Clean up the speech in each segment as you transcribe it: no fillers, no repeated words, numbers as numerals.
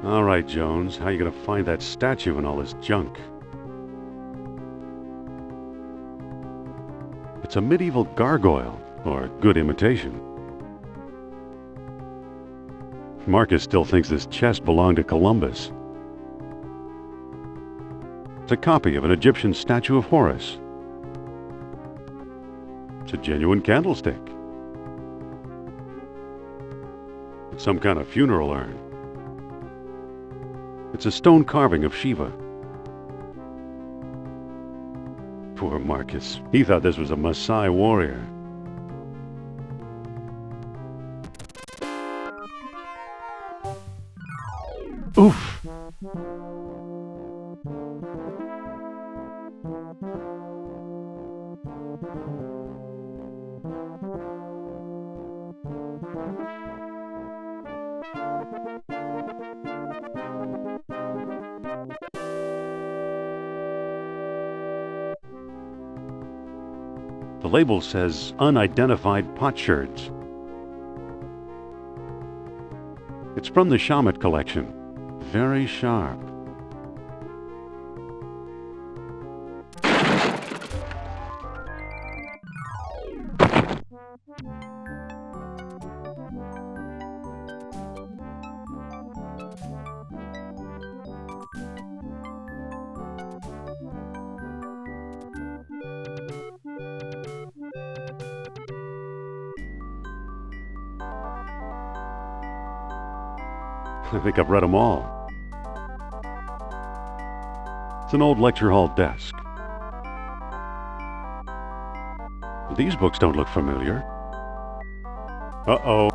All right, Jones, how you gonna find that statue and all this junk? It's a medieval gargoyle, or a good imitation. Marcus still thinks this chest belonged to Columbus. It's a copy of an Egyptian statue of Horus. It's a genuine candlestick. It's some kind of funeral urn. It's a stone carving of Shiva. Poor Marcus. He thought this was a Maasai warrior. Oof! The label says unidentified potsherds. It's from the Shamet collection. Very sharp. I think I've read them all. It's an old lecture hall desk. These books don't look familiar. Uh-oh.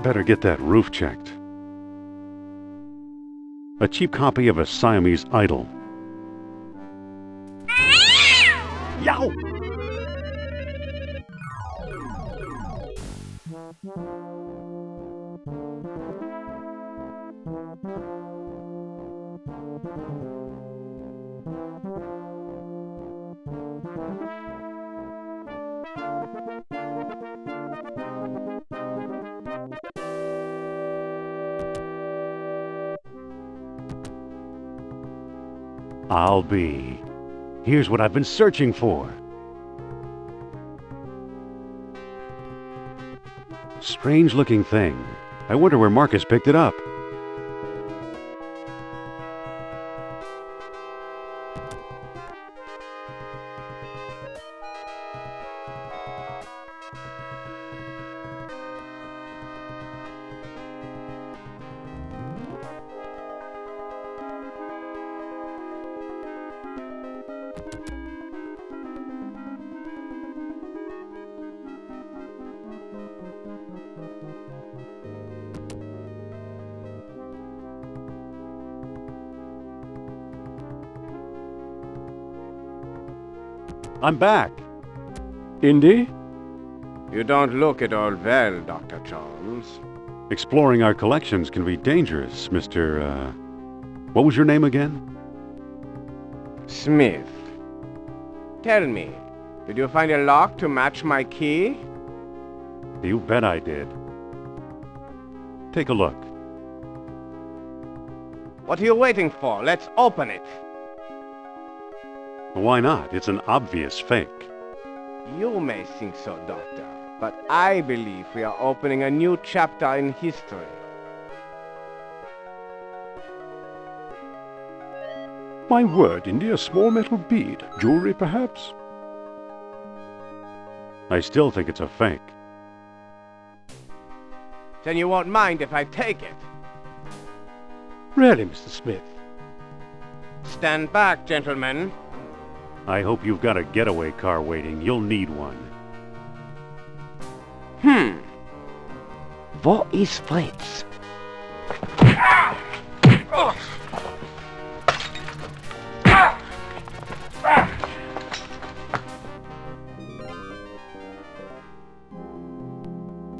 Better get that roof checked. A cheap copy of a Siamese idol. Yow! I'll be. Here's what I've been searching for. Strange-looking thing. I wonder where Marcus picked it up. I'm back. Indy? You don't look at all well, Dr. Jones. Exploring our collections can be dangerous, Mr. What was your name again? Smith. Tell me, did you find a lock to match my key? You bet I did. Take a look. What are you waiting for? Let's open it. Why not? It's an obvious fake. You may think so, Doctor, but I believe we are opening a new chapter in history. My word, Indy, a small metal bead. Jewelry, perhaps? I still think it's a fake. Then you won't mind if I take it. Really, Mr. Smith? Stand back, gentlemen. I hope you've got a getaway car waiting. You'll need one. Wo ist Wits?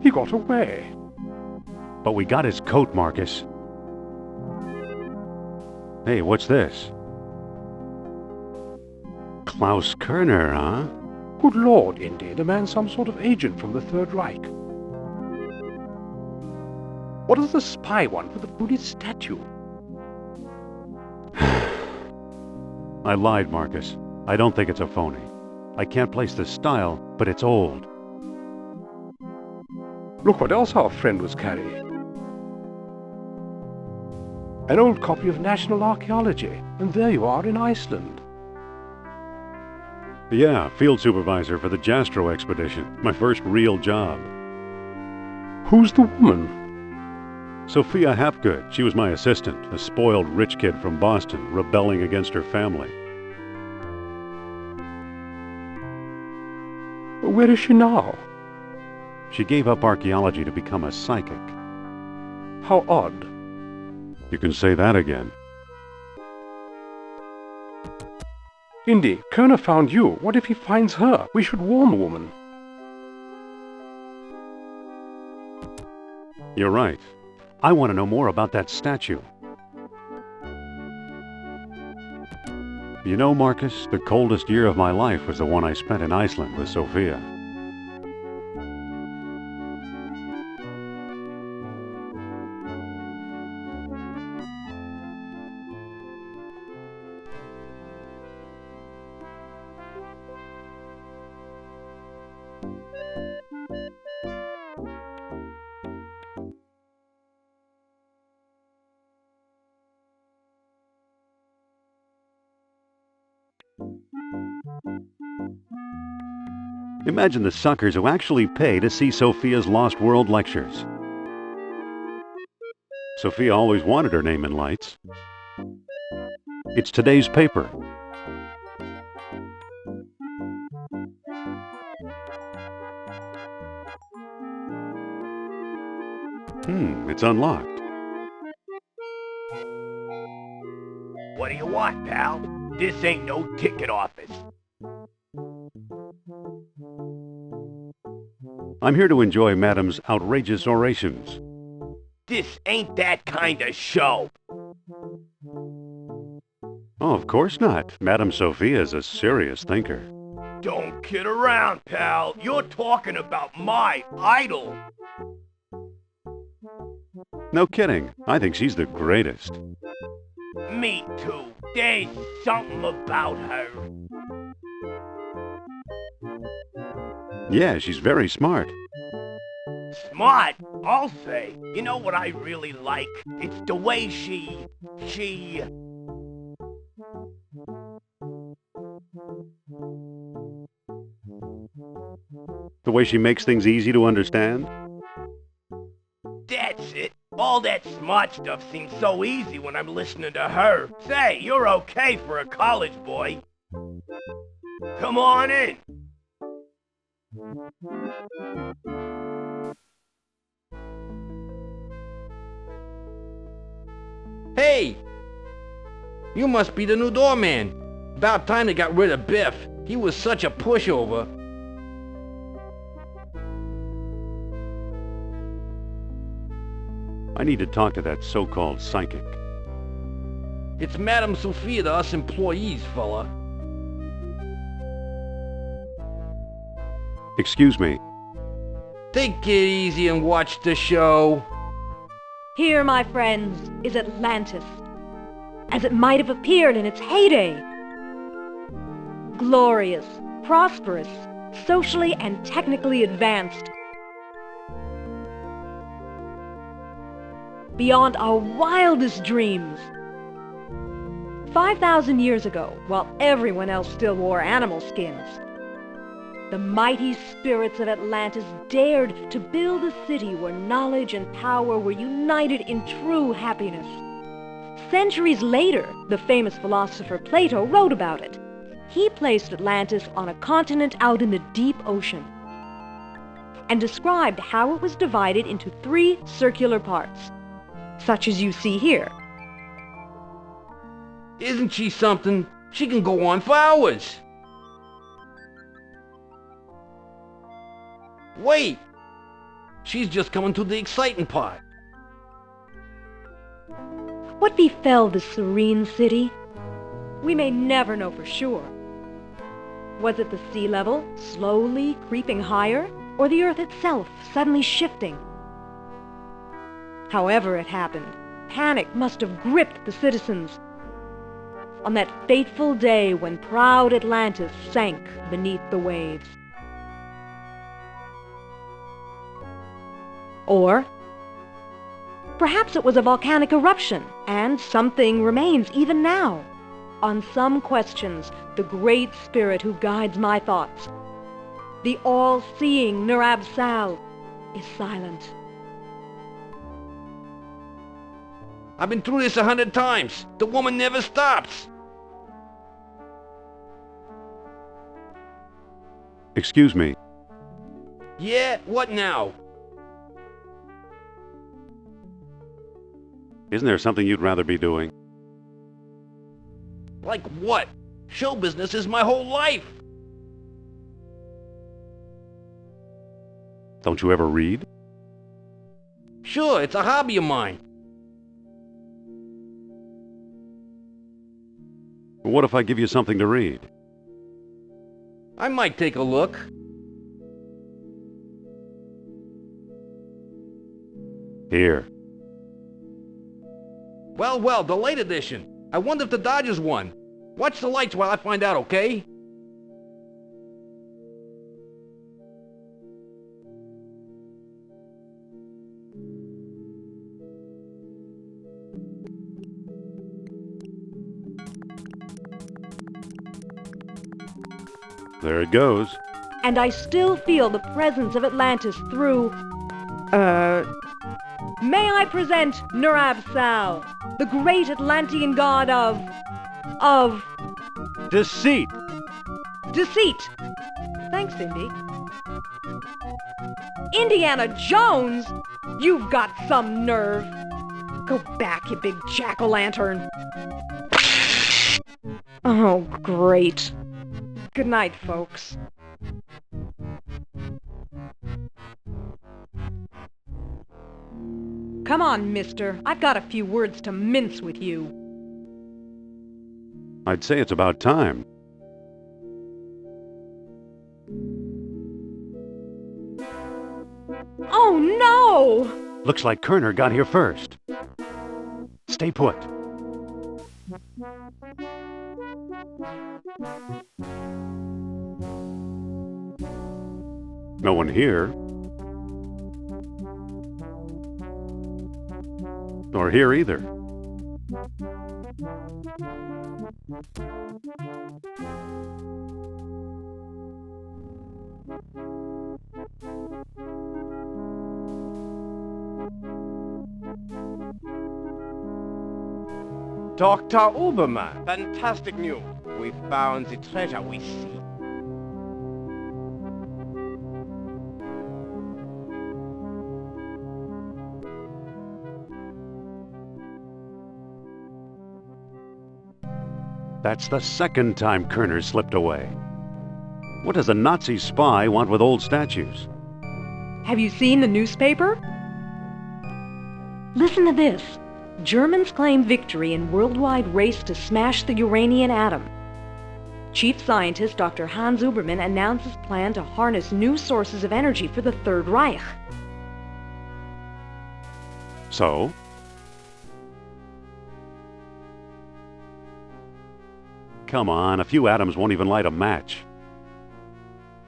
He got away. But we got his coat, Marcus. Hey, what's this? Klaus Kerner, huh? Good Lord, Indy, the man's some sort of agent from the Third Reich. What does the spy want with the Buddhist statue? I lied, Marcus. I don't think it's a phony. I can't place the style, but it's old. Look what else our friend was carrying. An old copy of National Archaeology, and there you are in Iceland. Yeah, field supervisor for the Jastro expedition. My first real job. Who's the woman? Sophia Hapgood. She was my assistant, a spoiled rich kid from Boston, rebelling against her family. Where is she now? She gave up archaeology to become a psychic. How odd. You can say that again. Indy, Kerner found you. What if he finds her? We should warn the woman. You're right. I want to know more about that statue. You know, Marcus, the coldest year of my life was the one I spent in Iceland with Sophia. Imagine the suckers who actually pay to see Sophia's Lost World lectures. Sophia always wanted her name in lights. It's today's paper. It's unlocked. What do you want, pal? This ain't no ticket office. I'm here to enjoy Madam's outrageous orations. This ain't that kind of show. Oh, of course not. Madame Sophia is a serious thinker. Don't kid around, pal. You're talking about my idol. No kidding. I think she's the greatest. Me too. There's something about her. Yeah, she's very smart. Smart, I'll say. You know what I really like? It's the way she... The way she makes things easy to understand? That's it. All that smart stuff seems so easy when I'm listening to her. Say, you're okay for a college boy. Come on in. Hey! You must be the new doorman. About time they got rid of Biff. He was such a pushover. I need to talk to that so-called psychic. It's Madame Sophia to us employees, fella. Excuse me. Take it easy and watch the show. Here, my friends, is Atlantis, as it might have appeared in its heyday. Glorious, prosperous, socially and technically advanced. Beyond our wildest dreams. 5,000 years ago, while everyone else still wore animal skins, the mighty spirits of Atlantis dared to build a city where knowledge and power were united in true happiness. Centuries later, the famous philosopher Plato wrote about it. He placed Atlantis on a continent out in the deep ocean and described how it was divided into 3 circular parts, such as you see here. Isn't she something? She can go on for hours. Wait! She's just coming to the exciting part. What befell this serene city? We may never know for sure. Was it the sea level slowly creeping higher, or the earth itself suddenly shifting? However it happened, panic must have gripped the citizens on that fateful day when proud Atlantis sank beneath the waves. Or perhaps it was a volcanic eruption, and something remains even now. On some questions, the great spirit who guides my thoughts, the all-seeing Nurab-Sal, is silent. I've been through this 100 times. The woman never stops. Excuse me. Yeah, what now? Isn't there something you'd rather be doing? Like what? Show business is my whole life. Don't you ever read? Sure, it's a hobby of mine. What if I give you something to read? I might take a look. Here. Well, the late edition. I wonder if the Dodgers won. Watch the lights while I find out, okay? There it goes. And I still feel the presence of Atlantis through... May I present Nurab-Sal, the great Atlantean god of... Deceit! deceit. Thanks, Indy. Indiana Jones? You've got some nerve. Go back, you big jack-o'-lantern. Oh, great. Good night, folks. Come on, mister. I've got a few words to mince with you. I'd say it's about time. Oh, no! Looks like Kerner got here first. Stay put. No one here. Nor here either. Dr. Uberman, fantastic news. We found the treasure we seek. That's the second time Kerner slipped away. What does a Nazi spy want with old statues? Have you seen the newspaper? Listen to this. Germans claim victory in worldwide race to smash the uranium atom. Chief scientist Dr. Hans Uberman announces plan to harness new sources of energy for the Third Reich. So? Come on, a few atoms won't even light a match.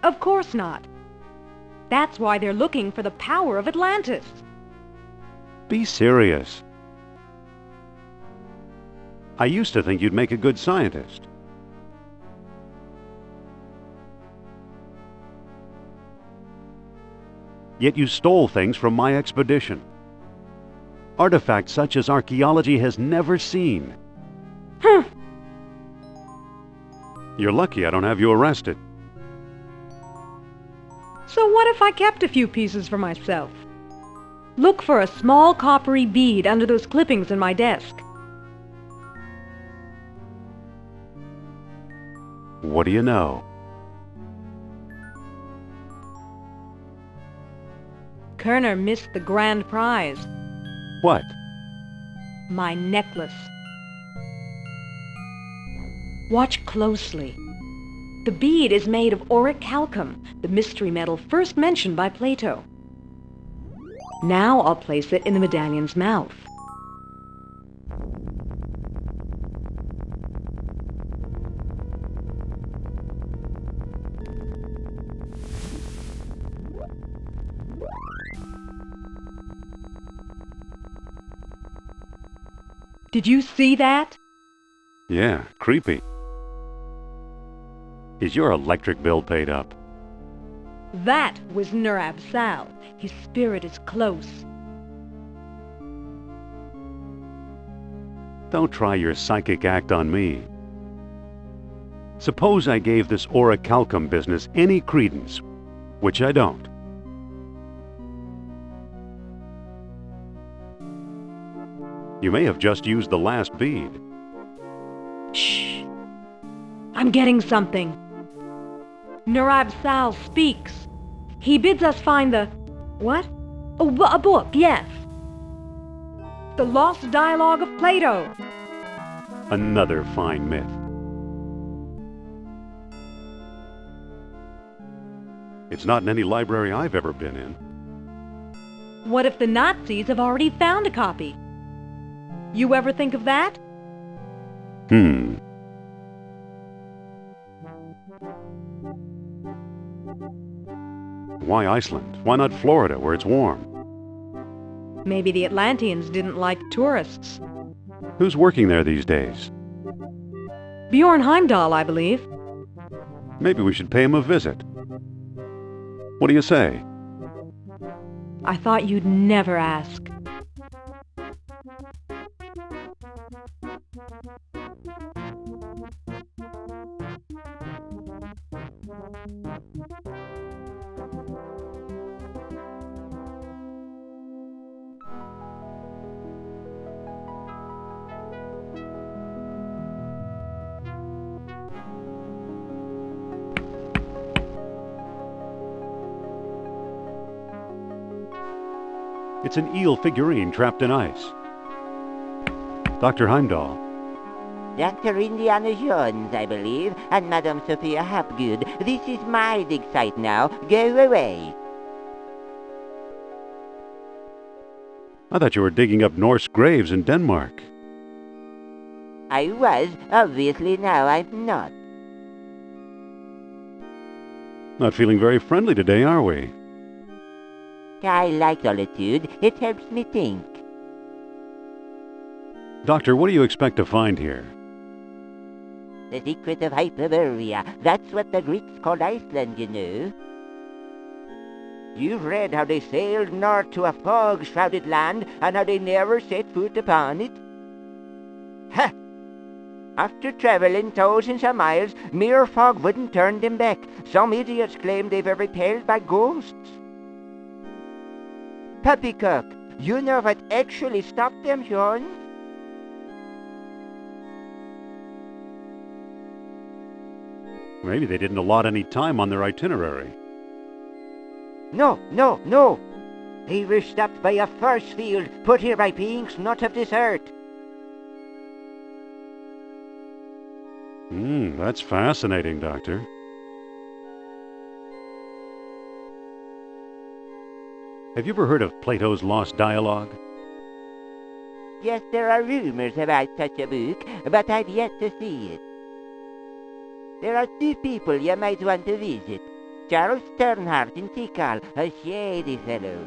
Of course not. That's why they're looking for the power of Atlantis. Be serious. I used to think you'd make a good scientist. Yet you stole things from my expedition. Artifacts such as archaeology has never seen. Huh. You're lucky I don't have you arrested. So what if I kept a few pieces for myself? Look for a small coppery bead under those clippings in my desk. What do you know? Kerner missed the grand prize. What? My necklace. Watch closely. The bead is made of orichalcum, the mystery metal first mentioned by Plato. Now I'll place it in the medallion's mouth. Did you see that? Yeah, creepy. Is your electric bill paid up? That was Nurab Sal. His spirit is close. Don't try your psychic act on me. Suppose I gave this orichalcum business any credence, which I don't. You may have just used the last bead. Shh! I'm getting something. Nurab Sal speaks. He bids us find the... what? Oh, a book, yes. The Lost Dialogue of Plato. Another fine myth. It's not in any library I've ever been in. What if the Nazis have already found a copy? You ever think of that? Why Iceland? Why not Florida, where it's warm? Maybe the Atlanteans didn't like tourists. Who's working there these days? Bjorn Heimdall, I believe. Maybe we should pay him a visit. What do you say? I thought you'd never ask. It's an eel figurine trapped in ice. Dr. Heimdall. Dr. Indiana Jones, I believe, and Madame Sophia Hapgood. This is my dig site now. Go away. I thought you were digging up Norse graves in Denmark. I was. Obviously now I'm not. Not feeling very friendly today, are we? I like solitude. It helps me think. Doctor, what do you expect to find here? The secret of Hyperborea. That's what the Greeks called Iceland, you know. You've read how they sailed north to a fog-shrouded land and how they never set foot upon it? Ha! After traveling thousands of miles, mere fog wouldn't turn them back. Some idiots claim they were repelled by ghosts. Poppycock, you know what actually stopped them, Sean? Maybe they didn't allot any time on their itinerary. No. They were stopped by a force field put here by beings not of this earth. That's fascinating, Doctor. Have you ever heard of Plato's Lost Dialogue? Yes, there are rumors about such a book, but I've yet to see it. There are two people you might want to visit. Charles Sternhardt in Tikal, a shady fellow,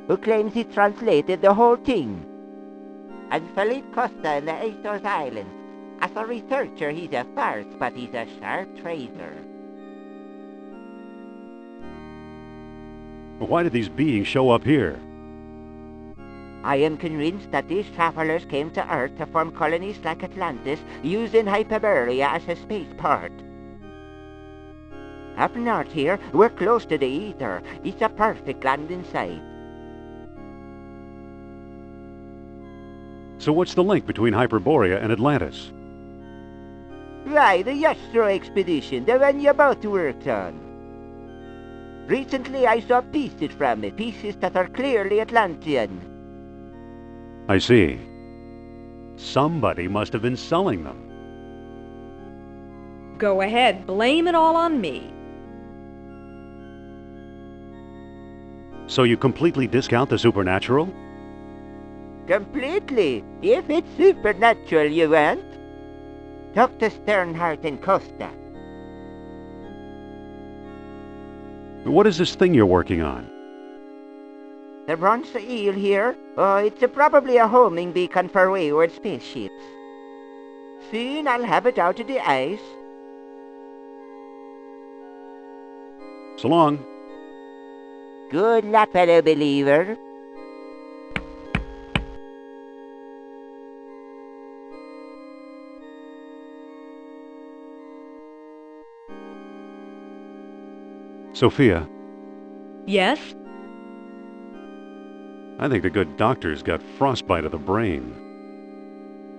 who claims he translated the whole thing. And Philippe Costa in the Azores Islands. As a researcher, he's a farce, but he's a sharp trader. Why did these beings show up here? I am convinced that these travelers came to Earth to form colonies like Atlantis, using Hyperborea as a spaceport. Up north here, we're close to the ether. It's a perfect landing site. So what's the link between Hyperborea and Atlantis? Why, the Yastro expedition, the one you both worked on. Recently I saw pieces from it, pieces that are clearly Atlantean. I see. Somebody must have been selling them. Go ahead, blame it all on me. So you completely discount the supernatural? Completely. If it's supernatural you want. Talk to Sternhardt and Costa. What is this thing you're working on? The bronze eel here? Oh, it's probably a homing beacon for wayward spaceships. Soon I'll have it out of the ice. So long. Good luck, fellow believer. Sophia, Yes? I think the good doctor's got frostbite of the brain.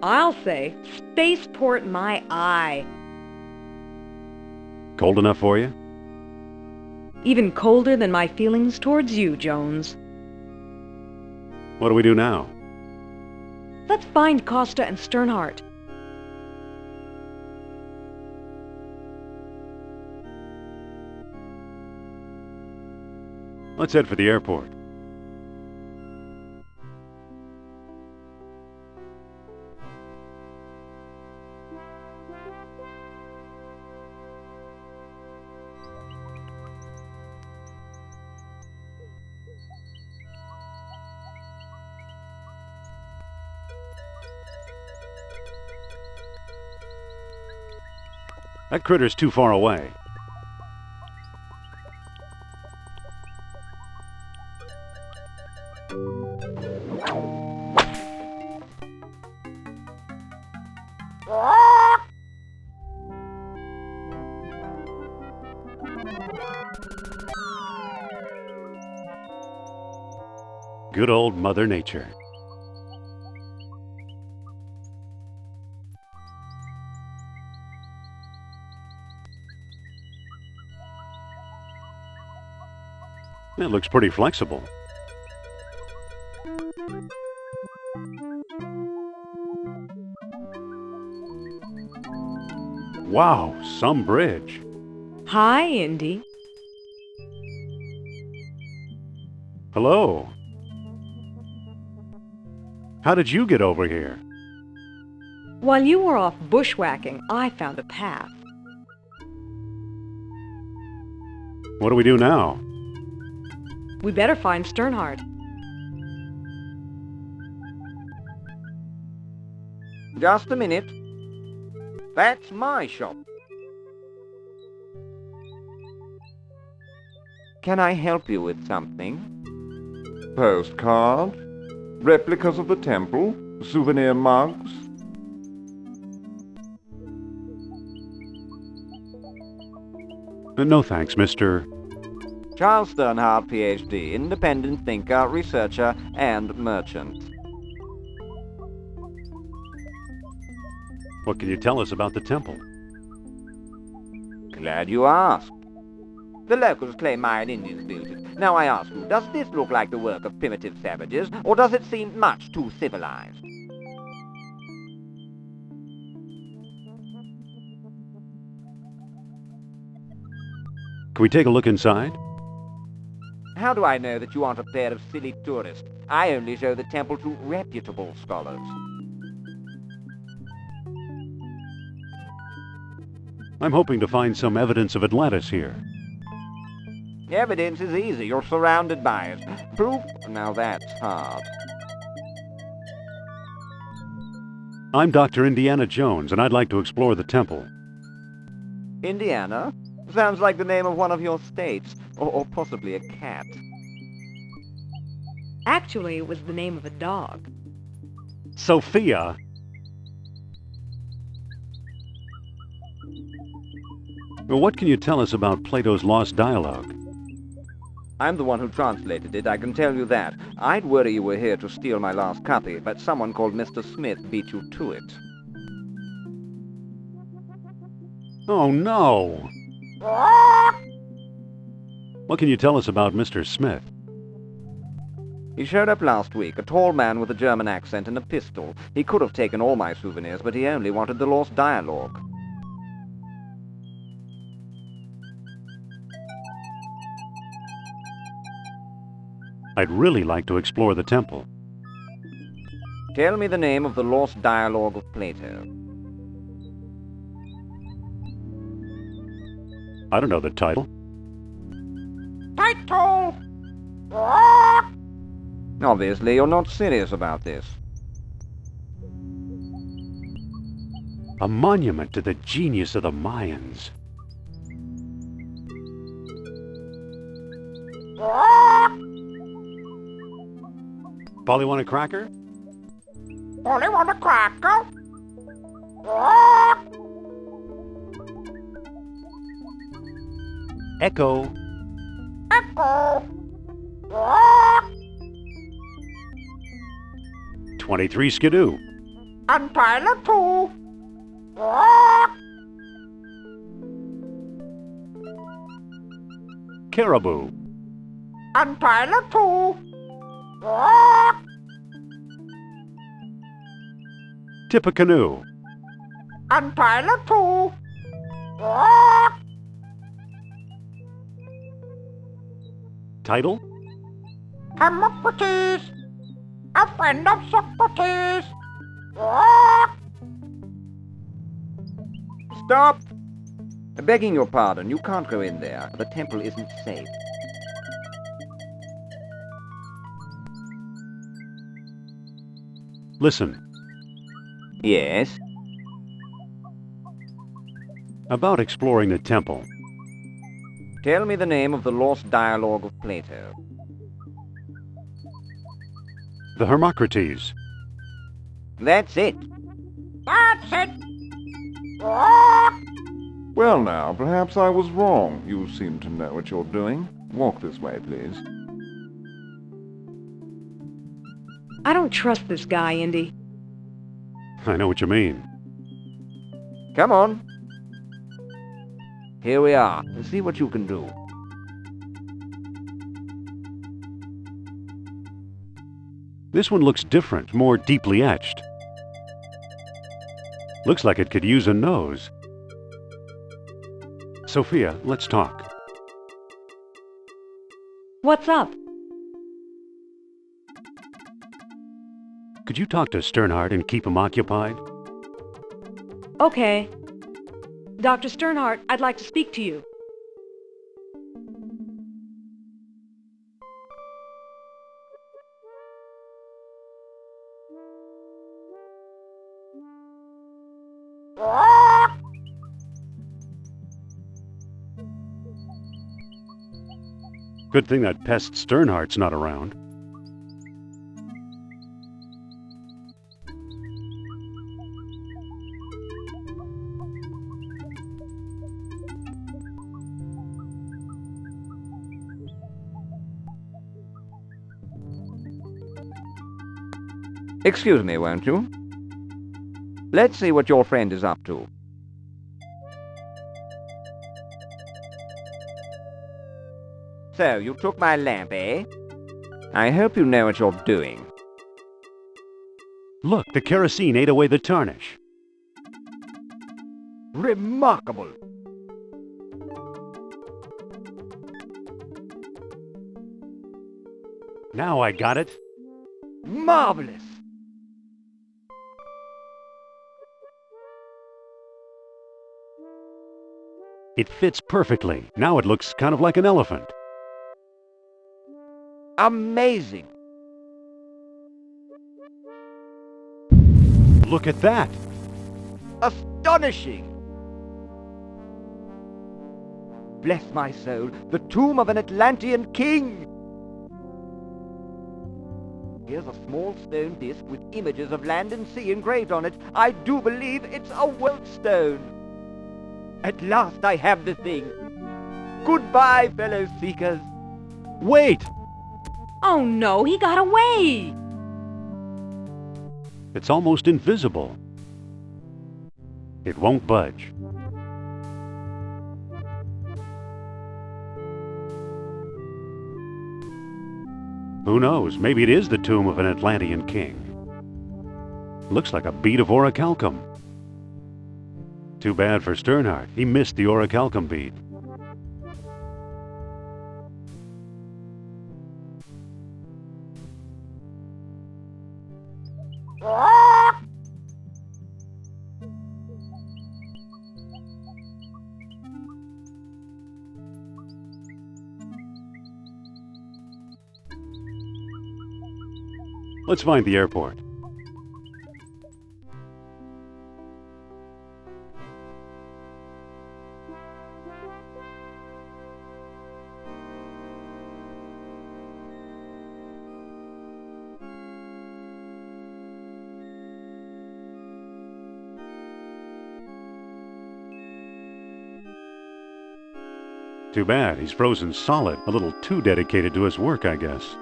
I'll say, spaceport my eye. Cold enough for you? Even colder than my feelings towards you, Jones. What do we do now? Let's find Costa and Sternhardt. Let's head for the airport. That critter's too far away. Good old Mother Nature. It looks pretty flexible. Wow, some bridge. Hi, Indy. Hello. How did you get over here? While you were off bushwhacking, I found a path. What do we do now? We better find Sternhardt. Just a minute. That's my shop. Can I help you with something? Postcard? Replicas of the temple? Souvenir mugs? No thanks, Mr. Charles Sternhardt, Ph.D., independent thinker, researcher, and merchant. What can you tell us about the temple? Glad you asked. The locals claim Mayan Indians built it. Now I ask you, does this look like the work of primitive savages, or does it seem much too civilized? Can we take a look inside? How do I know that you aren't a pair of silly tourists? I only show the temple to reputable scholars. I'm hoping to find some evidence of Atlantis here. Evidence is easy. You're surrounded by it. Proof? Now that's hard. I'm Dr. Indiana Jones, and I'd like to explore the temple. Indiana? Sounds like the name of one of your states. Or possibly a cat. Actually, it was the name of a dog. Sophia! Well, what can you tell us about Plato's lost dialogue? I'm the one who translated it, I can tell you that. I'd worry you were here to steal my last copy, but someone called Mr. Smith beat you to it. Oh, no! What can you tell us about Mr. Smith? He showed up last week, a tall man with a German accent and a pistol. He could have taken all my souvenirs, but he only wanted the lost dialogue. I'd really like to explore the temple. Tell me the name of the lost dialogue of Plato. I don't know the title. Title! Obviously, you're not serious about this. A monument to the genius of the Mayans. Polly want a cracker? Only want a cracker? Echo. Echo! 23 Skidoo. Untitled 2! Caribou. Untitled 2! Tippecanoe. Untitled 2! Title? Hermocrates! A friend of Socrates! Stop! Begging your pardon, you can't go in there. The temple isn't safe. Listen. Yes? About exploring the temple. Tell me the name of the lost dialogue of Plato. The Hermocrates. That's it. That's it! Well now, perhaps I was wrong. You seem to know what you're doing. Walk this way, please. I don't trust this guy, Indy. I know what you mean. Come on. Here we are. See what you can do. This one looks different, more deeply etched. Looks like it could use a nose. Sophia, let's talk. What's up? Could you talk to Sternhardt and keep him occupied? Okay. Dr. Sternhardt, I'd like to speak to you. Good thing that pest Sternhardt's not around. Excuse me, won't you? Let's see what your friend is up to. So, you took my lamp, eh? I hope you know what you're doing. Look, the kerosene ate away the tarnish. Remarkable! Now I got it. Marvelous! It fits perfectly. Now it looks kind of like an elephant. Amazing! Look at that! Astonishing! Bless my soul, the tomb of an Atlantean king! Here's a small stone disc with images of land and sea engraved on it. I do believe it's a world stone. At last I have the thing. Goodbye, fellow seekers. Wait! Oh no, he got away! It's almost invisible. It won't budge. Who knows? Maybe it is the tomb of an Atlantean king. Looks like a bead of orichalcum. Too bad for Sternhardt. He missed the orichalcum bead. Let's find the airport. Too bad, he's frozen solid. A little too dedicated to his work, I guess.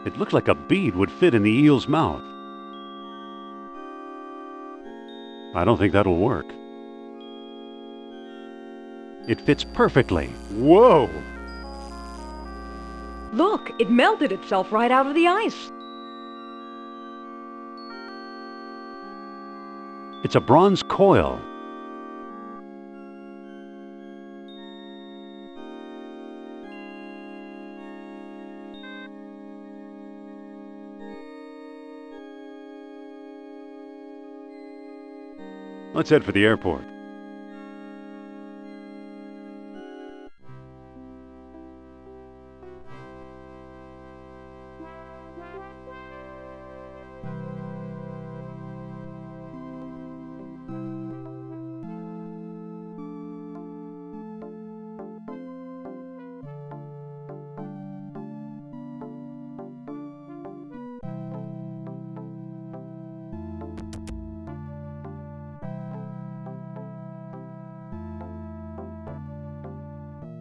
It looked like a bead would fit in the eel's mouth. I don't think that'll work. It fits perfectly. Whoa! Look, it melted itself right out of the ice. It's a bronze coil. Let's head for the airport.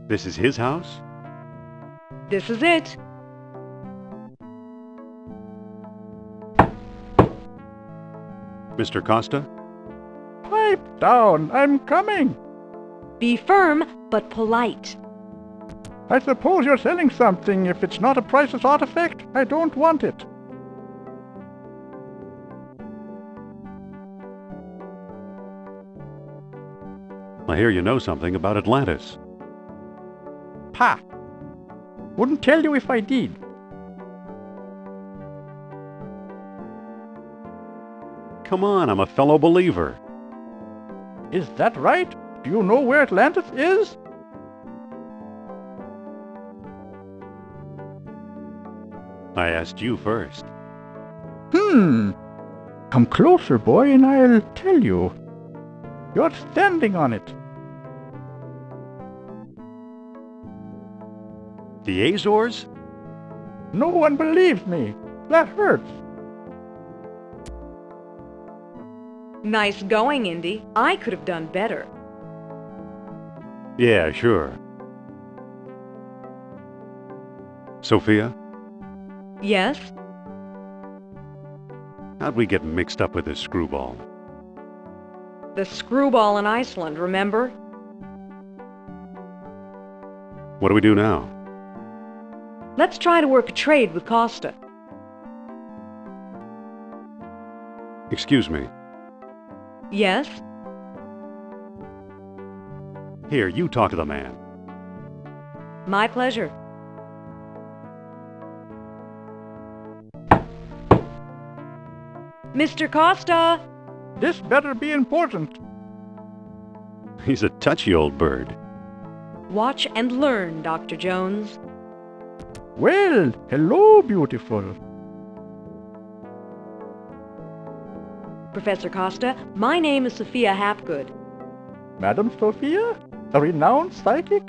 This is his house? This is it. Mr. Costa? Pipe down, I'm coming. Be firm, but polite. I suppose you're selling something. If it's not a priceless artifact, I don't want it. I hear you know something about Atlantis. Pa! Wouldn't tell you if I did. Come on, I'm a fellow believer. Is that right? Do you know where Atlantis is? I asked you first. Come closer, boy, and I'll tell you. You're standing on it. The Azores? No one believes me. That hurts. Nice going, Indy. I could have done better. Yeah, sure. Sophia? Yes? How'd we get mixed up with this screwball? The screwball in Iceland, remember? What do we do now? Let's try to work a trade with Costa. Excuse me. Yes? Here, you talk to the man. My pleasure. Mr. Costa! This better be important. He's a touchy old bird. Watch and learn, Dr. Jones. Well, hello, beautiful. Professor Costa, my name is Sophia Hapgood. Madam Sophia? A renowned psychic?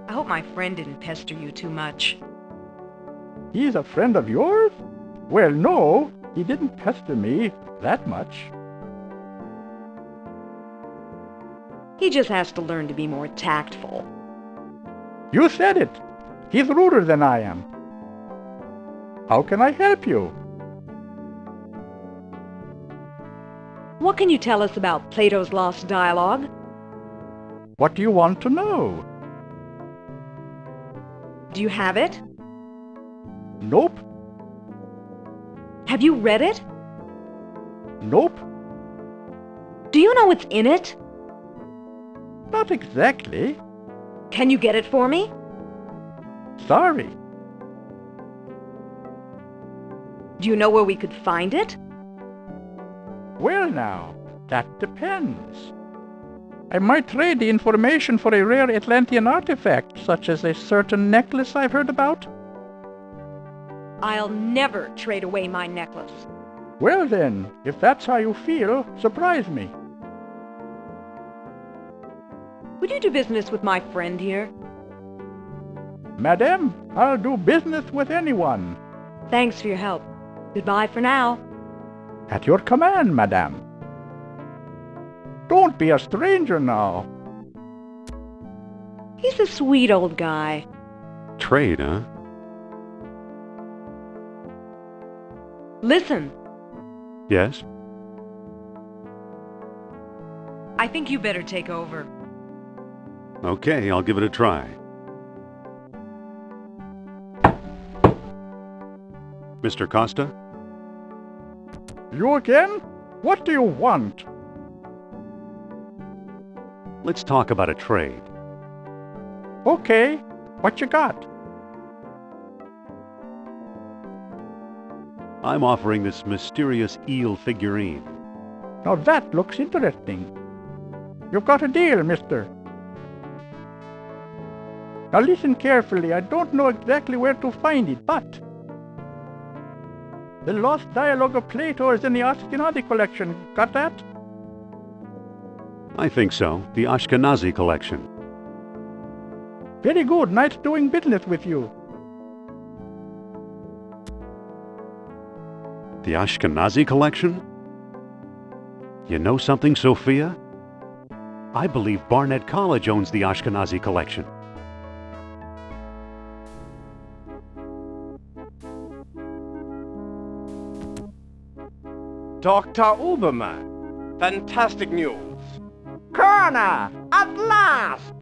I hope my friend didn't pester you too much. He's a friend of yours? Well, no, he didn't pester me that much. He just has to learn to be more tactful. You said it. He's ruder than I am. How can I help you? What can you tell us about Plato's Lost Dialogue? What do you want to know? Do you have it? Nope. Have you read it? Nope. Do you know what's in it? Not exactly. Can you get it for me? Sorry. Do you know where we could find it? Well now, that depends. I might trade the information for a rare Atlantean artifact, such as a certain necklace I've heard about. I'll never trade away my necklace. Well then, if that's how you feel, surprise me. Would you do business with my friend here? Madame, I'll do business with anyone. Thanks for your help. Goodbye for now. At your command, madame. Don't be a stranger now. He's a sweet old guy. Trade, huh? Listen, Yes? I think you better take over. Okay, I'll give it a try. Mr. Costa? You again? What do you want? Let's talk about a trade. Okay, what you got? I'm offering this mysterious eel figurine. Now that looks interesting. You've got a deal, mister. Now listen carefully. I don't know exactly where to find it, but the Lost Dialogue of Plato is in the Ashkenazi collection. Got that? I think so. The Ashkenazi collection. Very good. Nice doing business with you. The Ashkenazi collection? You know something, Sophia? I believe Barnett College owns the Ashkenazi collection. Dr. Uberman, fantastic news. Colonel, at last!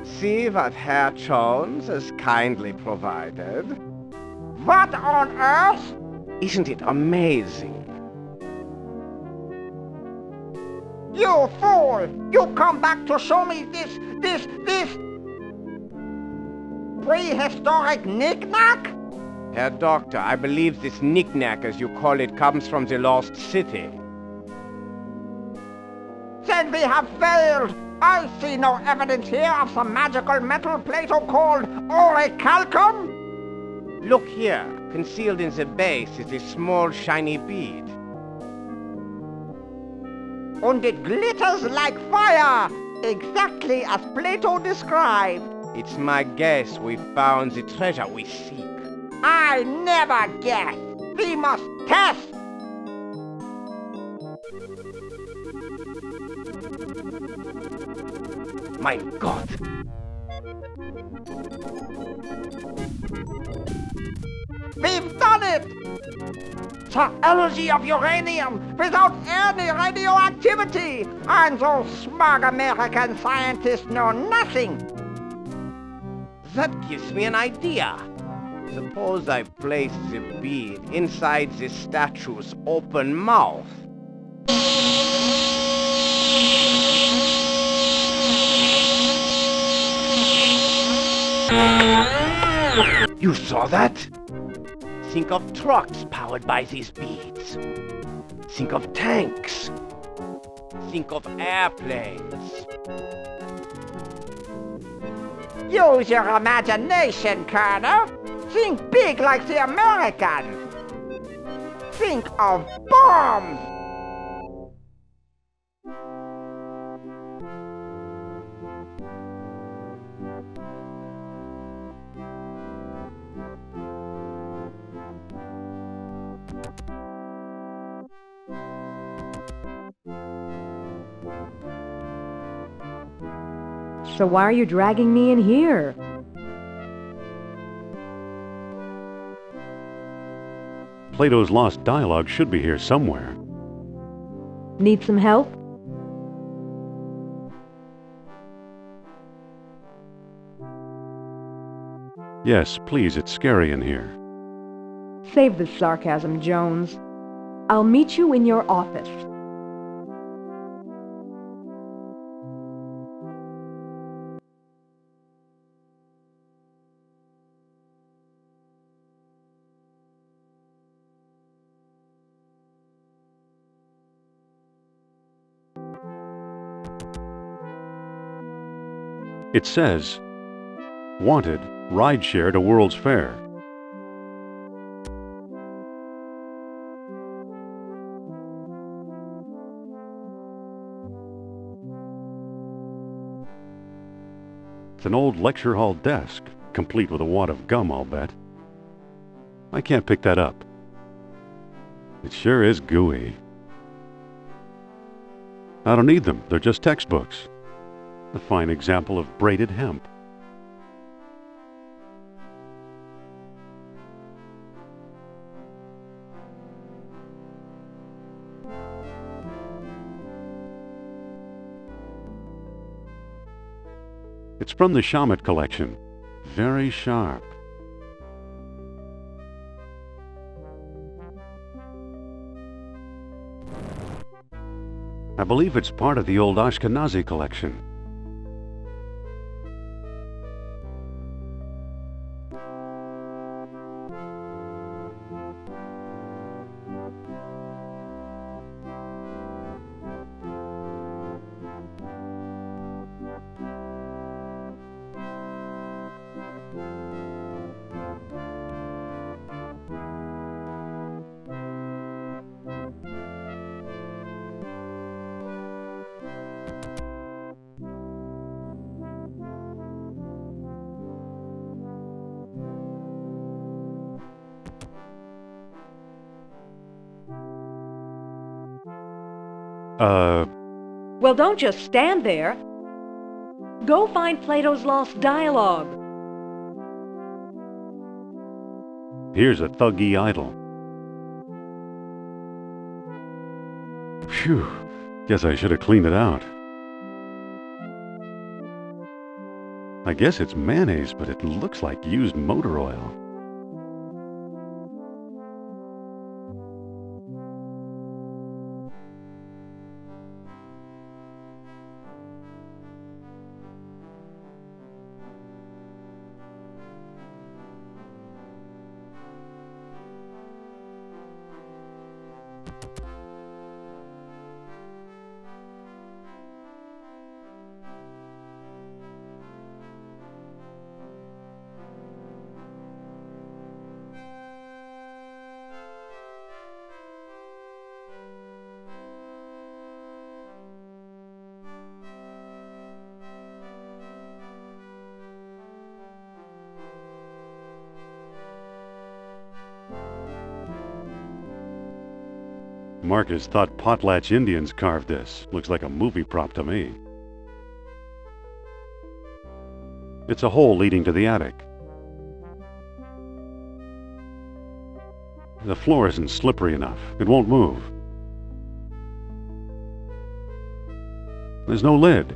See what Herr Jones has kindly provided. What on earth? Isn't it amazing? You fool! You come back to show me this prehistoric knick-knack? Herr Doctor, I believe this knick-knack, as you call it, comes from the lost city. Then we have failed. I see no evidence here of some magical metal Plato called orichalcum. Look here. Concealed in the base is a small shiny bead. And it glitters like fire, exactly as Plato described. It's my guess we found the treasure we seek. I never guess. We must test. My God! We've done it! The energy of uranium without any radioactivity! And those smug American scientists know nothing! That gives me an idea. Suppose I place the bead inside the statue's open mouth. You saw that? Think of trucks powered by these beads. Think of tanks. Think of airplanes. Use your imagination, Colonel. Think big like the Americans. Think of bombs. So why are you dragging me in here? Plato's Lost Dialogue should be here somewhere. Need some help? Yes, please, it's scary in here. Save the sarcasm, Jones. I'll meet you in your office. It says, "Wanted, rideshare to World's Fair." It's an old lecture hall desk, complete with a wad of gum, I'll bet. I can't pick that up. It sure is gooey. I don't need them, they're just textbooks. A fine example of braided hemp. It's from the Shamet collection. Very sharp. I believe it's part of the old Ashkenazi collection. Well, don't just stand there. Go find Plato's Lost Dialogue. Here's a thuggy idol. Phew, guess I should have cleaned it out. I guess it's mayonnaise, but it looks like used motor oil. Marcus thought Potlatch Indians carved this. Looks like a movie prop to me. It's a hole leading to the attic. The floor isn't slippery enough. It won't move. There's no lid.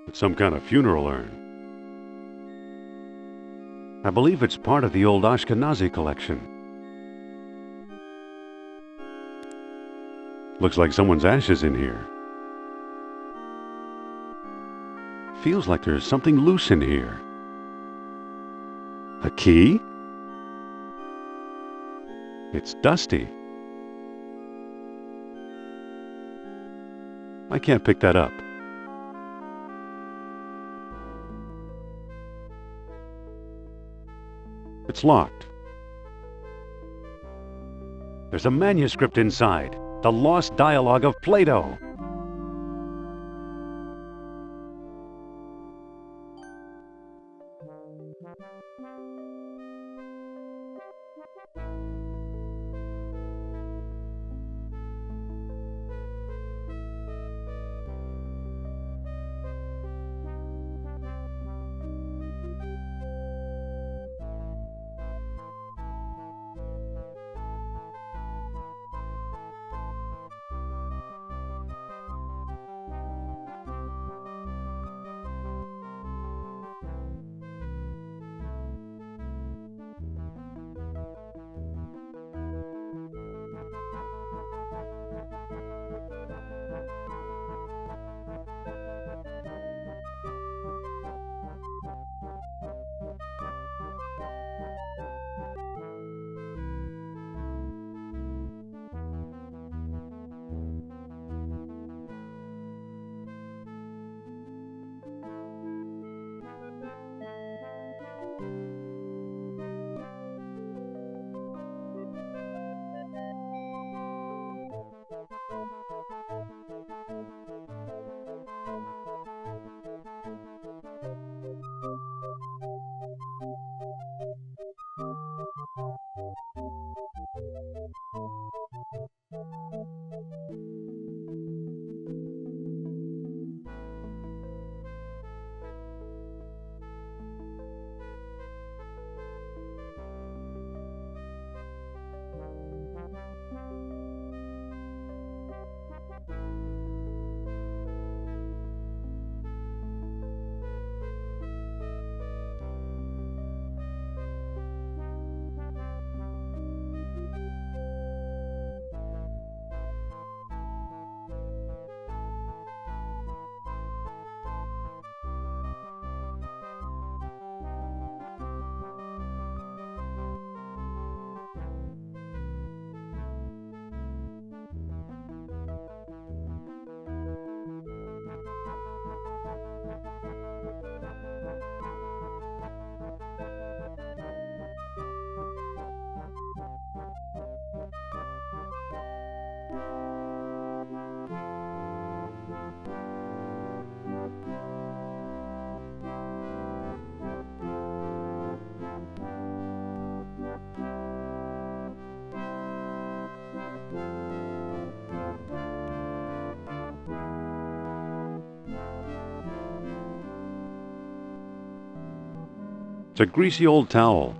It's some kind of funeral urn. I believe it's part of the old Ashkenazi collection. Looks like someone's ashes in here. Feels like there's something loose in here. A key? It's dusty. I can't pick that up. It's locked. There's a manuscript inside. The lost dialogue of Plato. It's a greasy old towel.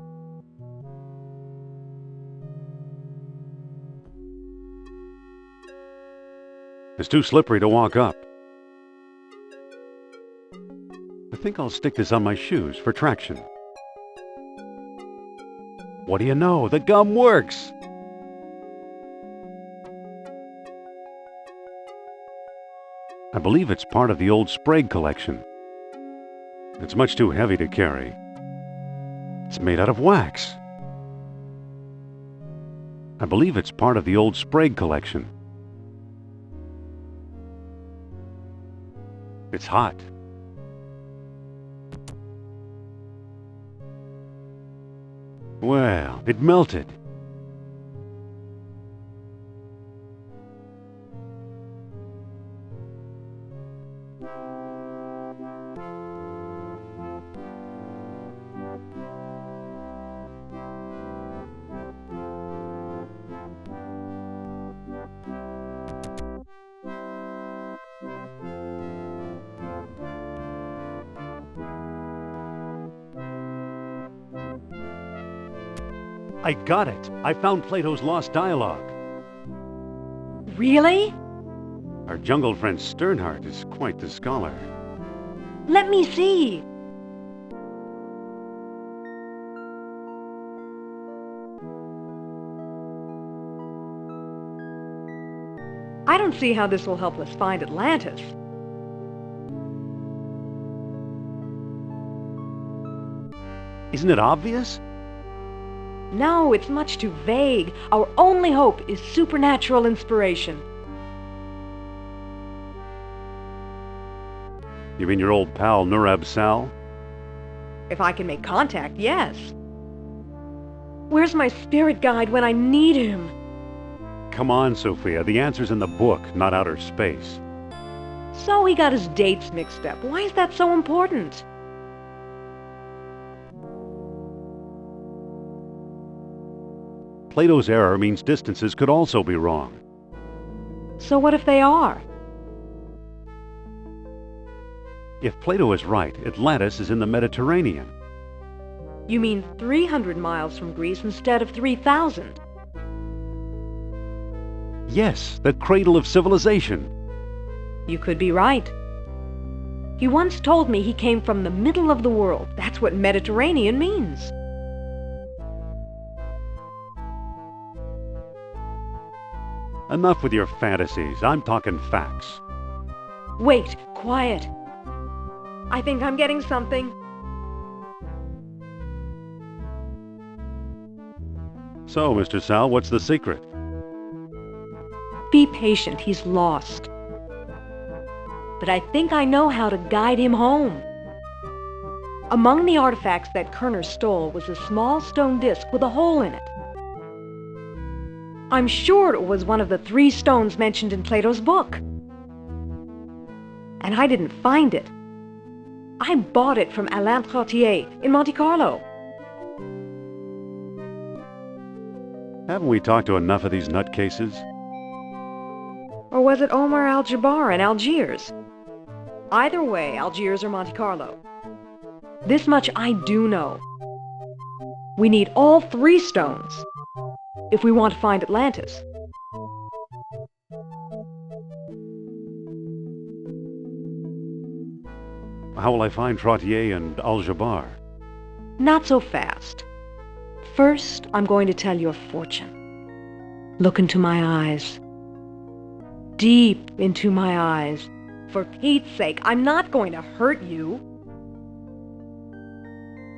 It's too slippery to walk up. I think I'll stick this on my shoes for traction. What do you know? The gum works! I believe it's part of the old Sprague collection. It's much too heavy to carry. It's made out of wax. I believe it's part of the old Sprague collection. It's hot. Well, it melted. I got it! I found Plato's lost dialogue. Really? Our jungle friend Sternhardt is quite the scholar. Let me see. don't see how this will help us find Atlantis. Isn't it obvious? No, it's much too vague. Our only hope is supernatural inspiration. You mean your old pal Nurab Sal? If I can make contact, yes. Where's my spirit guide when I need him? Come on, Sophia. The answer's in the book, not outer space. So he got his dates mixed up. Why is that so important? Plato's error means distances could also be wrong. So what if they are? If Plato is right, Atlantis is in the Mediterranean. You mean 300 miles from Greece instead of 3,000? Yes, the cradle of civilization. You could be right. He once told me he came from the middle of the world. That's what Mediterranean means. Enough with your fantasies. I'm talking facts. Wait, quiet. I think I'm getting something. So, Mr. Sal, what's the secret? Be patient, he's lost. But I think I know how to guide him home. Among the artifacts that Kerner stole was a small stone disc with a hole in it. I'm sure it was one of the 3 stones mentioned in Plato's book. And I didn't find it. I bought it from Alain Trottier in Monte Carlo. Haven't we talked to enough of these nutcases? Or was it Omar Al-Jabbar in Algiers? Either way, Algiers or Monte Carlo. This much I do know. We need all 3 stones if we want to find Atlantis. How will I find Trottier and Al-Jabbar? Not so fast. First, I'm going to tell your fortune. Look into my eyes. Deep into my eyes. For Pete's sake, I'm not going to hurt you.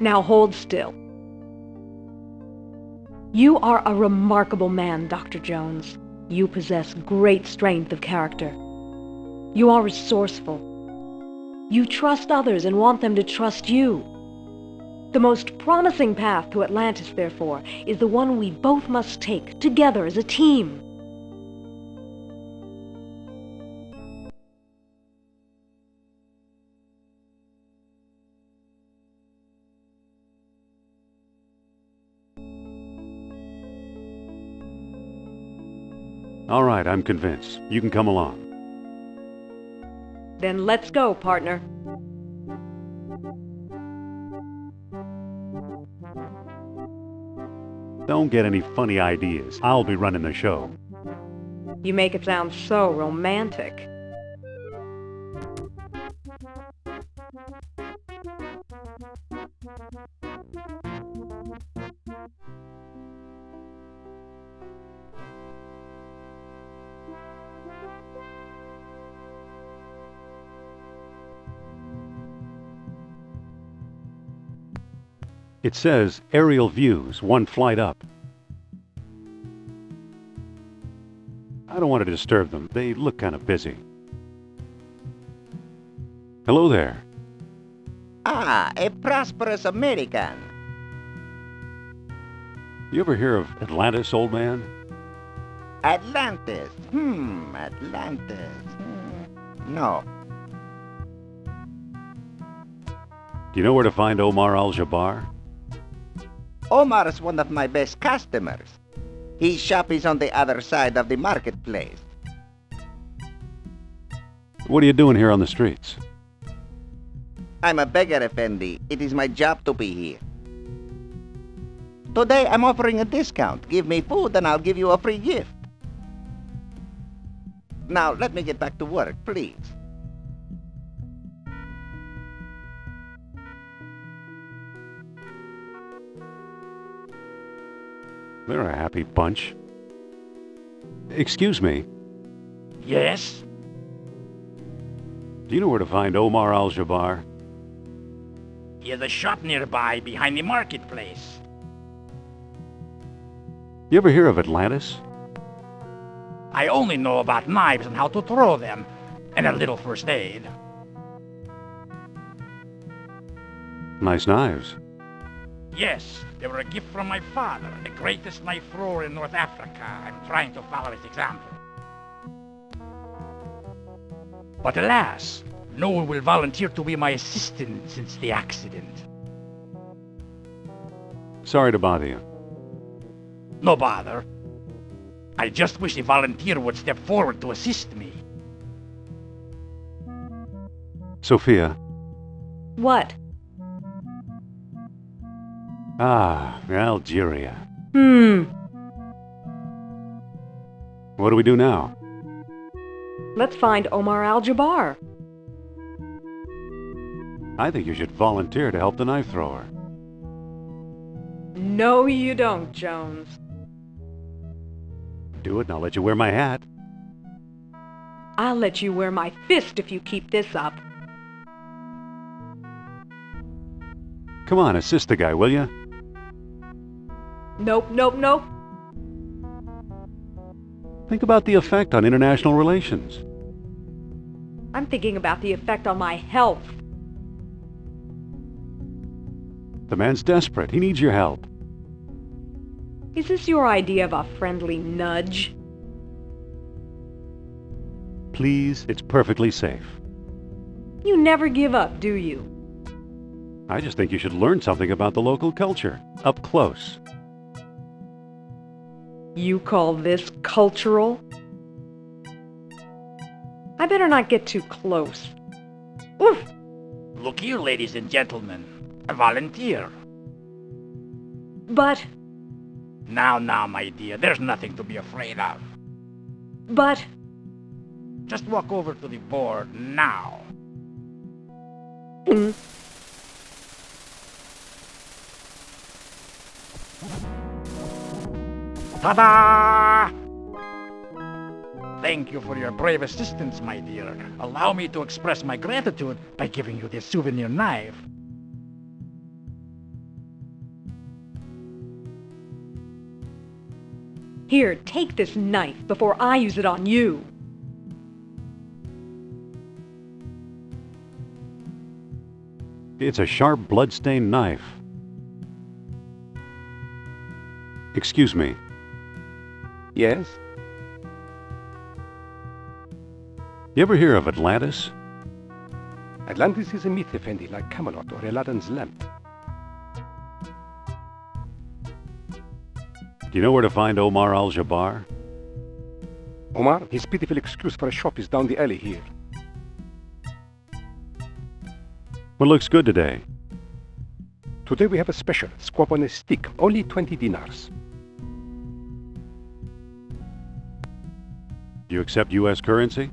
Now hold still. You are a remarkable man, Dr. Jones. You possess great strength of character. You are resourceful. You trust others and want them to trust you. The most promising path to Atlantis, therefore, is the one we both must take together as a team. All right, I'm convinced. You can come along. Then let's go, partner. Don't get any funny ideas. I'll be running the show. You make it sound so romantic. It says aerial views, 1 flight up. I don't want to disturb them. They look kind of busy. Hello there. Ah, a prosperous American. You ever hear of Atlantis, old man? Atlantis. Atlantis. No. Do you know where to find Omar Al-Jabbar? Omar's one of my best customers. His shop is on the other side of the marketplace. What are you doing here on the streets? I'm a beggar, Effendi. It is my job to be here. Today I'm offering a discount. Give me food and I'll give you a free gift. Now let me get back to work, please. They're a happy bunch. Excuse me. Yes? Do you know where to find Omar al-Jabbar? He has a shop nearby behind the marketplace. You ever hear of Atlantis? I only know about knives and how to throw them, and a little first aid. Nice knives. Yes, they were a gift from my father, the greatest knife thrower in North Africa. I'm trying to follow his example. But alas, no one will volunteer to be my assistant since the accident. Sorry to bother you. No bother. I just wish a volunteer would step forward to assist me. Sophia. What? Ah, Algeria. What do we do now? Let's find Omar al-Jabbar. I think you should volunteer to help the knife thrower. No, you don't, Jones. Do it and I'll let you wear my hat. I'll let you wear my fist if you keep this up. Come on, assist the guy, will you? Nope, nope, nope. Think about the effect on international relations. I'm thinking about the effect on my health. The man's desperate. He needs your help. Is this your idea of a friendly nudge? Please, it's perfectly safe. You never give up, do you? I just think you should learn something about the local culture, up close. You call this cultural? I better not get too close. Oof! Look here, ladies and gentlemen. A volunteer. But... Now, my dear, there's nothing to be afraid of. But... Just walk over to the board now. Ta-da! Thank you for your brave assistance, my dear. Allow me to express my gratitude by giving you this souvenir knife. Here, take this knife before I use it on you. It's a sharp, blood-stained knife. Excuse me. Yes? You ever hear of Atlantis? Atlantis is a myth, Effendi, like Camelot or Aladdin's lamp. Do you know where to find Omar al-Jabbar? Omar, his pitiful excuse for a shop is down the alley here. What looks good today? Today we have a special, squab on a stick, only 20 dinars. Do you accept U.S. currency?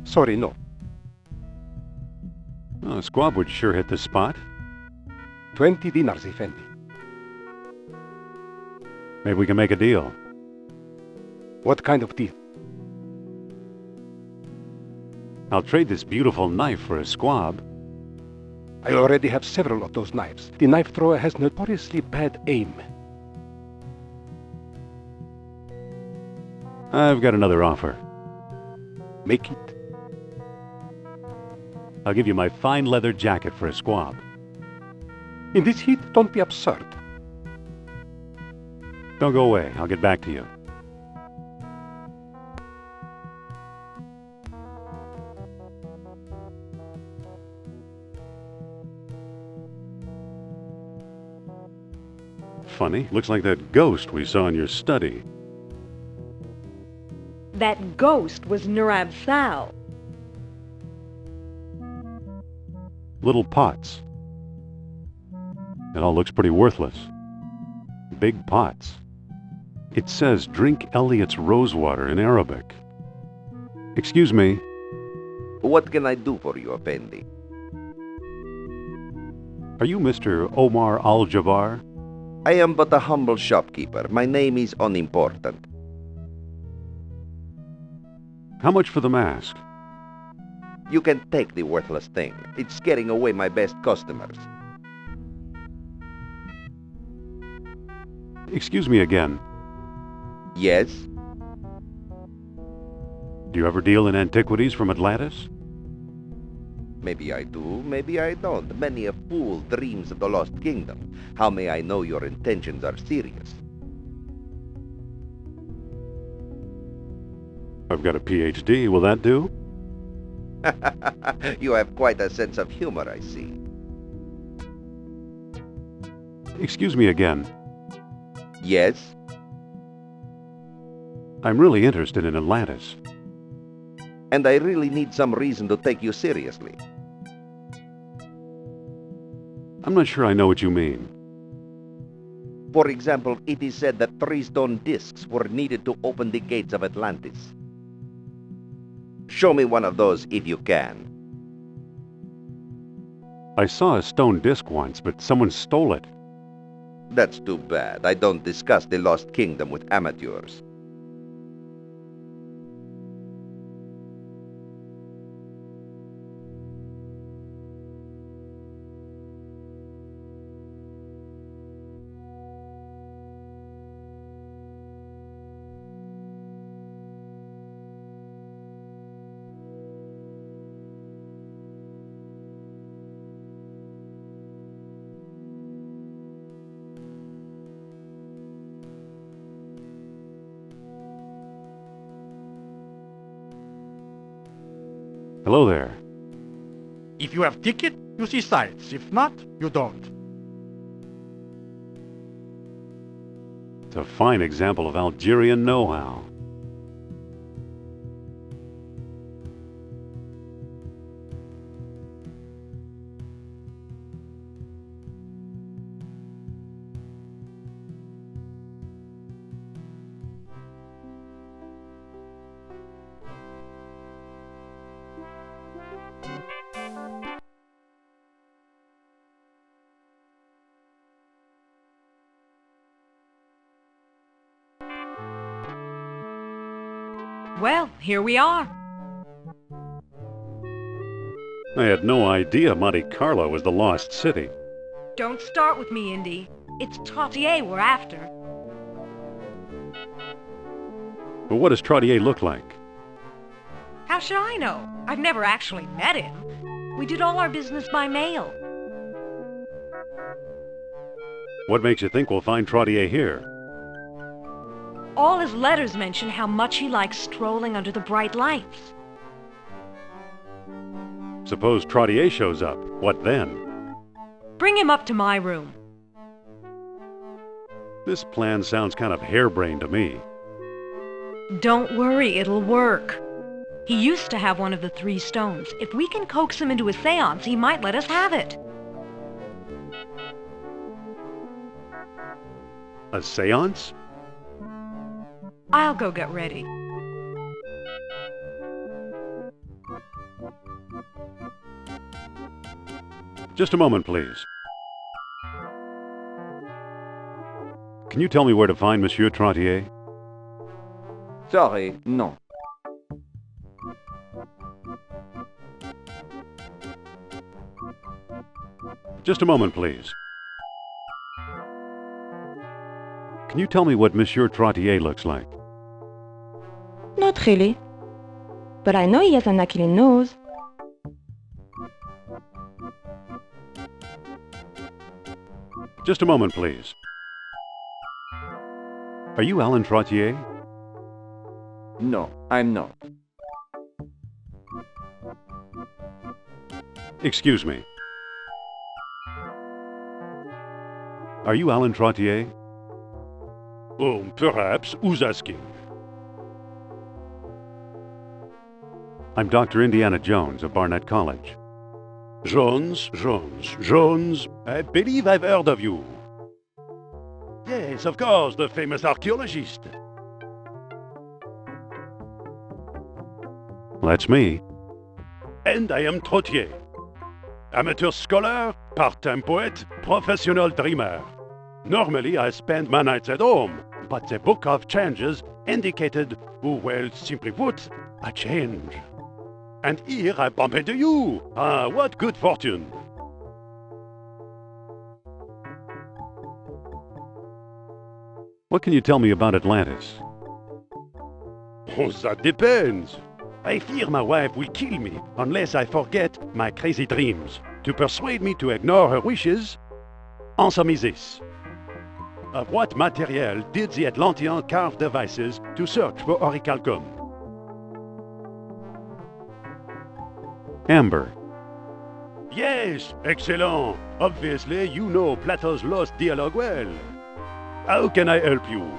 Sorry, no. Oh, a squab would sure hit the spot. 20 dinars, Effendi. Maybe we can make a deal. What kind of deal? I'll trade this beautiful knife for a squab. I already have several of those knives. The knife thrower has notoriously bad aim. I've got another offer. Make it. I'll give you my fine leather jacket for a squab. In this heat, don't be absurd. Don't go away. I'll get back to you. Funny. Looks like that ghost we saw in your study. That ghost was Nurab Sal. Little pots. It all looks pretty worthless. Big pots. It says, drink Elliot's rosewater in Arabic. Excuse me. What can I do for you, Effendi? Are you Mr. Omar al-Jabbar? I am but a humble shopkeeper. My name is unimportant. How much for the mask? You can take the worthless thing. It's scaring away my best customers. Excuse me again. Yes? Do you ever deal in antiquities from Atlantis? Maybe I do, maybe I don't. Many a fool dreams of the Lost Kingdom. How may I know your intentions are serious? I've got a PhD. Will that do? You have quite a sense of humor, I see. Excuse me again. Yes? I'm really interested in Atlantis. And I really need some reason to take you seriously. I'm not sure I know what you mean. For example, it is said that 3 stone discs were needed to open the gates of Atlantis. Show me one of those if you can. I saw a stone disc once, but someone stole it. That's too bad. I don't discuss the Lost Kingdom with amateurs. Hello there. If you have ticket, you see sights. If not, you don't. It's a fine example of Algerian know-how. Well, here we are. I had no idea Monte Carlo was the lost city. Don't start with me, Indy. It's Trottier we're after. But what does Trottier look like? How should I know? I've never actually met him. We did all our business by mail. What makes you think we'll find Trottier here? All his letters mention how much he likes strolling under the bright lights. Suppose Trottier shows up. What then? Bring him up to my room. This plan sounds kind of harebrained to me. Don't worry, it'll work. He used to have one of the 3 stones. If we can coax him into a seance, he might let us have it. A seance? I'll go get ready. Just a moment, please. Can you tell me where to find Monsieur Trottier? Sorry, no. Just a moment, please. Can you tell me what Monsieur Trottier looks like? Not really. But I know he has an Achilles nose. Just a moment, please. Are you Alan Trottier? No, I'm not. Excuse me. Are you Alan Trottier? Oh, perhaps. Who's asking? I'm Dr. Indiana Jones of Barnett College. Jones. I believe I've heard of you. Yes, of course, the famous archaeologist. That's me. And I am Trottier. Amateur scholar, part-time poet, professional dreamer. Normally I spend my nights at home, but the book of changes indicated, well, simply put, A change. And here I bump into you. Ah, what good fortune. What can you tell me about Atlantis? Oh, that depends. I fear my wife will kill me unless I forget my crazy dreams. To persuade me to ignore her wishes, answer me this. Of what material did the Atlanteans carve devices to search for orichalcum? Amber. Yes, excellent. Obviously, you know Plato's lost dialogue well. How can I help you?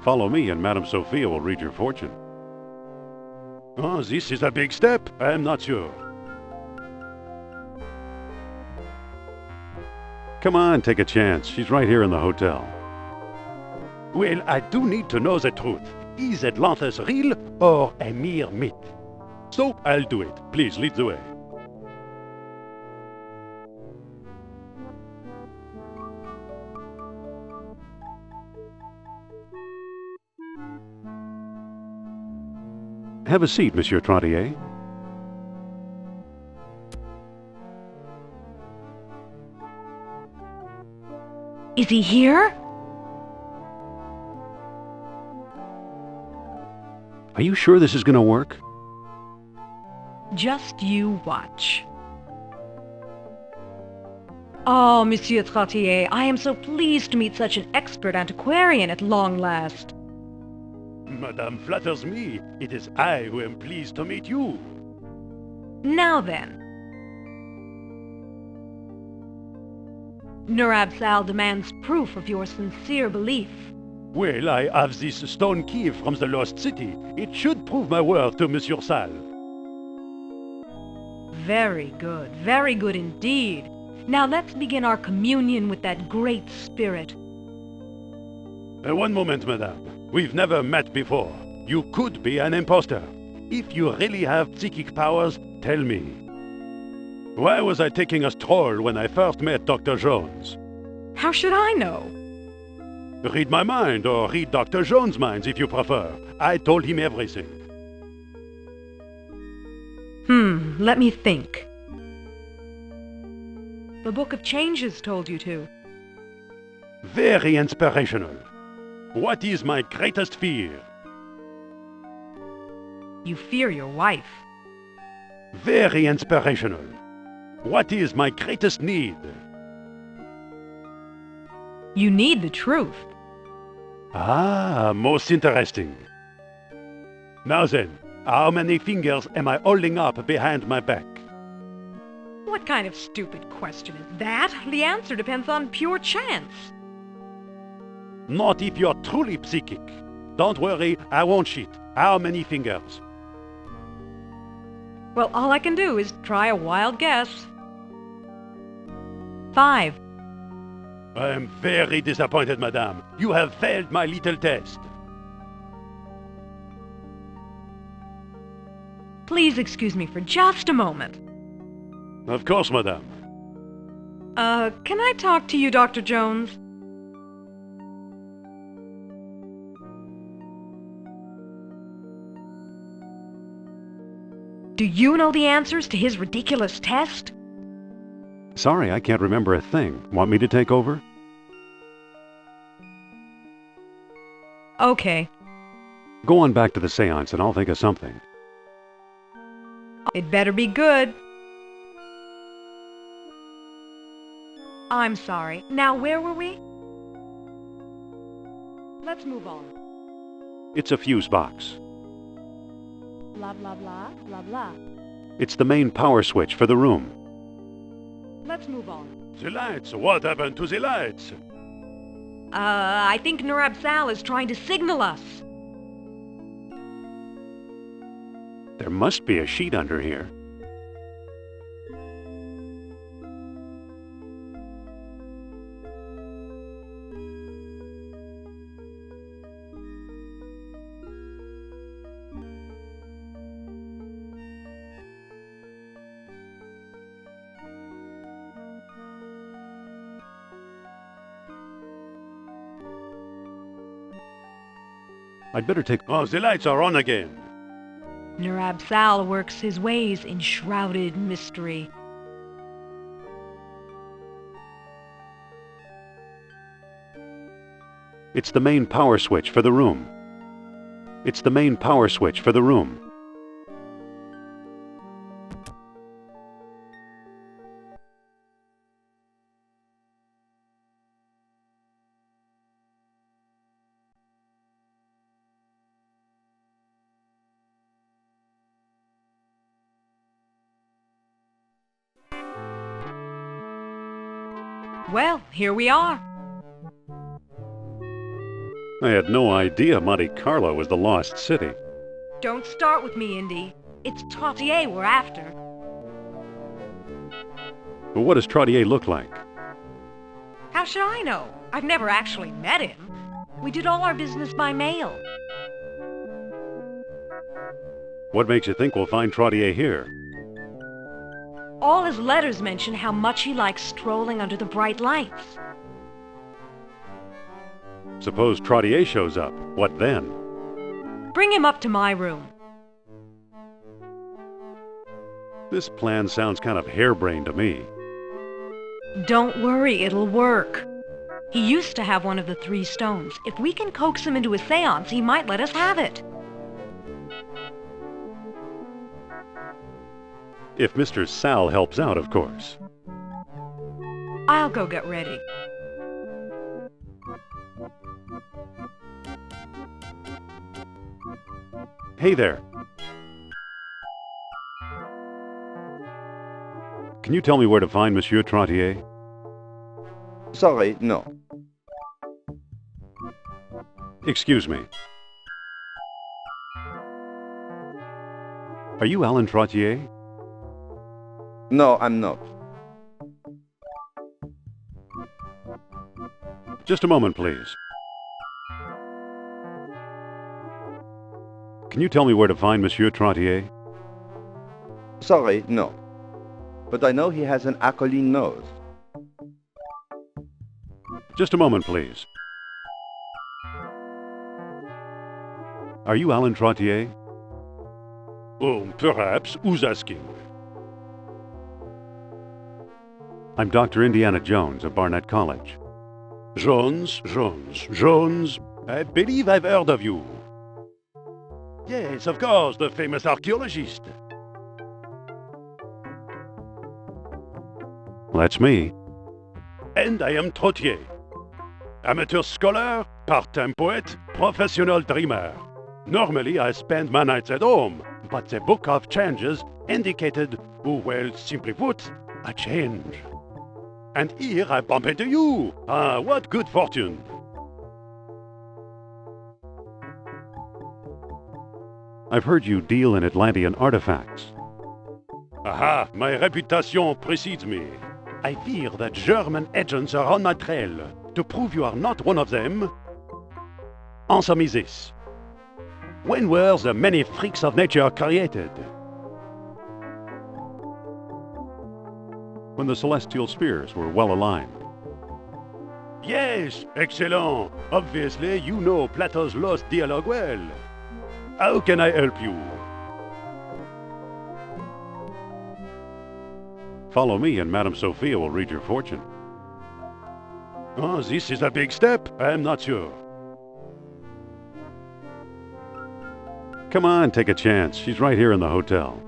Follow me and Madame Sophia will read your fortune. Oh, this is a big step. I'm not sure. Come on, take a chance. She's right here in the hotel. Well, I do need to know the truth. Is Atlantis real or a mere myth? So, I'll do it. Please lead the way. Have a seat, Monsieur Trottier. Is he here? Are you sure this is going to work? Just you watch. Oh, Monsieur Trottier, I am so pleased to meet such an expert antiquarian at long last. Madame flatters me. It is I who am pleased to meet you. Now then. Nurab-Sal demands proof of your sincere belief. Well, I have this stone key from the lost city. It should prove my worth to Monsieur Sal. Very good indeed. Now let's begin our communion with that great spirit. One moment, madame. We've never met before. You could be an impostor. If you really have psychic powers, tell me. Why was I taking a stroll when I first met Dr. Jones? How should I know? Read my mind, or read Dr. Jones' minds if you prefer. I told him everything. Let me think. The Book of Changes told you to. Very inspirational. What is my greatest fear? You fear your wife. Very inspirational. What is my greatest need? You need the truth. Ah, most interesting. Now then, how many fingers am I holding up behind my back? What kind of stupid question is that? The answer depends on pure chance. Not if you're truly psychic. Don't worry, I won't cheat. How many fingers? Well, all I can do is try a wild guess. 5. I am very disappointed, madame. You have failed my little test. Please excuse me for just a moment. Of course, madame. Can I talk to you, Dr. Jones? Do you know the answers to his ridiculous test? Sorry, I can't remember a thing. Want me to take over? Okay. Go on back to the seance and I'll think of something. It better be good. I'm sorry. Now, where were we? Let's move on. It's a fuse box. Blah, blah, blah, blah, blah. It's the main power switch for the room. Let's move on. The lights! What happened to the lights? I think Nurab-Sal is trying to signal us. There must be a sheet under here. I'd better take... Oh, the lights are on again. Nurab Sal works his ways in shrouded mystery. It's the main power switch for the room. It's the main power switch for the room. Well, here we are. I had no idea Monte Carlo was the lost city. Don't start with me, Indy. It's Trottier we're after. But what does Trottier look like? How should I know? I've never actually met him. We did all our business by mail. What makes you think we'll find Trottier here? All his letters mention how much he likes strolling under the bright lights. Suppose Trottier shows up. What then? Bring him up to my room. This plan sounds kind of harebrained to me. Don't worry, it'll work. He used to have one of the 3 stones. If we can coax him into a seance, he might let us have it. If Mr. Sal helps out, of course. I'll go get ready. Hey there. Can you tell me where to find Monsieur Trottier? Sorry, no. Excuse me. Are you Alan Trottier? No, I'm not. Just a moment, please. Can you tell me where to find Monsieur Trottier? Sorry, no. But I know he has an aquiline nose. Just a moment, please. Are you Alan Trottier? Oh, perhaps. Who's asking? I'm Dr. Indiana Jones of Barnett College. Jones. I believe I've heard of you. Yes, of course, the famous archaeologist. That's me. And I am Trottier. Amateur scholar, part-time poet, professional dreamer. Normally I spend my nights at home, but the book of changes indicated, well, simply put, a change. And here I bump into you. Ah, what good fortune. I've heard you deal in Atlantean artifacts. Aha, my reputation precedes me. I fear that German agents are on my trail. To prove you are not one of them, answer me this. When were the many freaks of nature created? When the celestial spheres were well aligned. Yes, excellent. Obviously, you know Plato's lost dialogue well. How can I help you? Follow me and Madame Sophia will read your fortune. Oh, this is a big step. I'm not sure. Come on, take a chance. She's right here in the hotel.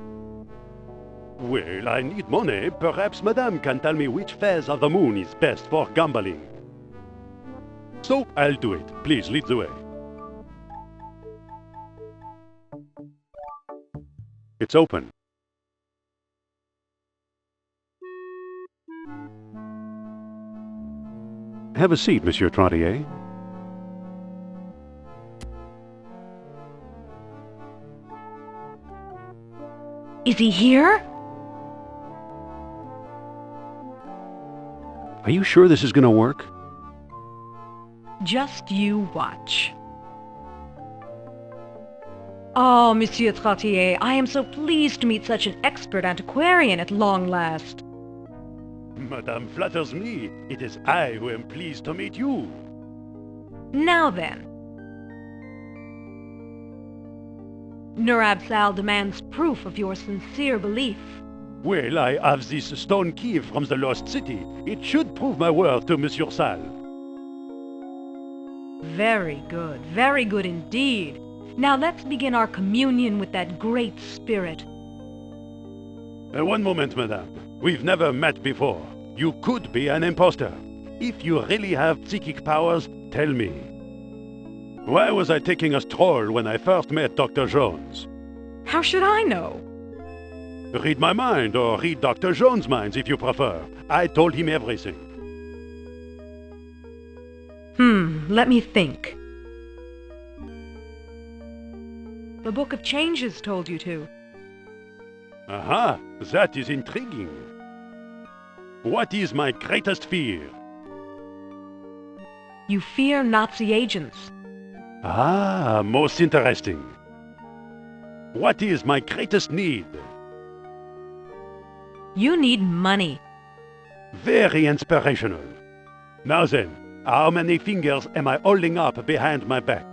Well, I need money. Perhaps Madame can tell me which phase of the moon is best for gambling. So, I'll do it. Please lead the way. It's open. Have a seat, Monsieur Trottier. Is he here? Are you sure this is going to work? Just you watch. Oh, Monsieur Trottier, I am so pleased to meet such an expert antiquarian at long last. Madame flatters me. It is I who am pleased to meet you. Now then, Nurab-Sal demands proof of your sincere belief. Well, I have this stone key from the lost city. It should prove my worth to Monsieur Sal. Very good indeed. Now let's begin our communion with that great spirit. One moment, madame. We've never met before. You could be an impostor. If you really have psychic powers, tell me. Why was I taking a stroll when I first met Dr. Jones? How should I know? Read my mind, or read Dr. Jones' minds if you prefer. I told him everything. Let me think. The Book of Changes told you to. Aha, that is intriguing. What is my greatest fear? You fear Nazi agents. Ah, most interesting. What is my greatest need? You need money. Very inspirational. Now then, how many fingers am I holding up behind my back?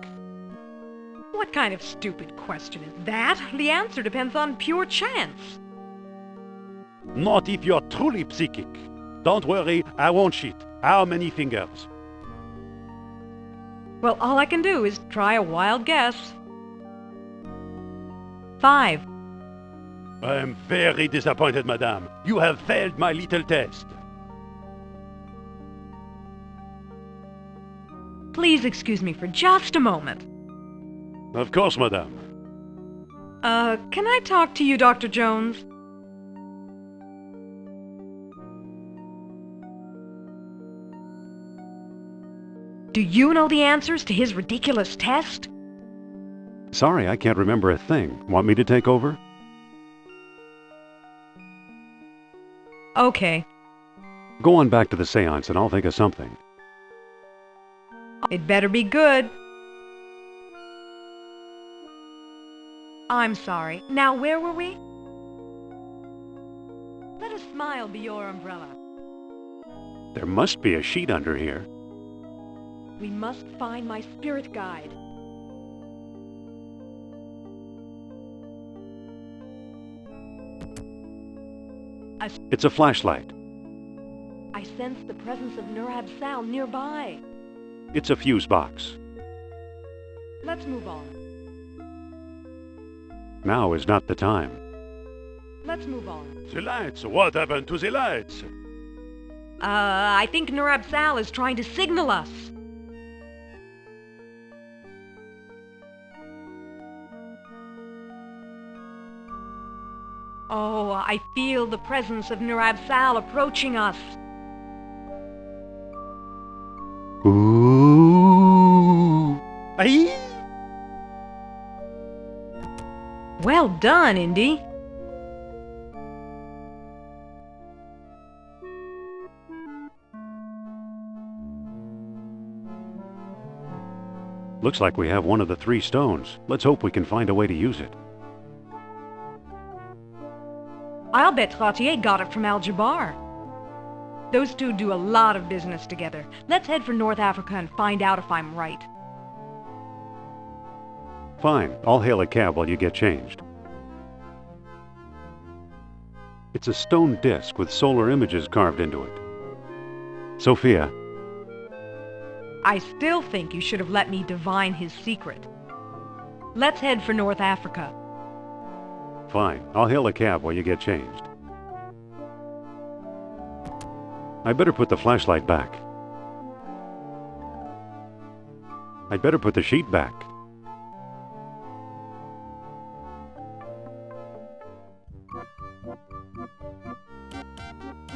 What kind of stupid question is that? The answer depends on pure chance. Not if you're truly psychic. Don't worry, I won't cheat. How many fingers? Well, all I can do is try a wild guess. 5. I am very disappointed, madame. You have failed my little test. Please excuse me for just a moment. Of course, madame. Can I talk to you, Dr. Jones? Do you know the answers to his ridiculous test? Sorry, I can't remember a thing. Want me to take over? Okay. Go on back to the seance and I'll think of something. It better be good. I'm sorry. Now, where were we? Let a smile be your umbrella. There must be a sheet under here. We must find my spirit guide. It's a flashlight. I sense the presence of Nurab-Sal nearby. It's a fuse box. Let's move on. Now is not the time. Let's move on. The lights! What happened to the lights? I think Nurab-Sal is trying to signal us. Oh, I feel the presence of Nurab-Sal approaching us. Ooh! Aye! Well done, Indy. Looks like we have one of the 3 stones. Let's hope we can find a way to use it. I'll bet Trottier got it from Al-Jabbar. Those two do a lot of business together. Let's head for North Africa and find out if I'm right. Fine. I'll hail a cab while you get changed. It's a stone disc with solar images carved into it. Sophia. I still think you should have let me divine his secret. Let's head for North Africa. Fine. I'll hail a cab while you get changed. I better put the flashlight back. I'd better put the sheet back.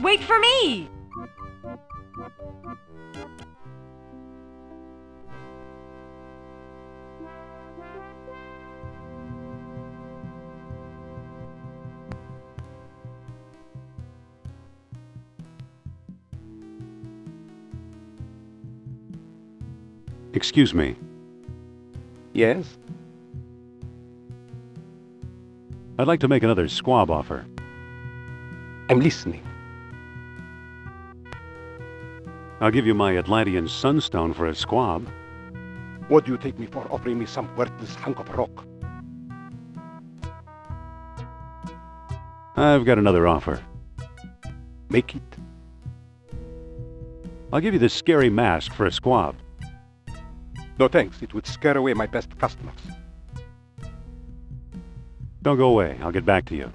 Wait for me! Excuse me. Yes? I'd like to make another squab offer. I'm listening. I'll give you my Atlantean sunstone for a squab. What do you take me for, offering me some worthless hunk of rock? I've got another offer. Make it. I'll give you this scary mask for a squab. No thanks, it would scare away my best customers. Don't go away. I'll get back to you.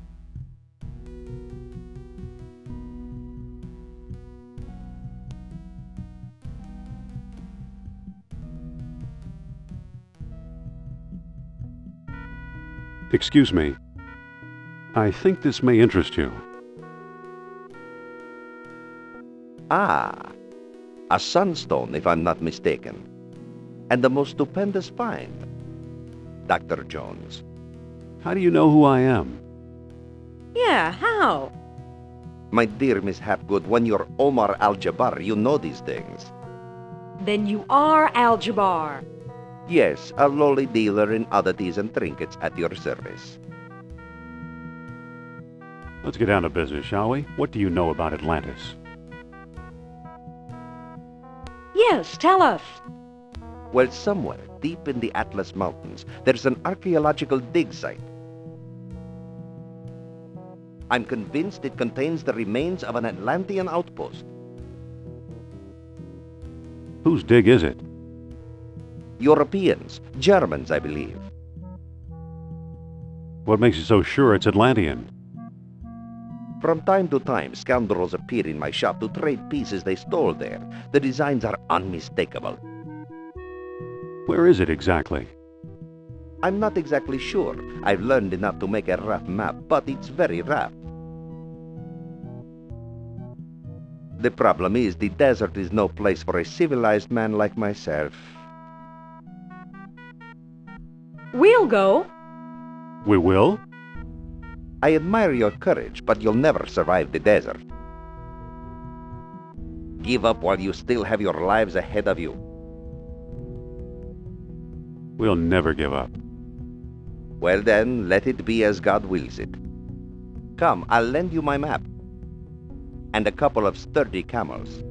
Excuse me. I think this may interest you. Ah, a sunstone, if I'm not mistaken. And the most stupendous find. Dr. Jones. How do you know who I am? Yeah, how? My dear Miss Hapgood, when you're Omar Al-Jabbar, you know these things. Then you are Al-Jabbar. Yes, a lowly dealer in oddities and trinkets at your service. Let's get down to business, shall we? What do you know about Atlantis? Yes, tell us. Well, somewhere deep in the Atlas Mountains, there's an archaeological dig site. I'm convinced it contains the remains of an Atlantean outpost. Whose dig is it? Europeans, Germans, I believe. What makes you so sure it's Atlantean? From time to time, scoundrels appear in my shop to trade pieces they stole there. The designs are unmistakable. Where is it exactly? I'm not exactly sure. I've learned enough to make a rough map, but it's very rough. The problem is the desert is no place for a civilized man like myself. We'll go. We will? I admire your courage, but you'll never survive the desert. Give up while you still have your lives ahead of you. We'll never give up. Well then, let it be as God wills it. Come, I'll lend you my map. And a couple of sturdy camels.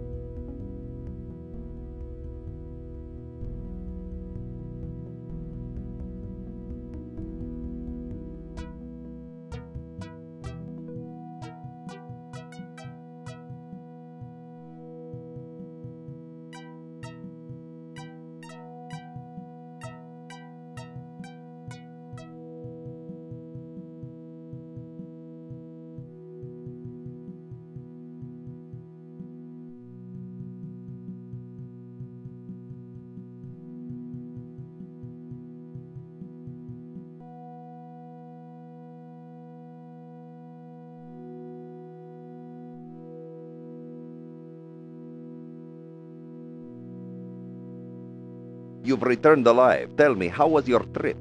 You've returned alive. Tell me, how was your trip?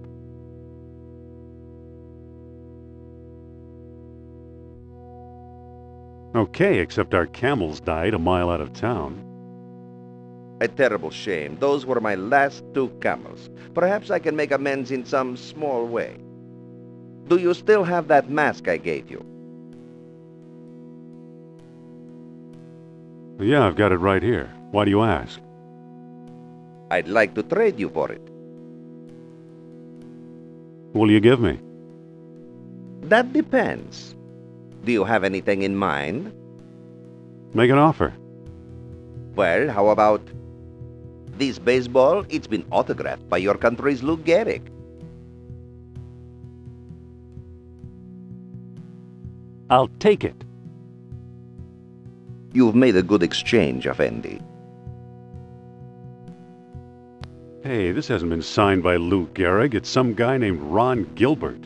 Okay, except our camels died a mile out of town. A terrible shame. Those were my last 2 camels. Perhaps I can make amends in some small way. Do you still have that mask I gave you? Yeah, I've got it right here. Why do you ask? I'd like to trade you for it. What will you give me? That depends. Do you have anything in mind? Make an offer. Well, how about this baseball? It's been autographed by your country's Lou Gehrig. I'll take it. You've made a good exchange, Effendi. Hey, this hasn't been signed by Lou Gehrig. It's some guy named Ron Gilbert.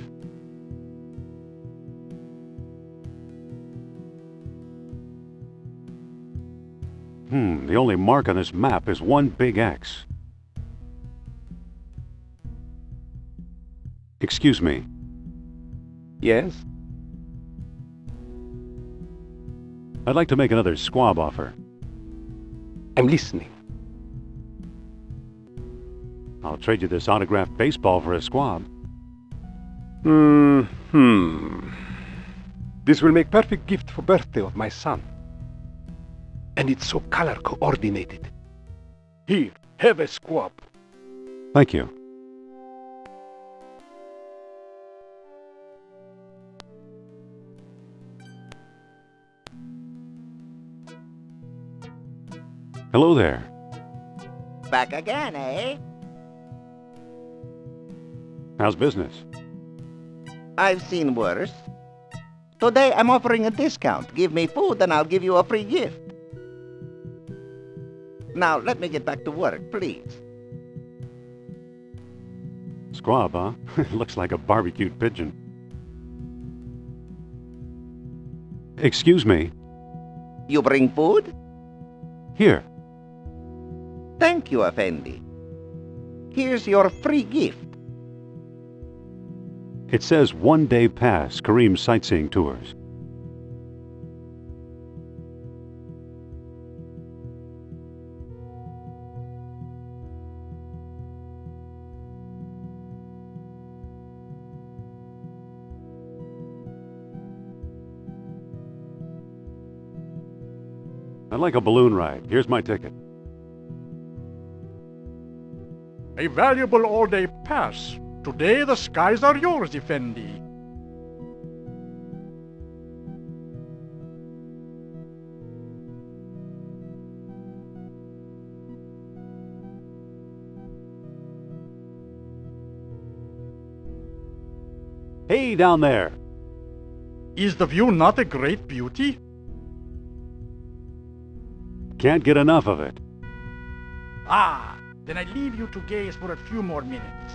The only mark on this map is one big X. Excuse me. Yes? I'd like to make another squab offer. I'm listening. I'll trade you this autographed baseball for a squab. This will make perfect gift for birthday of my son. And it's so color coordinated. Here, have a squab. Thank you. Hello there. Back again, eh? How's business? I've seen worse. Today I'm offering a discount. Give me food and I'll give you a free gift. Now, let me get back to work, please. Squab, huh? Looks like a barbecued pigeon. Excuse me. You bring food? Here. Thank you, Effendi. Here's your free gift. It says 1-day pass, Kareem sightseeing tours. I'd like a balloon ride. Here's my ticket. A valuable all-day pass. Today the skies are yours, Effendi. Hey, down there. Is the view not a great beauty? Can't get enough of it. Ah, then I leave you to gaze for a few more minutes.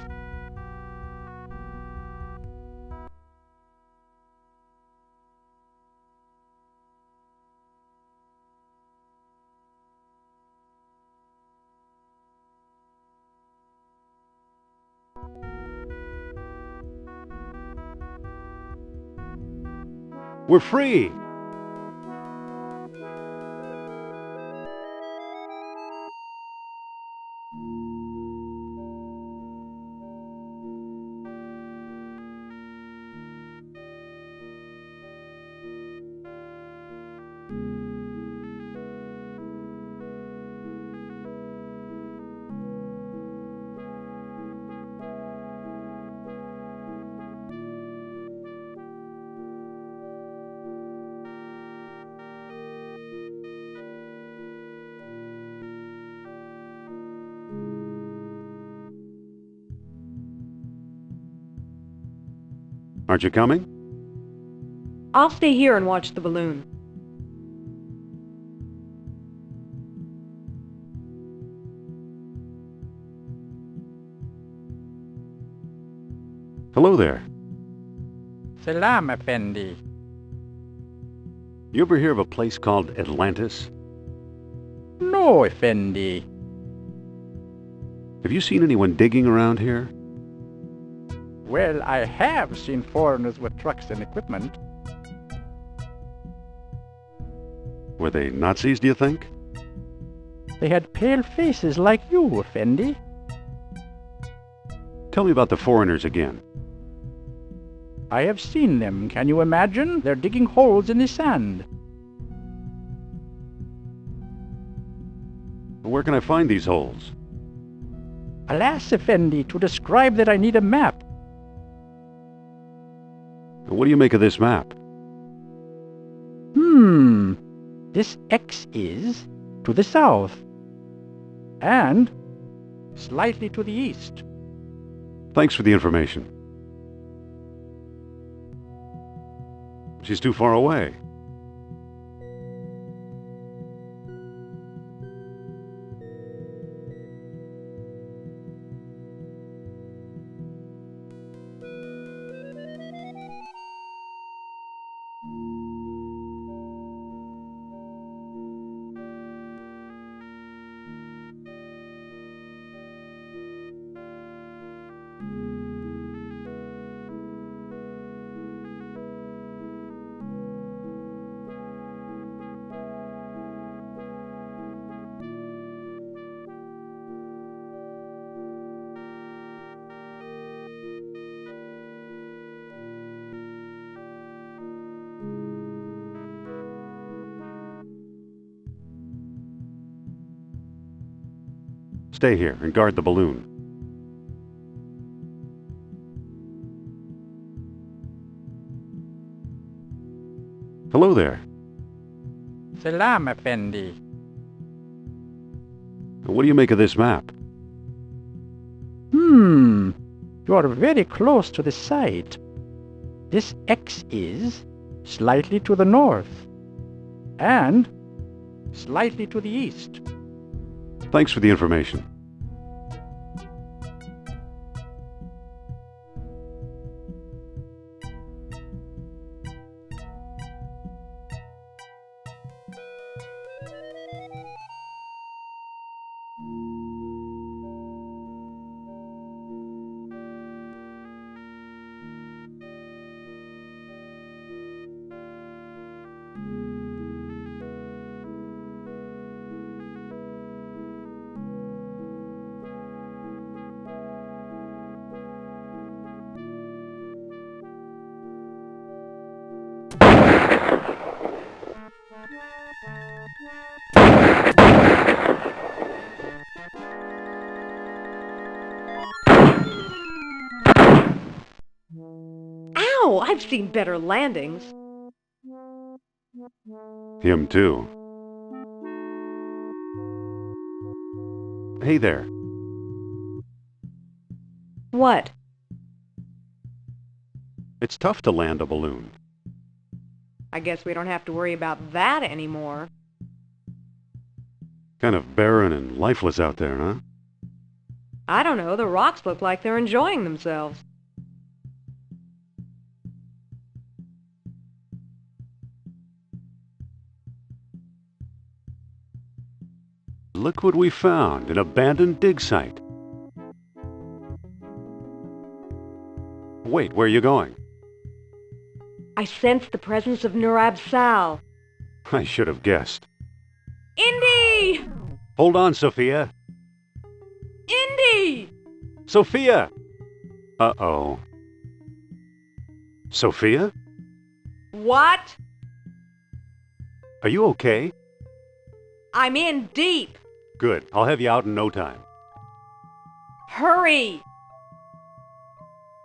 We're free. Aren't you coming? I'll stay here and watch the balloon. Hello there. Salam, Effendi. You ever hear of a place called Atlantis? No, Effendi. Have you seen anyone digging around here? Well, I have seen foreigners with trucks and equipment. Were they Nazis, do you think? They had pale faces like you, Effendi. Tell me about the foreigners again. I have seen them. Can you imagine? They're digging holes in the sand. Where can I find these holes? Alas, Effendi, to describe that I need a map. What do you make of this map? This X is to the south and slightly to the east. Thanks for the information. She's too far away. Stay here and guard the balloon. Hello there. Salam, Effendi. What do you make of this map? You are very close to the site. This X is slightly to the north and slightly to the east. Thanks for the information. Ow! I've seen better landings. Him too. Hey there. What? It's tough to land a balloon. I guess we don't have to worry about that anymore. Kind of barren and lifeless out there, huh? I don't know, the rocks look like they're enjoying themselves. Look what we found, an abandoned dig site. Wait, where are you going? I sense the presence of Nurab Sal. I should have guessed. Indy! Hold on, Sophia. Indy! Sophia! Uh-oh. Sophia? What? Are you okay? I'm in deep. Good. I'll have you out in no time. Hurry!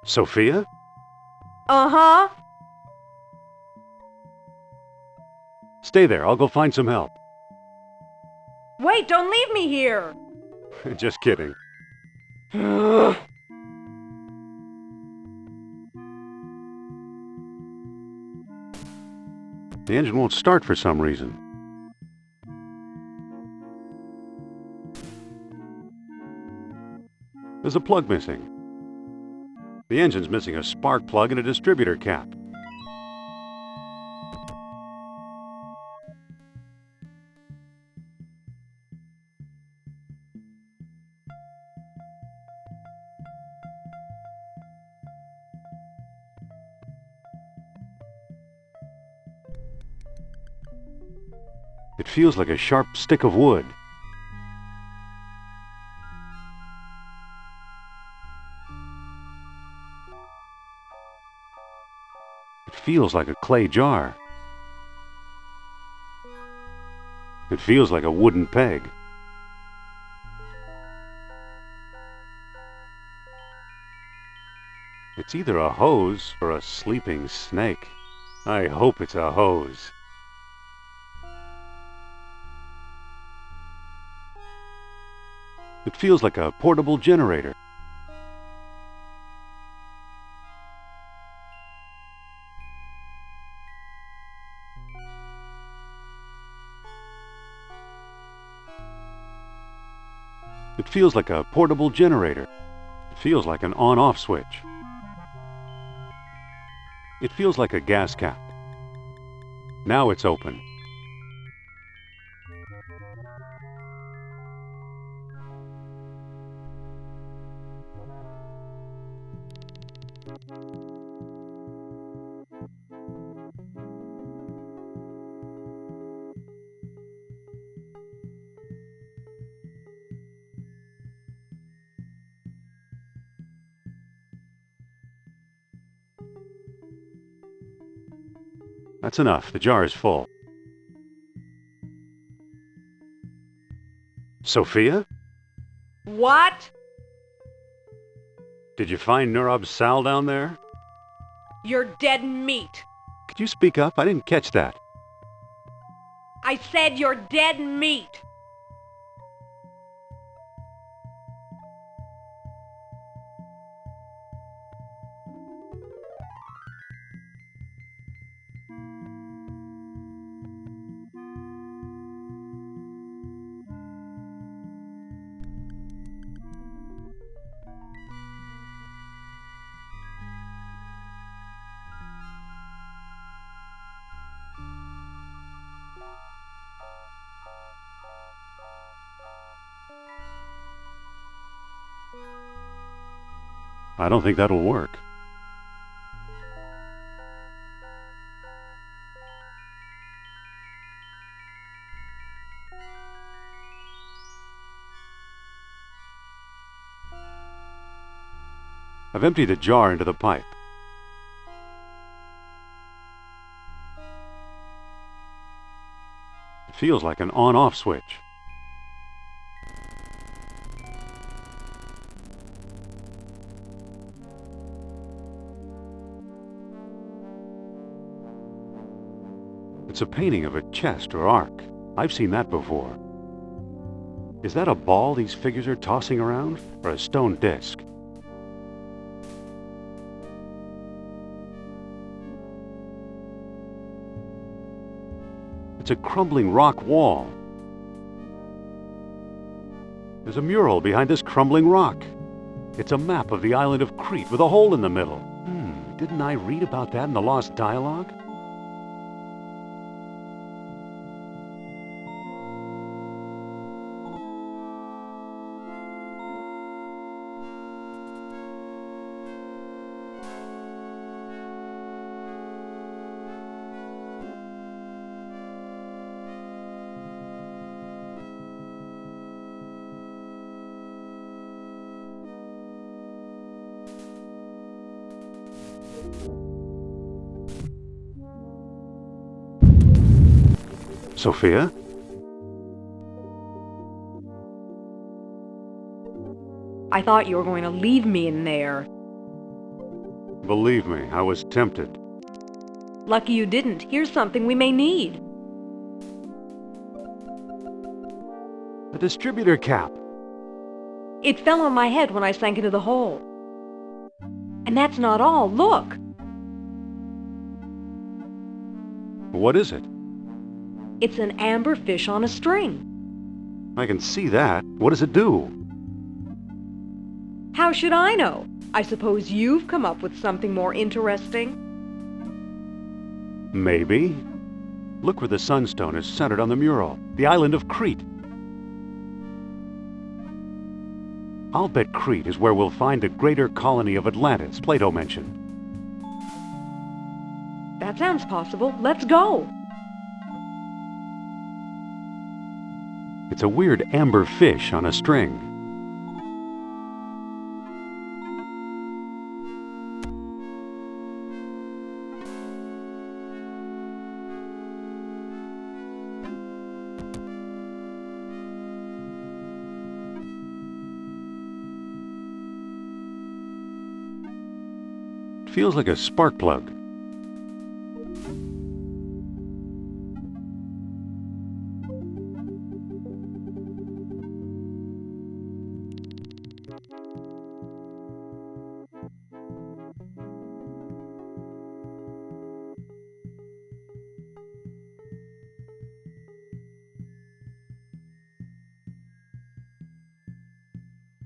Sophia? Uh-huh. Stay there. I'll go find some help. Wait, don't leave me here. Just kidding. The engine won't start for some reason. There's a plug missing. The engine's missing a spark plug and a distributor cap. It feels like a sharp stick of wood. It feels like a clay jar. It feels like a wooden peg. It's either a hose or a sleeping snake. I hope it's a hose. It feels like a portable generator. It feels like a portable generator. It feels like an on-off switch. It feels like a gas cap. Now it's open. That's enough. The jar is full. Sophia? What? Did you find Nurab Sal down there? You're dead meat. Could you speak up? I didn't catch that. I said you're dead meat. I don't think that'll work. I've emptied the jar into the pipe. It feels like an on-off switch. It's a painting of a chest or ark. I've seen that before. Is that a ball these figures are tossing around, or a stone disc? It's a crumbling rock wall. There's a mural behind this crumbling rock. It's a map of the island of Crete with a hole in the middle. Didn't I read about that in the Lost Dialogue? Sophia? I thought you were going to leave me in there. Believe me, I was tempted. Lucky you didn't. Here's something we may need. A distributor cap. It fell on my head when I sank into the hole. And that's not all. Look! What is it? It's an amber fish on a string. I can see that. What does it do? How should I know? I suppose you've come up with something more interesting? Maybe. Look where the sunstone is centered on the mural. The island of Crete. I'll bet Crete is where we'll find the greater colony of Atlantis Plato mentioned. That sounds possible. Let's go. It's a weird amber fish on a string. It feels like a spark plug.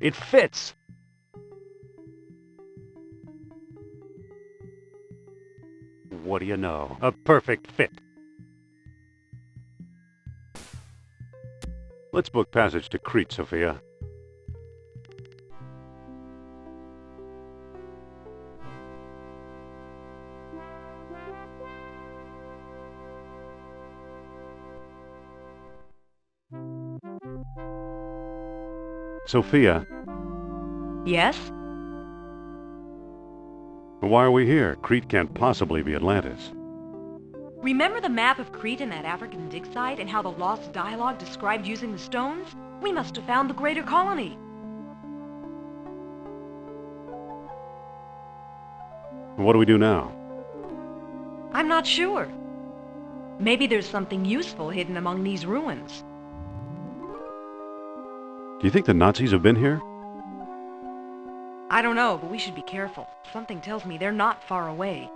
It fits. What do you know? A perfect fit. Let's book passage to Crete, Sophia. Sophia. Yes? Why are we here? Crete can't possibly be Atlantis. Remember the map of Crete and that African dig site and how the Lost Dialogue described using the stones? We must have found the greater colony. What do we do now? I'm not sure. Maybe there's something useful hidden among these ruins. Do you think the Nazis have been here? I don't know, but we should be careful. Something tells me they're not far away.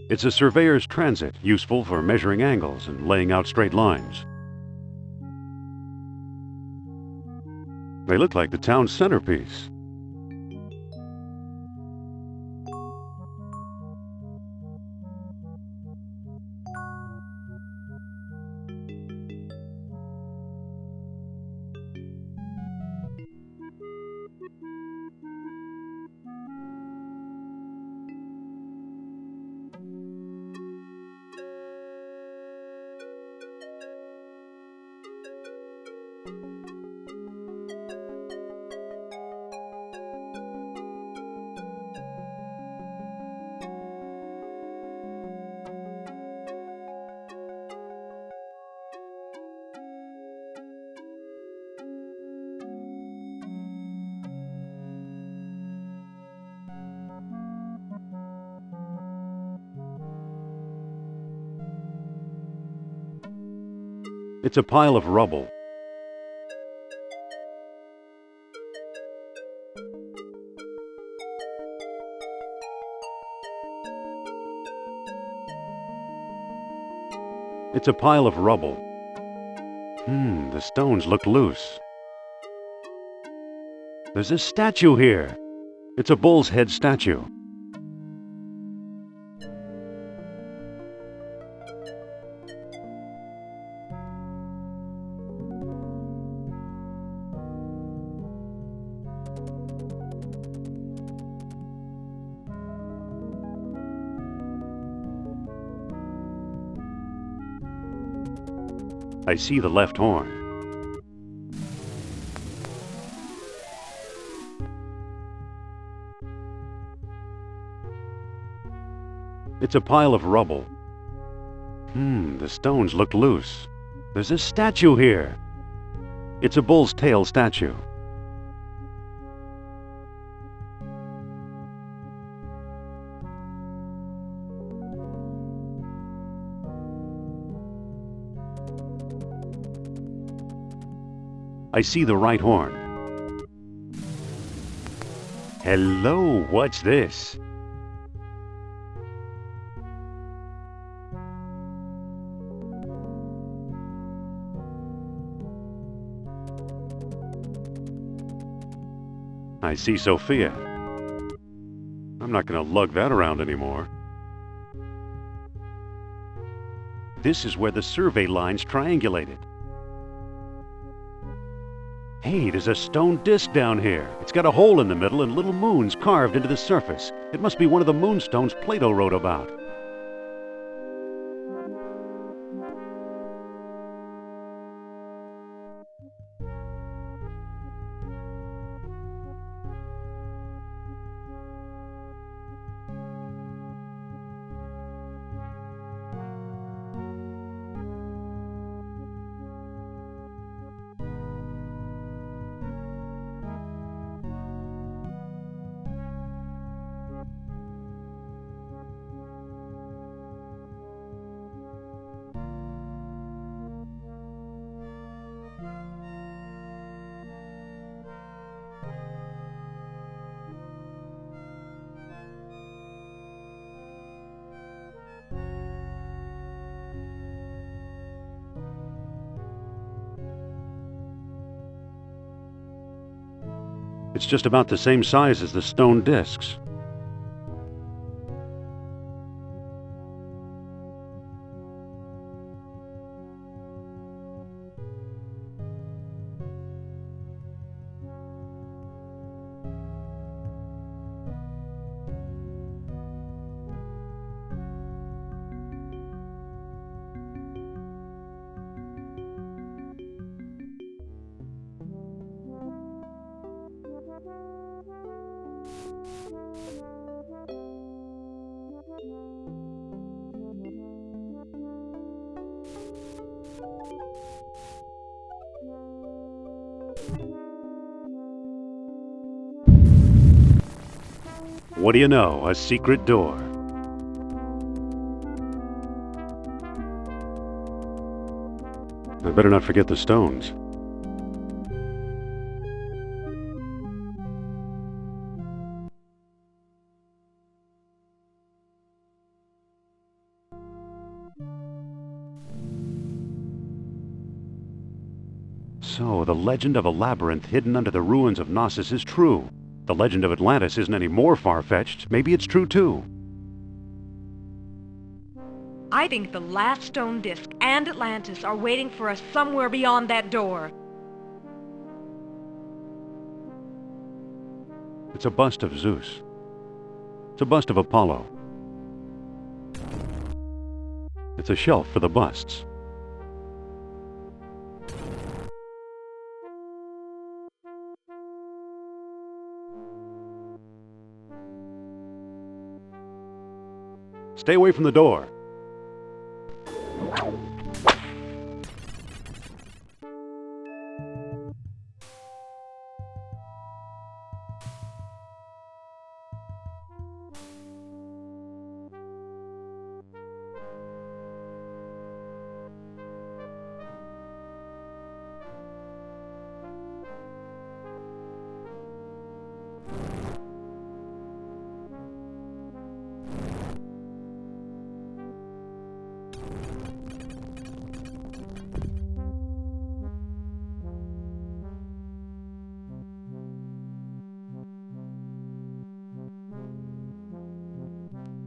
It's a surveyor's transit, useful for measuring angles and laying out straight lines. They look like the town's centerpiece. It's a pile of rubble. It's a pile of rubble. The stones look loose. There's a statue here. It's a bull's head statue. I see the left horn. It's a pile of rubble. The stones look loose. There's a statue here. It's a bull's tail statue. I see the right horn. Hello, what's this? I see Sophia. I'm not going to lug that around anymore. This is where the survey lines triangulated. Hey, there's a stone disc down here. It's got a hole in the middle and little moons carved into the surface. It must be one of the moonstones Plato wrote about. It's just about the same size as the stone discs. What do you know? A secret door. I better not forget the stones. So, the legend of a labyrinth hidden under the ruins of Knossos is true. The legend of Atlantis isn't any more far-fetched. Maybe it's true, too. I think the last stone disc and Atlantis are waiting for us somewhere beyond that door. It's a bust of Zeus. It's a bust of Apollo. It's a shelf for the busts. Stay away from the door.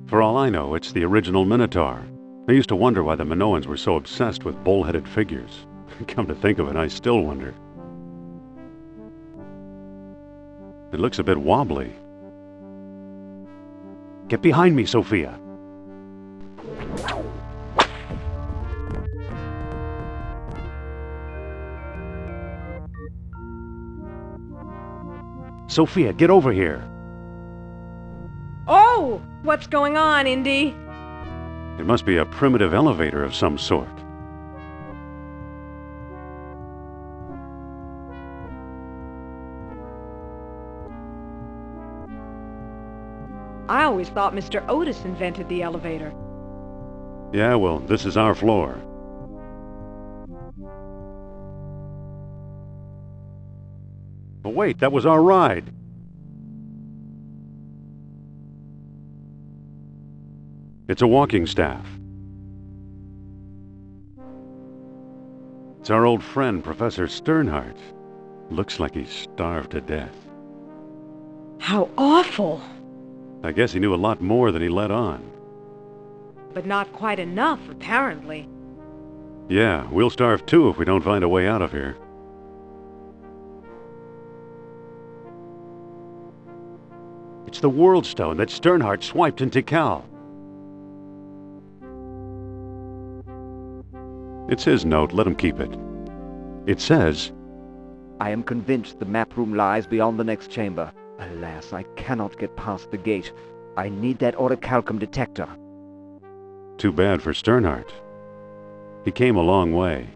For all I know, it's the original Minotaur. I used to wonder why the Minoans were so obsessed with bull-headed figures. Come to think of it, I still wonder. It looks a bit wobbly. Get behind me, Sophia. Sophia, get over here. Oh! What's going on, Indy? It must be a primitive elevator of some sort. I always thought Mr. Otis invented the elevator. Yeah, well, this is our floor. But wait, that was our ride. It's a walking staff. It's our old friend, Professor Sternhardt. Looks like he's starved to death. How awful! I guess he knew a lot more than he let on. But not quite enough, apparently. Yeah, we'll starve too if we don't find a way out of here. It's the World Stone that Sternhardt swiped in Tikal. It's his note, let him keep it. It says, I am convinced the map room lies beyond the next chamber. Alas, I cannot get past the gate. I need that orichalcum detector. Too bad for Sternhardt. He came a long way.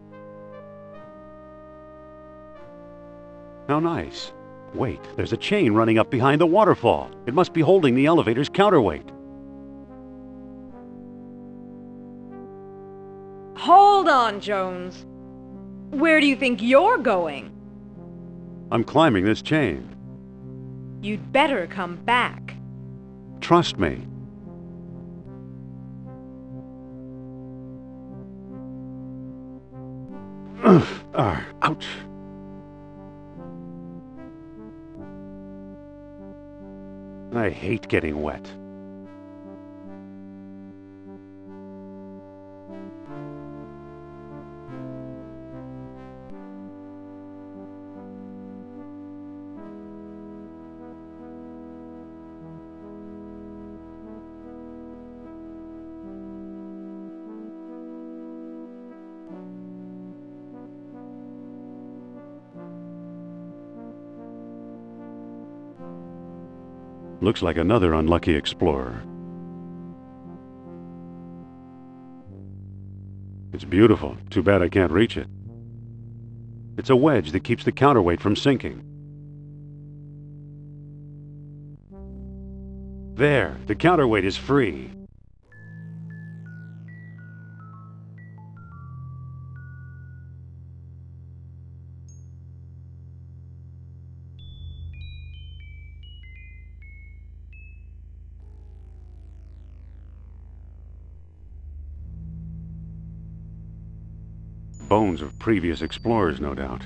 How nice. Wait, there's a chain running up behind the waterfall. It must be holding the elevator's counterweight. Hold on, Jones. Where do you think you're going? I'm climbing this chain. You'd better come back. Trust me. Ouch. I hate getting wet. Looks like another unlucky explorer. It's beautiful. Too bad I can't reach it. It's a wedge that keeps the counterweight from sinking. There, the counterweight is free. Bones of previous explorers, no doubt.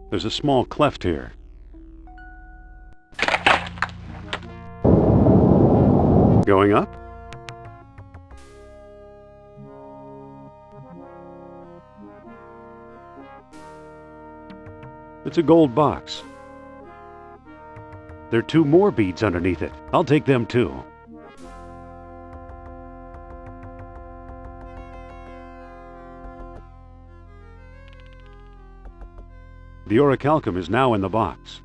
There's a small cleft here. Going up? It's a gold box. There are 2 more beads underneath it. I'll take them too. The orichalcum is now in the box.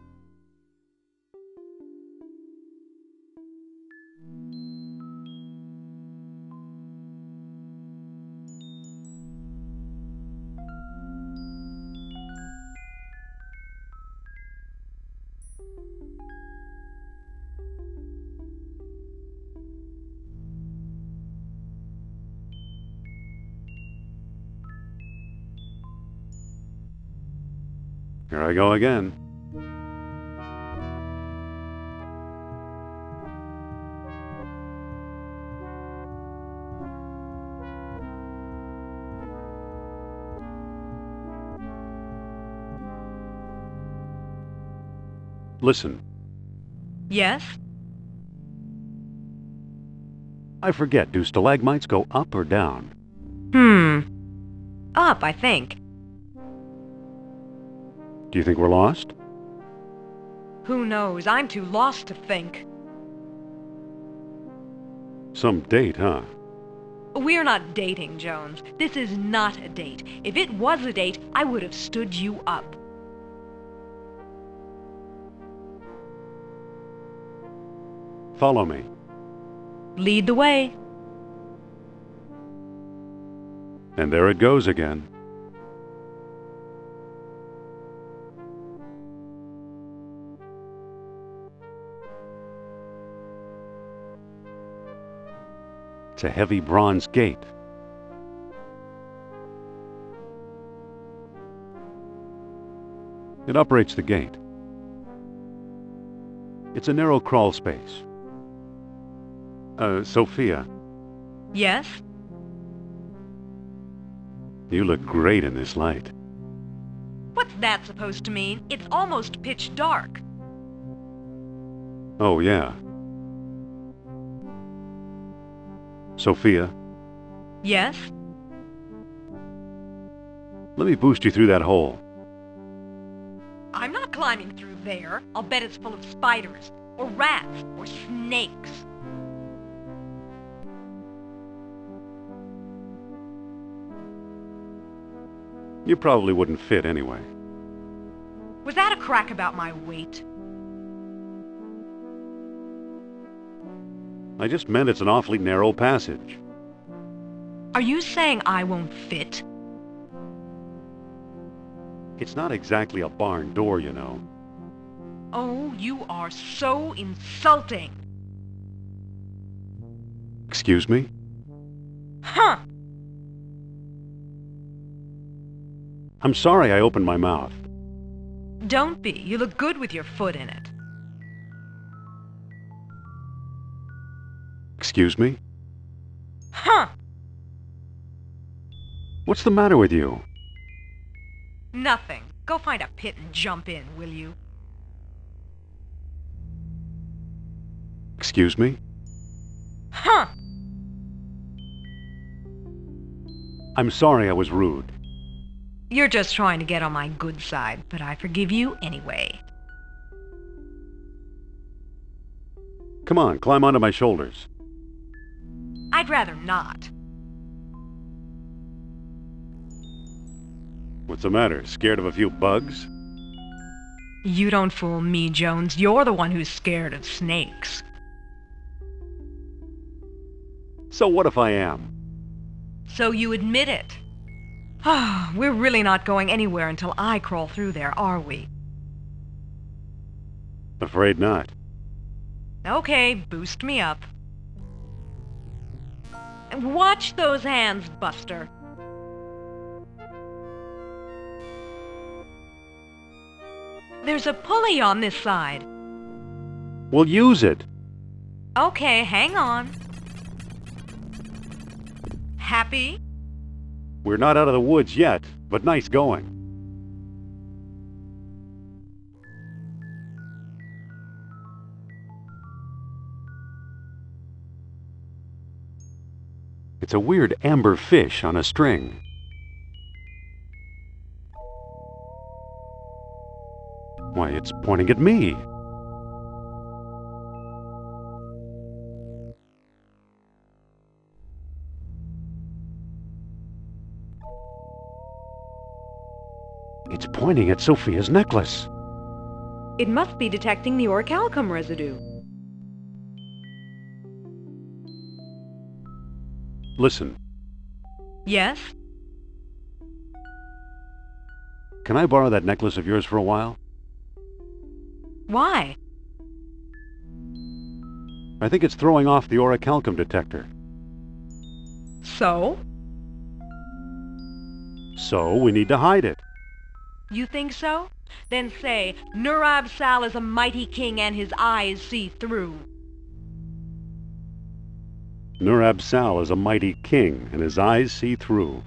Here I go again. Listen. Yes? I forget, do stalagmites go up or down? Up, I think. Do you think we're lost? Who knows? I'm too lost to think. Some date, huh? We're not dating, Jones. This is not a date. If it was a date, I would have stood you up. Follow me. Lead the way. And there it goes again. It's a heavy bronze gate. It operates the gate. It's a narrow crawl space. Sophia, Yes? you look great in this light. What's that supposed to mean? It's almost pitch dark. Oh, yeah. Sophia, Yes? let me boost you through that hole. I'm not climbing through there. I'll bet it's full of spiders, or rats, or snakes. You probably wouldn't fit anyway. Was that a crack about my weight? I just meant it's an awfully narrow passage. Are you saying I won't fit? It's not exactly a barn door, you know. Oh, you are so insulting. Excuse me? Huh! I'm sorry I opened my mouth. Don't be. You look good with your foot in it. Excuse me? Huh! What's the matter with you? Nothing. Go find a pit and jump in, will you? Excuse me? Huh! I'm sorry I was rude. You're just trying to get on my good side, but I forgive you anyway. Come on, climb onto my shoulders. I'd rather not. What's the matter? Scared of a few bugs? You don't fool me, Jones. You're the one who's scared of snakes. So what if I am? So you admit it. Ah, we're really not going anywhere until I crawl through there, are we? Afraid not. Okay, boost me up. And watch those hands, Buster. There's a pulley on this side. We'll use it. Okay, hang on. Happy? We're not out of the woods yet, but nice going. It's a weird amber fish on a string. Why, it's pointing at me. It's pointing at Sophia's necklace. It must be detecting the orichalcum residue. Listen, Yes? can I borrow that necklace of yours for a while? Why? I think it's throwing off the orichalcum detector. So? So we need to hide it. You think so? Then say, Nurab Sal is a mighty king and his eyes see through. Nurab Sal is a mighty king, and his eyes see through.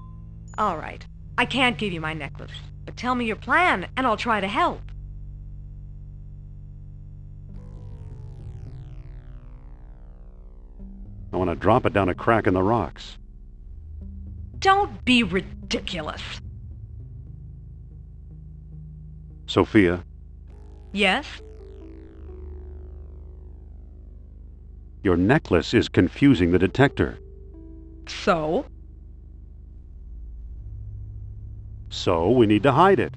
All right. I can't give you my necklace, but tell me your plan, and I'll try to help. I want to drop it down a crack in the rocks. Don't be ridiculous. Sophia, Yes? your necklace is confusing the detector. So? So we need to hide it.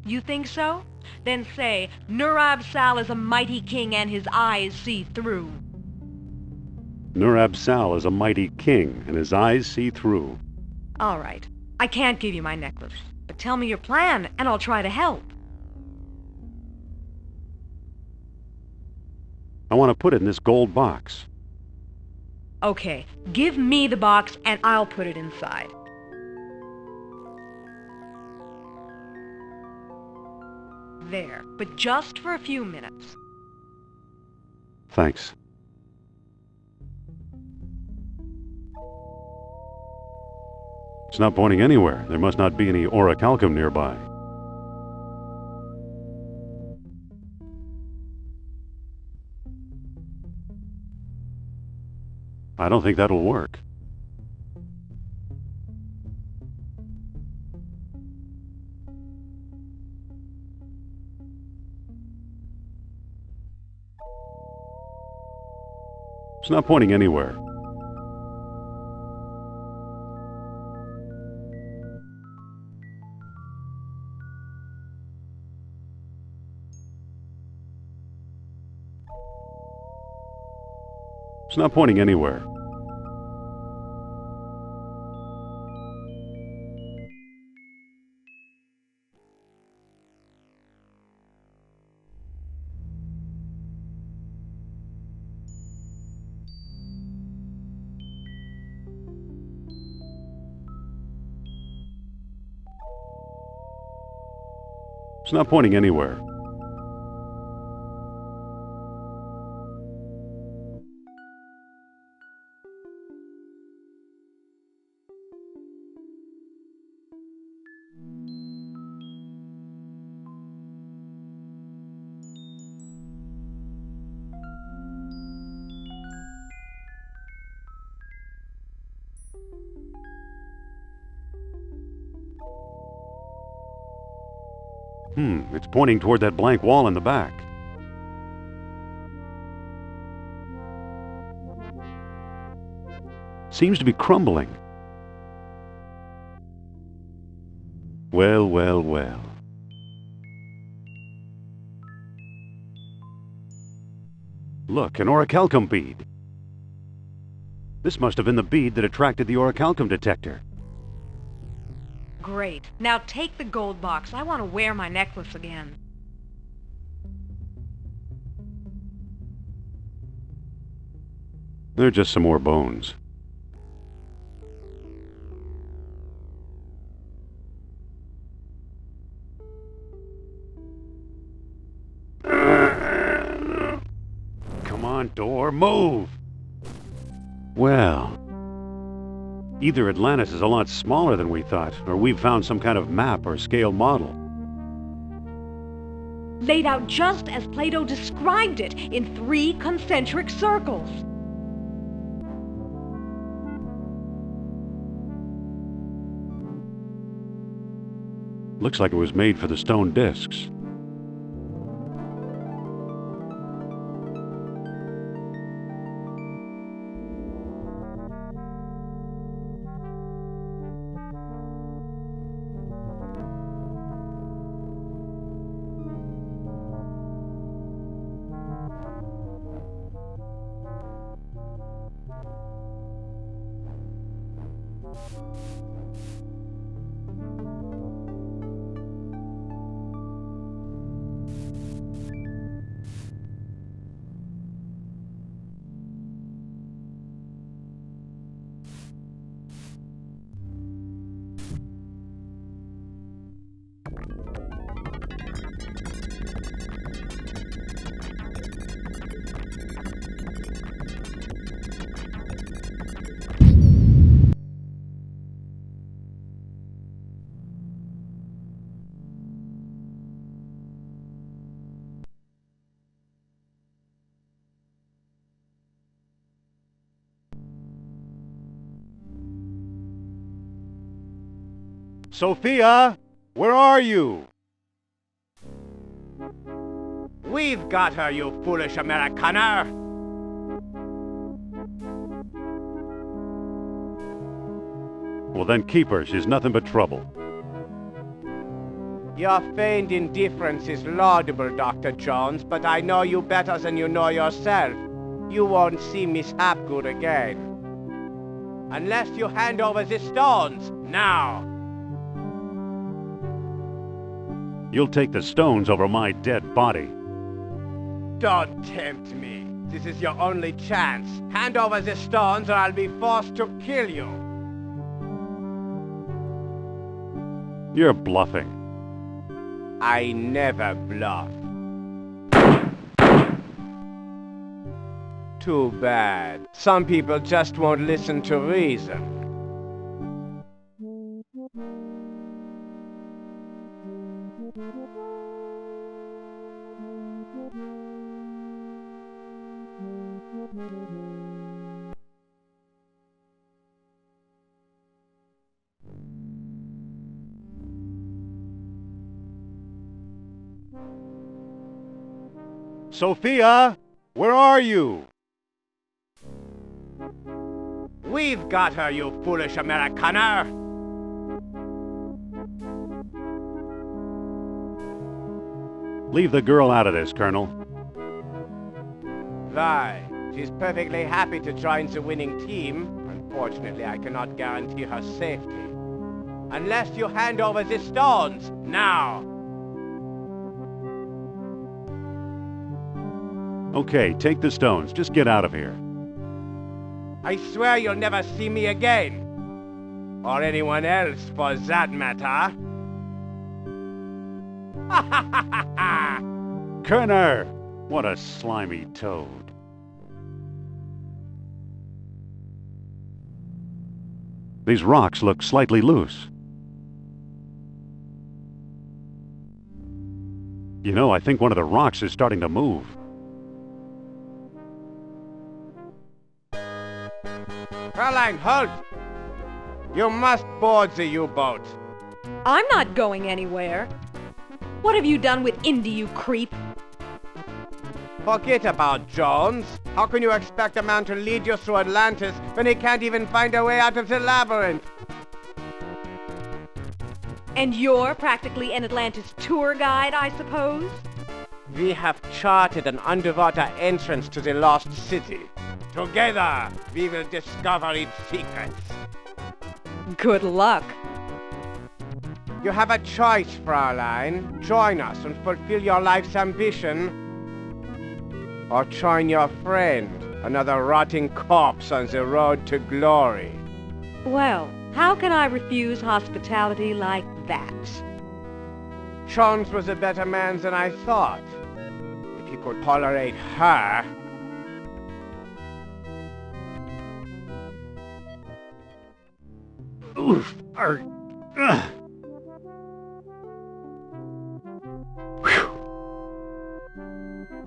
You think so? Then say, Nurab Sal is a mighty king and his eyes see through. Nurab Sal is a mighty king, and his eyes see through. All right. I can't give you my necklace, but tell me your plan, and I'll try to help. I want to put it in this gold box. Okay, give me the box, and I'll put it inside. There, but just for a few minutes. Thanks. It's not pointing anywhere. There must not be any orichalcum nearby. I don't think that'll work. It's not pointing anywhere. It's not pointing anywhere. It's not pointing anywhere. It's pointing toward that blank wall in the back. Seems to be crumbling. Well, well, well. Look, an orichalcum bead. This must have been the bead that attracted the orichalcum detector. Great. Now take the gold box. I want to wear my necklace again. They're just some more bones. Come on, door, move! Well, either Atlantis is a lot smaller than we thought, or we've found some kind of map or scale model. Laid out just as Plato described it, in 3 concentric circles. Looks like it was made for the stone discs. Sophia, where are you? We've got her, you foolish Americaner! Well, then keep her. She's nothing but trouble. Your feigned indifference is laudable, Dr. Jones, but I know you better than you know yourself. You won't see Miss Hapgood again. Unless you hand over the stones, now! You'll take the stones over my dead body. Don't tempt me. This is your only chance. Hand over the stones or I'll be forced to kill you. You're bluffing. I never bluff. Too bad. Some people just won't listen to reason. Sophia, where are you? We've got her, you foolish Americaner! Leave the girl out of this, Colonel. Why? She's perfectly happy to join the winning team. Unfortunately, I cannot guarantee her safety. Unless you hand over the stones, now! Okay, take the stones. Just get out of here. I swear you'll never see me again. Or anyone else, for that matter. Kerner! What a slimy toad. These rocks look slightly loose. You know, I think one of the rocks is starting to move. Caroline, halt! You must board the U-boat. I'm not going anywhere. What have you done with Indy, you creep? Forget about Jones. How can you expect a man to lead you through Atlantis when he can't even find a way out of the labyrinth? And you're practically an Atlantis tour guide, I suppose? We have charted an underwater entrance to the lost city. Together, we will discover its secrets. Good luck. You have a choice, Fraulein. Join us and fulfill your life's ambition. Or join your friend, another rotting corpse on the road to glory. Well, how can I refuse hospitality like that? Jones was a better man than I thought. If he could tolerate her... Oof!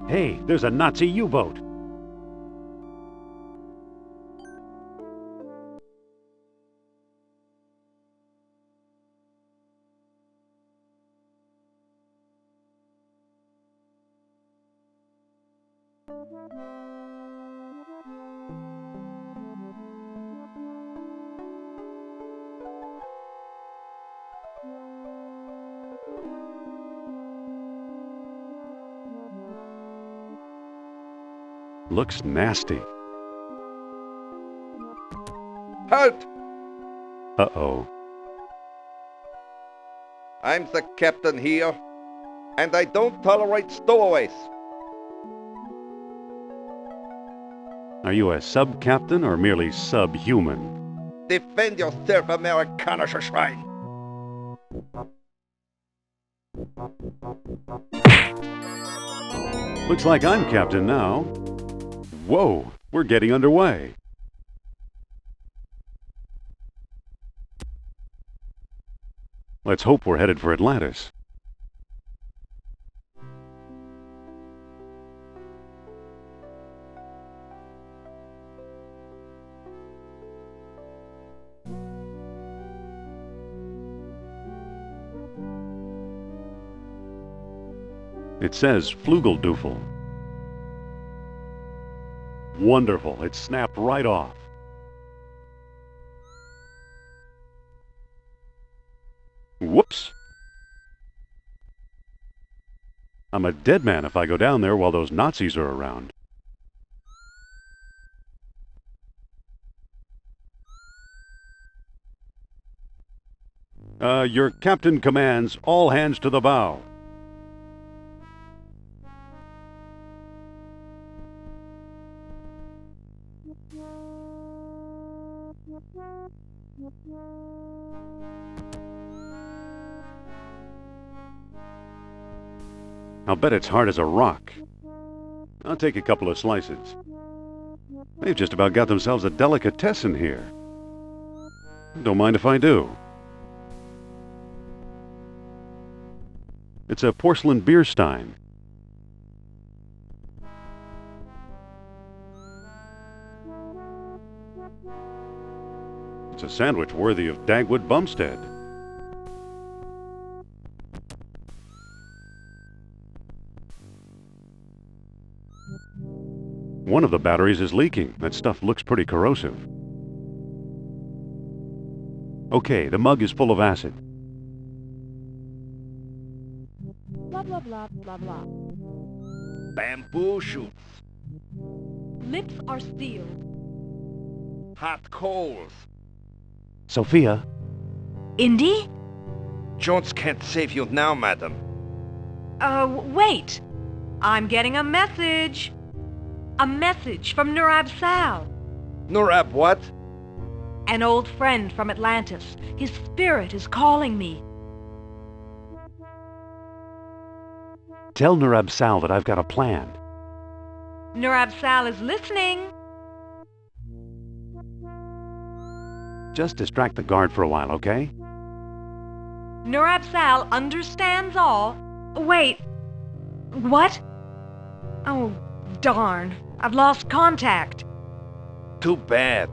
Hey, there's a Nazi U-boat. Looks nasty. Halt! Uh-oh. I'm the captain here, and I don't tolerate stowaways. Are you a sub-captain or merely subhuman? Defend yourself, Americana Schwein! Looks like I'm captain now. Whoa, we're getting underway. Let's hope we're headed for Atlantis. It says Flugeldoofel. Wonderful, it snapped right off. Whoops! I'm a dead man if I go down there while those Nazis are around. Your captain commands all hands to the bow. I'll bet it's hard as a rock. I'll take a couple of slices. They've just about got themselves a delicatessen here. Don't mind if I do. It's a porcelain beer stein. It's a sandwich worthy of Dagwood Bumstead. One of the batteries is leaking. That stuff looks pretty corrosive. Okay, the mug is full of acid. Blah, blah, blah, blah, blah. Bamboo shoots. Lips are sealed. Hot coals. Sophia? Indy? Jones can't save you now, madam. Wait. I'm getting a message. A message from Nurab Sal. Nurab what? An old friend from Atlantis. His spirit is calling me. Tell Nurab Sal that I've got a plan. Nurab Sal is listening. Just distract the guard for a while, okay? Nurab Sal understands all. Wait. What? Oh, darn. I've lost contact. Too bad.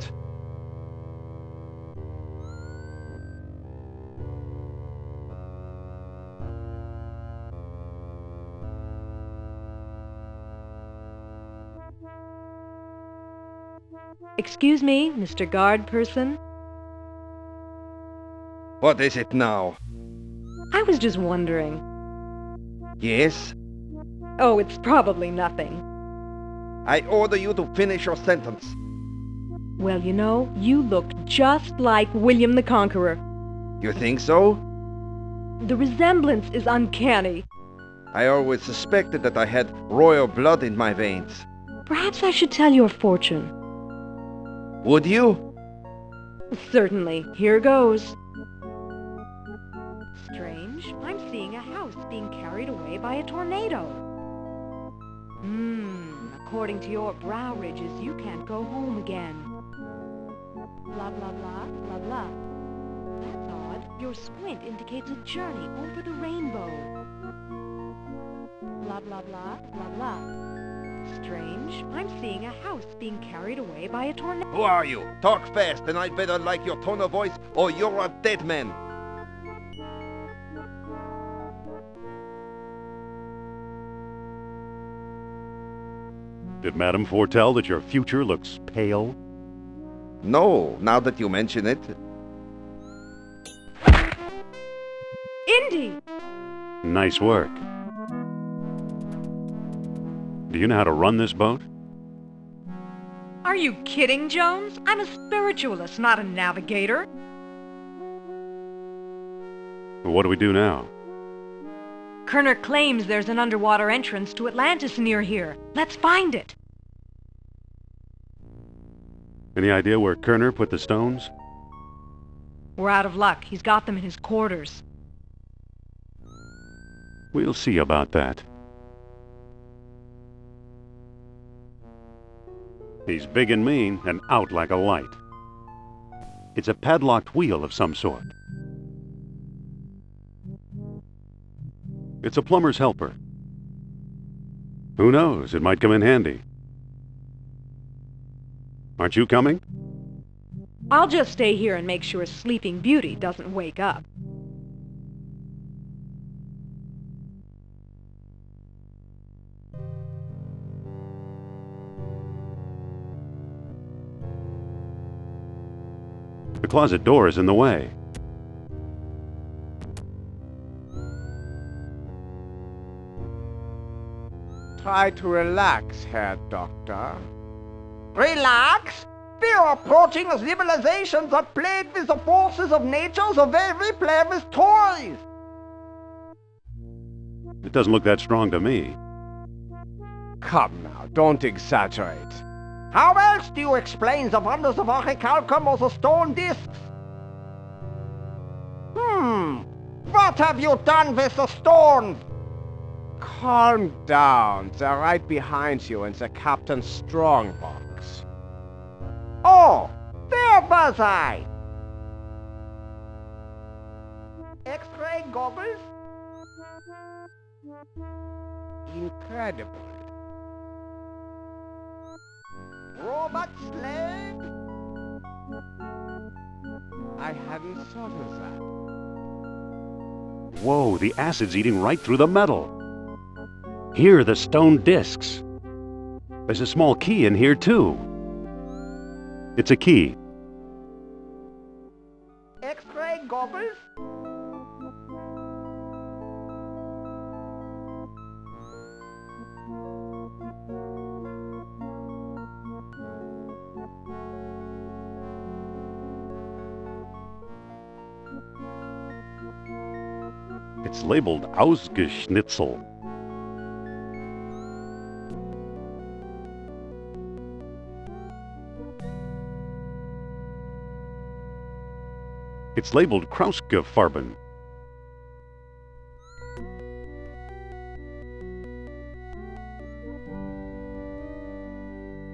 Excuse me, Mr. Guard Person. What is it now? I was just wondering. Yes? Oh, it's probably nothing. I order you to finish your sentence. Well, you know, you look just like William the Conqueror. You think so? The resemblance is uncanny. I always suspected that I had royal blood in my veins. Perhaps I should tell your fortune. Would you? Certainly. Here goes. Strange. I'm seeing a house being carried away by a tornado. According to your brow ridges, you can't go home again. Blah, blah, blah, blah, blah. That's odd. Your squint indicates a journey over the rainbow. Blah, blah, blah, blah, blah. Strange. I'm seeing a house being carried away by a tornado. Who are you? Talk fast, and I'd better like your tone of voice, or you're a dead man. Did Madam foretell that your future looks pale? No, now that you mention it. Indy! Nice work. Do you know how to run this boat? Are you kidding, Jones? I'm a spiritualist, not a navigator. What do we do now? Kerner claims there's an underwater entrance to Atlantis near here. Let's find it. Any idea where Kerner put the stones? We're out of luck. He's got them in his quarters. We'll see about that. He's big and mean and out like a light. It's a padlocked wheel of some sort. It's a plumber's helper. Who knows? It might come in handy. Aren't you coming? I'll just stay here and make sure Sleeping Beauty doesn't wake up. The closet door is in the way. Try to relax, Herr Doctor. Relax? We are approaching a civilization that played with the forces of nature the way we play with toys. It doesn't look that strong to me. Come now, don't exaggerate. How else do you explain the wonders of orichalcum or the stone discs? What have you done with the stones? Calm down. They're right behind you in the captain's strongbox. Oh, there was I. X-ray goggles? Incredible. Robot sled? I hadn't thought of that. Whoa, the acid's eating right through the metal. Here are the stone discs. There's a small key in here, too. It's a key. X-ray goggles? It's labeled Ausgeschnitzel. It's labeled Krausgefarben.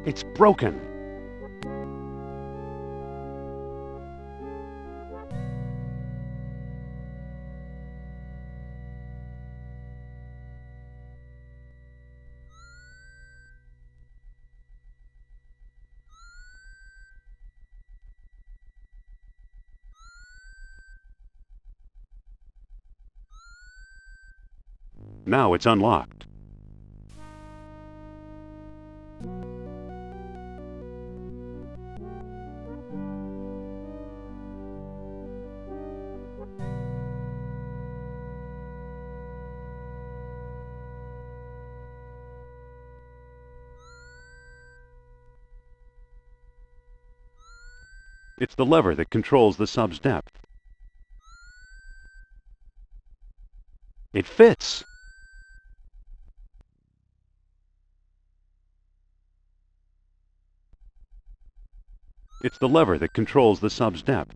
It's broken. Now it's unlocked. It's the lever that controls the sub's depth. It fits. It's the lever that controls the sub's depth.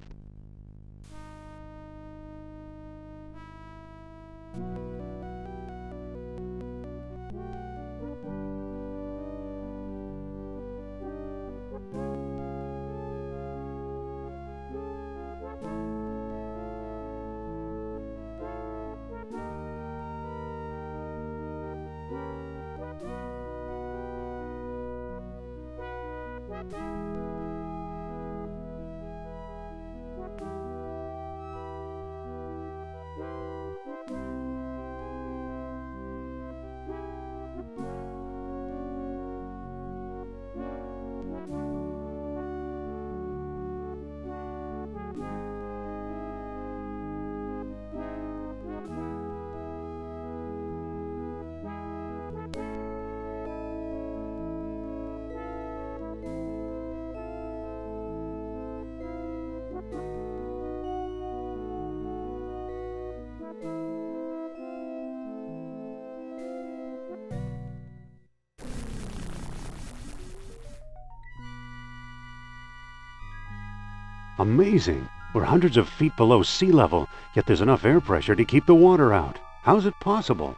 Amazing. We're hundreds of feet below sea level, yet there's enough air pressure to keep the water out. How's it possible?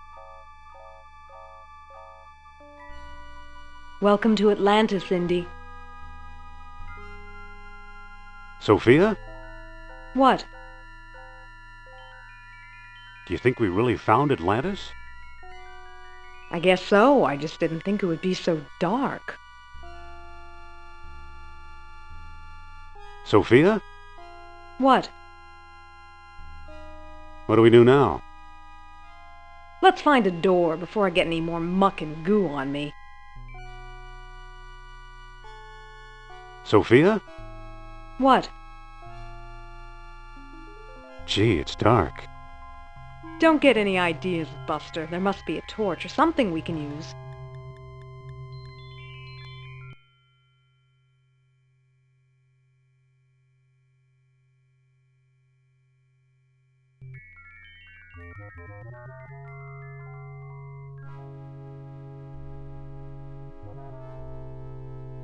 Welcome to Atlantis, Indy. Sophia? What? Do you think we really found Atlantis? I guess so. I just didn't think it would be so dark. Sophia? What? What do we do now? Let's find a door before I get any more muck and goo on me. Sophia? What? Gee, it's dark. Don't get any ideas, Buster. There must be a torch or something we can use.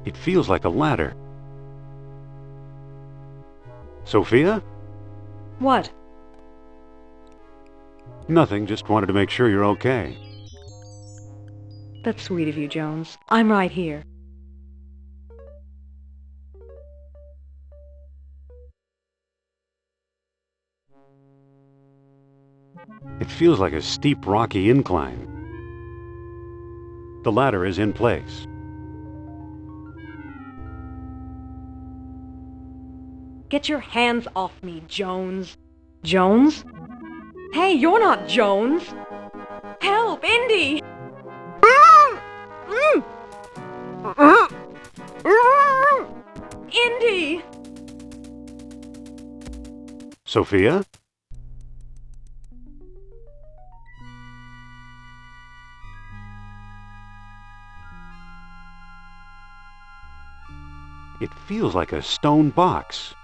It feels like a ladder. Sophia? What? Nothing, just wanted to make sure you're okay. That's sweet of you, Jones. I'm right here. It feels like a steep, rocky incline. The ladder is in place. Get your hands off me, Jones. Jones? Hey, you're not Jones! Help, Indy! Indy! Sophia? It feels like a stone box.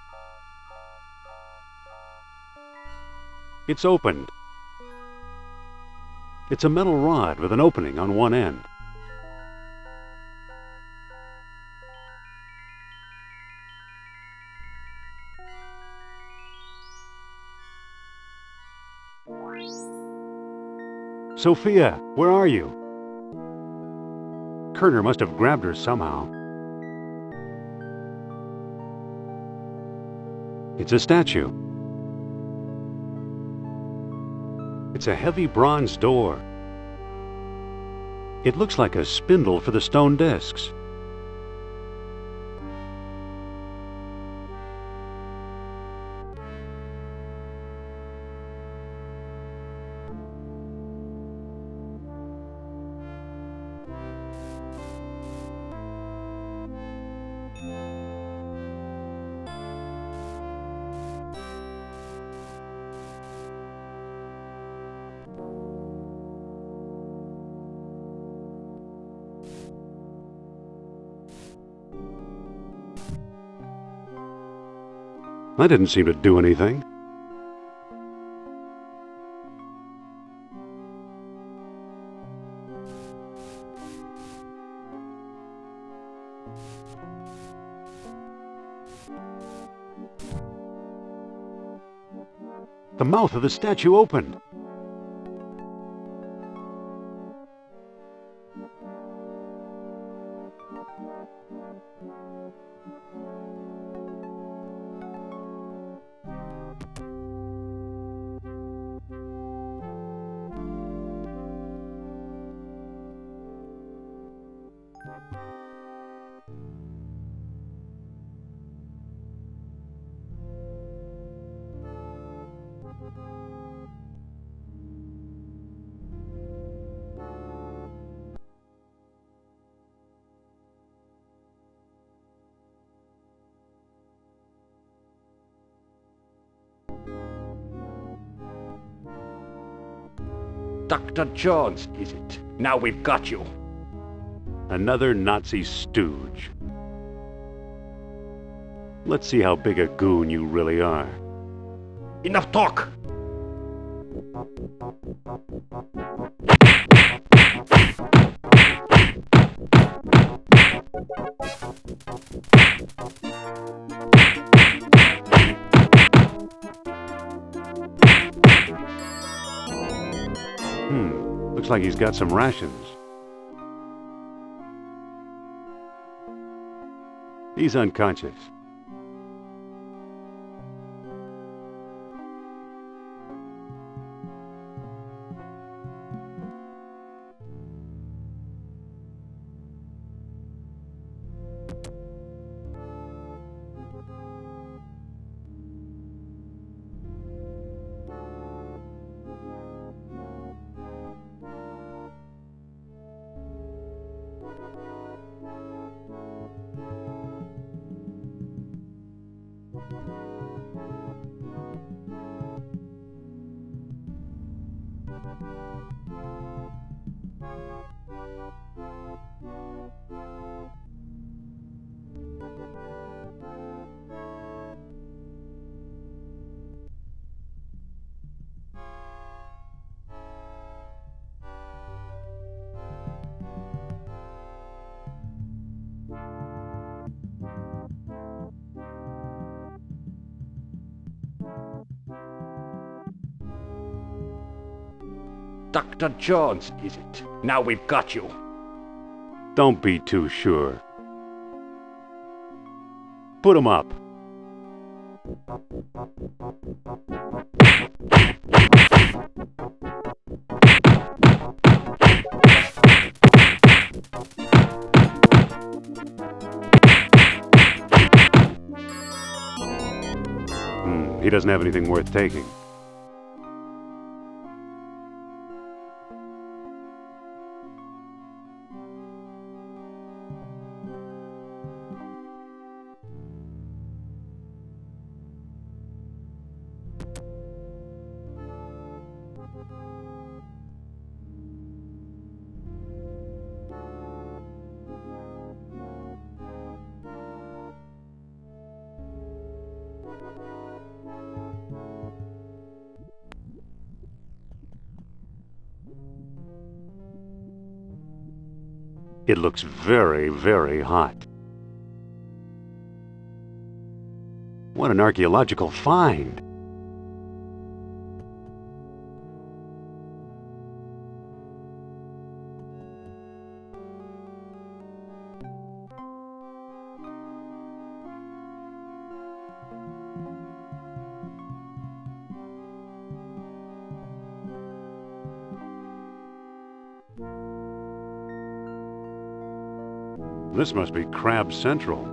It's opened. It's a metal rod with an opening on one end. Sophia, where are you? Kerner must have grabbed her somehow. It's a statue. It's a heavy bronze door. It looks like a spindle for the stone discs. That didn't seem to do anything. The mouth of the statue opened. Dr. Jones, is it? Now we've got you. Another Nazi stooge. Let's see how big a goon you really are. Enough talk! like he's got some rations. He's unconscious. Dr. Jones, is it? Now we've got you. Don't be too sure. Put him up. He doesn't have anything worth taking. It looks very, very hot. What an archaeological find! This must be Crab Central.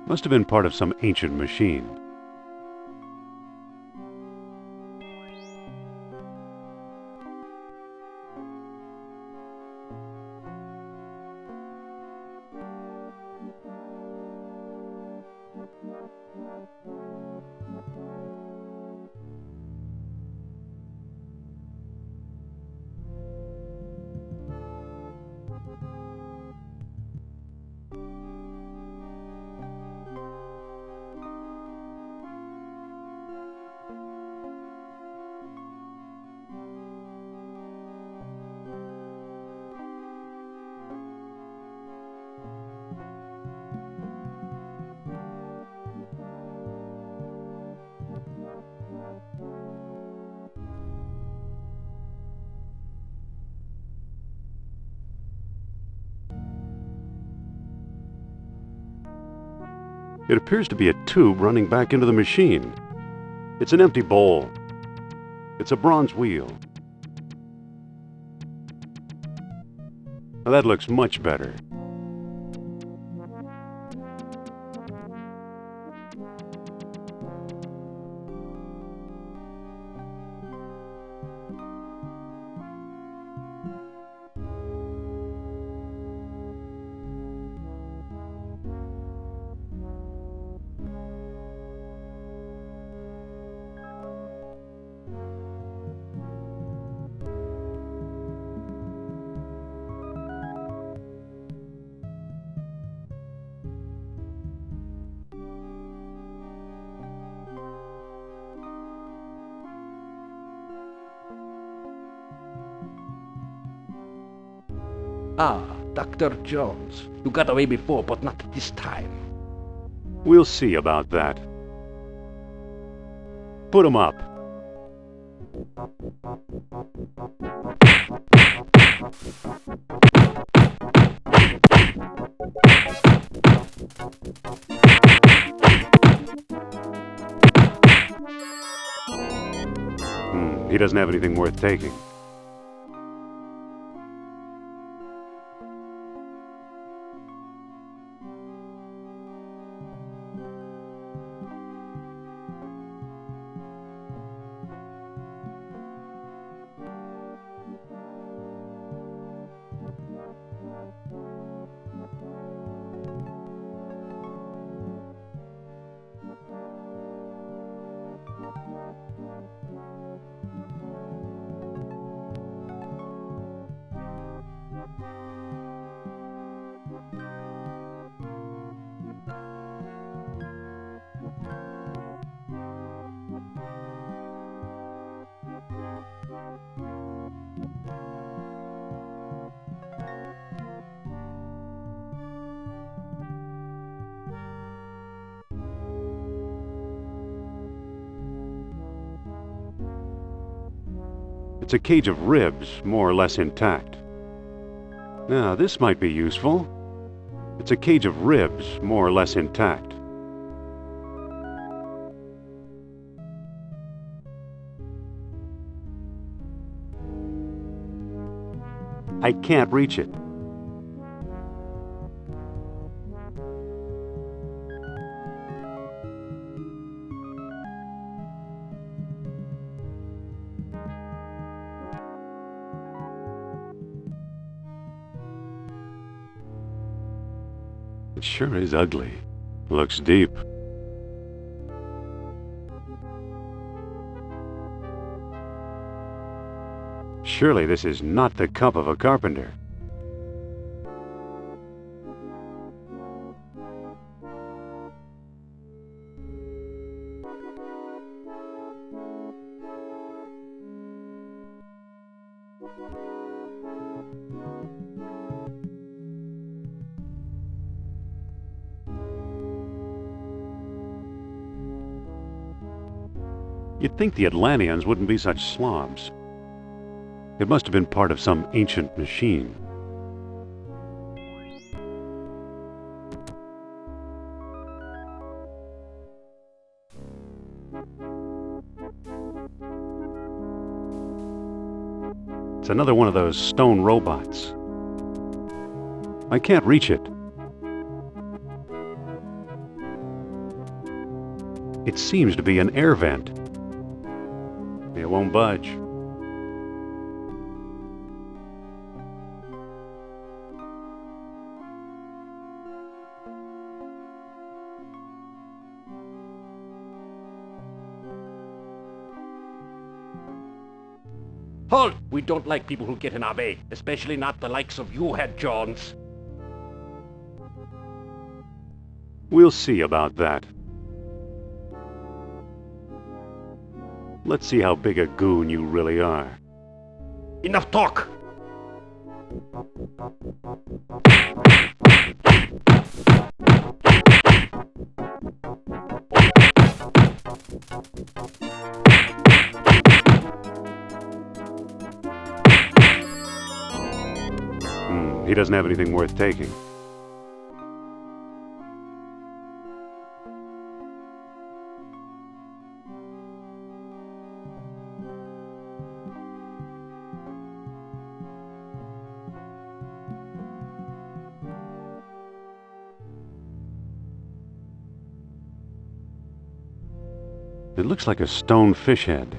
Must have been part of some ancient machine. It appears to be a tube running back into the machine. It's an empty bowl. It's a bronze wheel. Now that looks much better. Ah, Dr. Jones. You got away before, but not this time. We'll see about that. Put 'em up. He doesn't have anything worth taking. It's a cage of ribs, more or less intact. Now, this might be useful. It's a cage of ribs, more or less intact. I can't reach it. It sure is ugly. Looks deep. Surely this is not the cup of a carpenter. You'd think the Atlanteans wouldn't be such slobs. It must have been part of some ancient machine. It's another one of those stone robots. I can't reach it. It seems to be an air vent. It won't budge. Halt! We don't like people who get in our way, especially not the likes of you, Head Jones. We'll see about that. Let's see how big a goon you really are. Enough talk! He doesn't have anything worth taking. It looks like a stone fish head.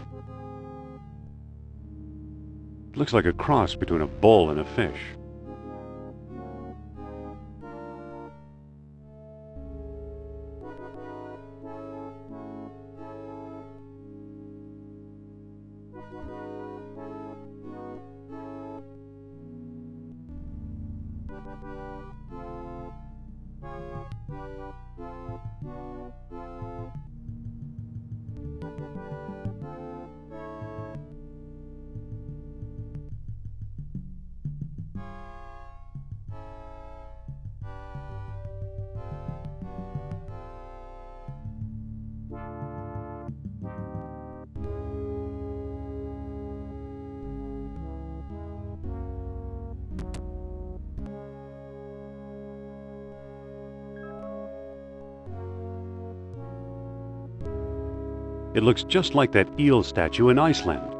It looks like a cross between a bull and a fish. It looks just like that eel statue in Iceland.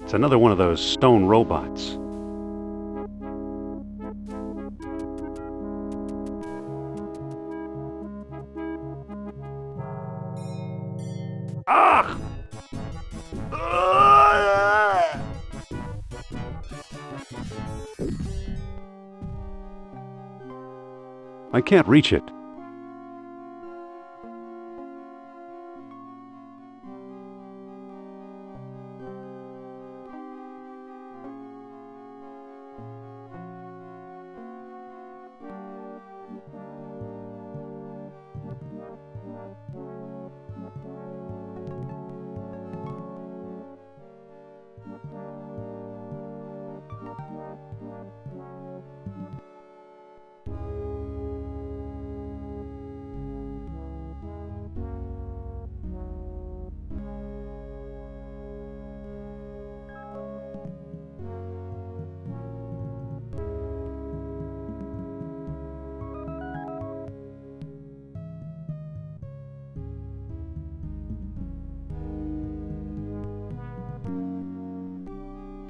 It's another one of those stone robots. Ah! I can't reach it.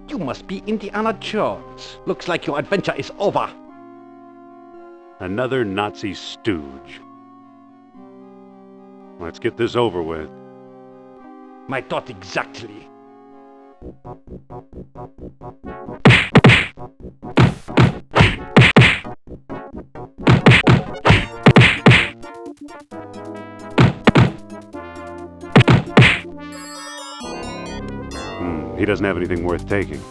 You must be Indiana Jones. Looks like your adventure is over. Another Nazi stooge. Let's get this over with. My thought exactly. He doesn't have anything worth taking.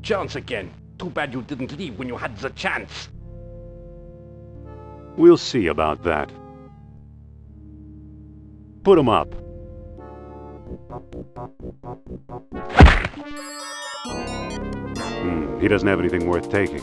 Jones again. Too bad you didn't leave when you had the chance. We'll see about that. Put him up. He doesn't have anything worth taking.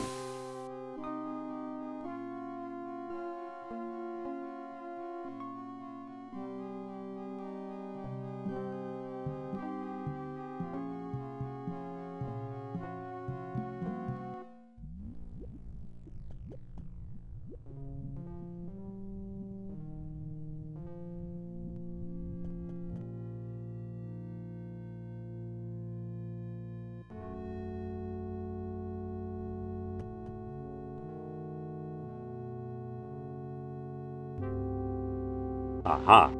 Aha.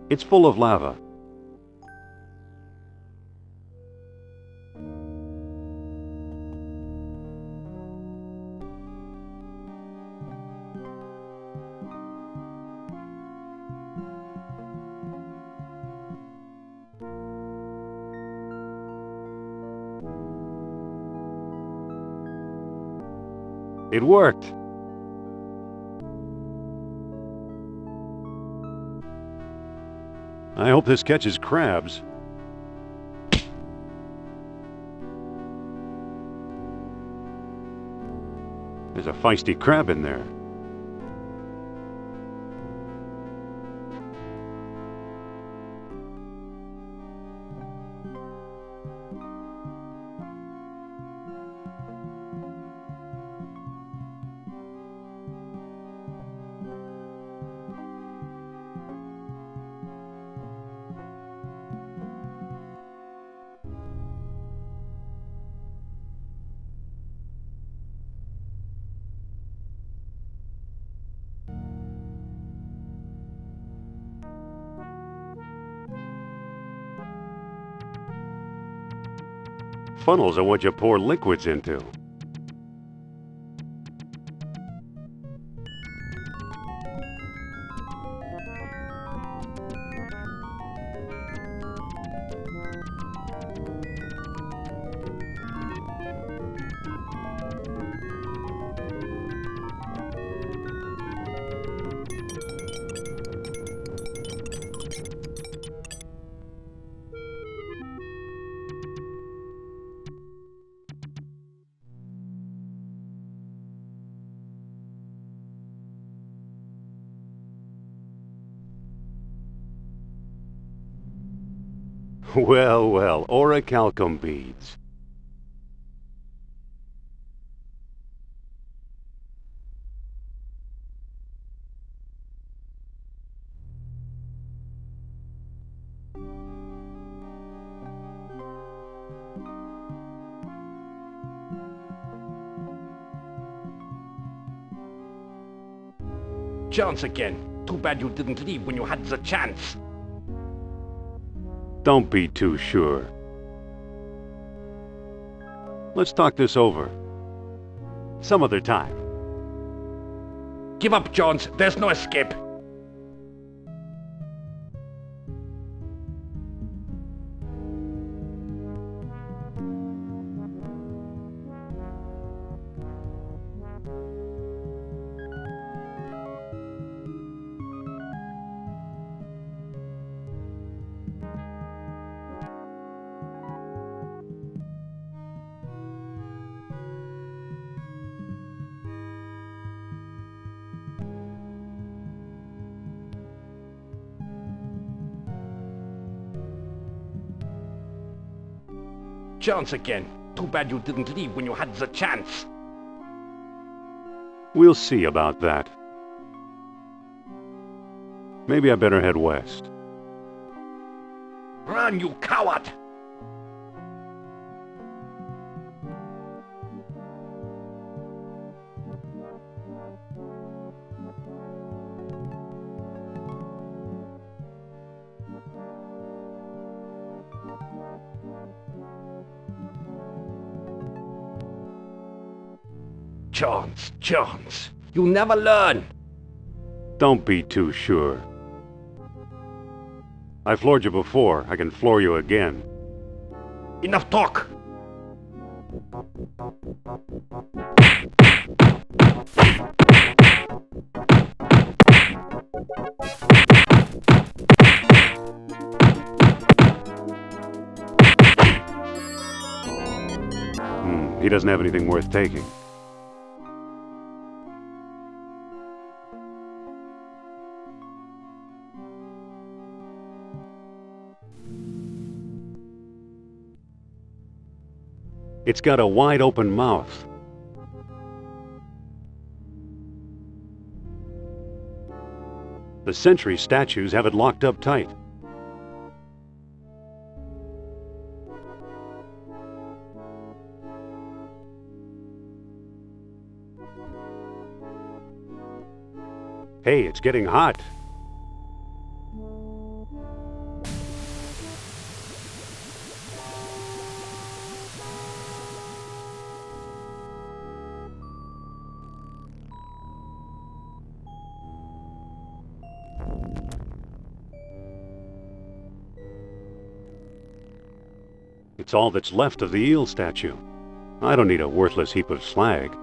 It's full of lava. It worked. I hope this catches crabs. There's a feisty crab in there. Funnels are what you pour liquids into. Well, well, orichalcum beads. Chance again. Too bad you didn't leave when you had the chance. Don't be too sure. Let's talk this over. Some other time. Give up, Jones. There's no escape. Chance again. Too bad you didn't leave when you had the chance. We'll see about that. Maybe I better head west. Run, you coward! Chance. You never learn. Don't be too sure. I floored you before. I can floor you again. Enough talk. He doesn't have anything worth taking. It's got a wide open mouth. The Sentry statues have it locked up tight. Hey, it's getting hot. It's all that's left of the eel statue. I don't need a worthless heap of slag.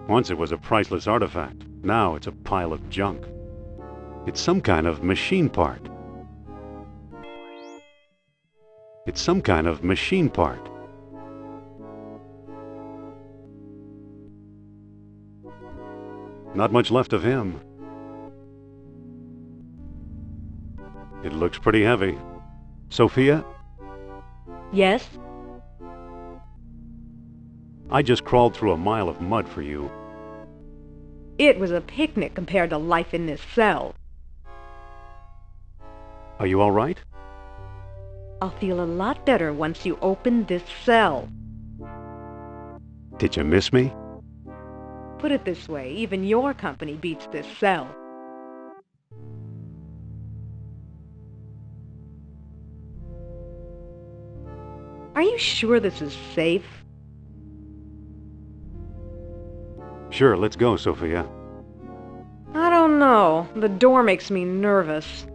Once it was a priceless artifact. Now it's a pile of junk. It's some kind of machine part. It's some kind of machine part. Not much left of him. It looks pretty heavy. Sophia? Yes? I just crawled through a mile of mud for you. It was a picnic compared to life in this cell. Are you all right? I'll feel a lot better once you open this cell. Did you miss me? Put it this way, even your company beats this cell. Are you sure this is safe? Sure, let's go, Sophia. I don't know. The door makes me nervous.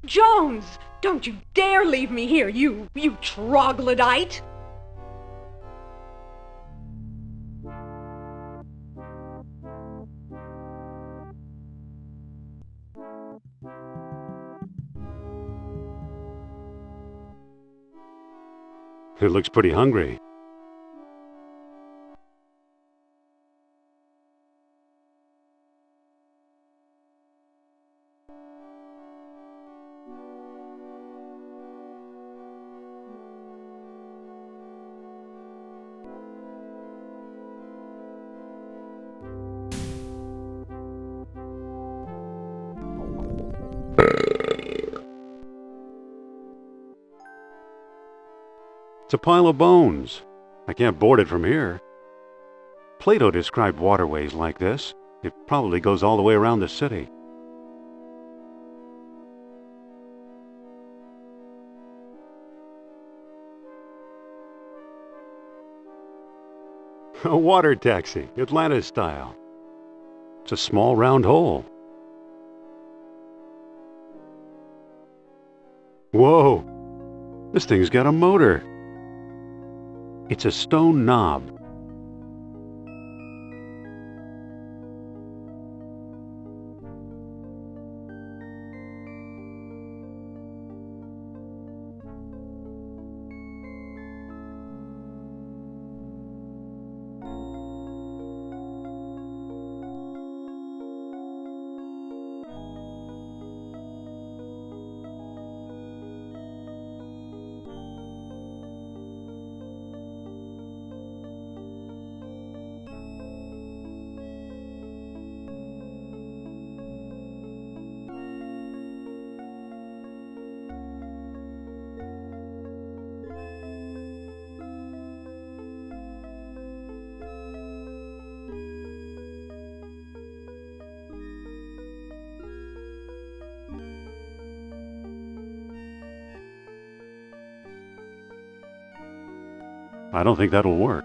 Jones! Don't you dare leave me here, you troglodyte! It looks pretty hungry. It's a pile of bones. I can't board it from here. Plato described waterways like this. It probably goes all the way around the city. A water taxi, Atlantis style. It's a small round hole. Whoa! This thing's got a motor. It's a stone knob. I don't think that'll work.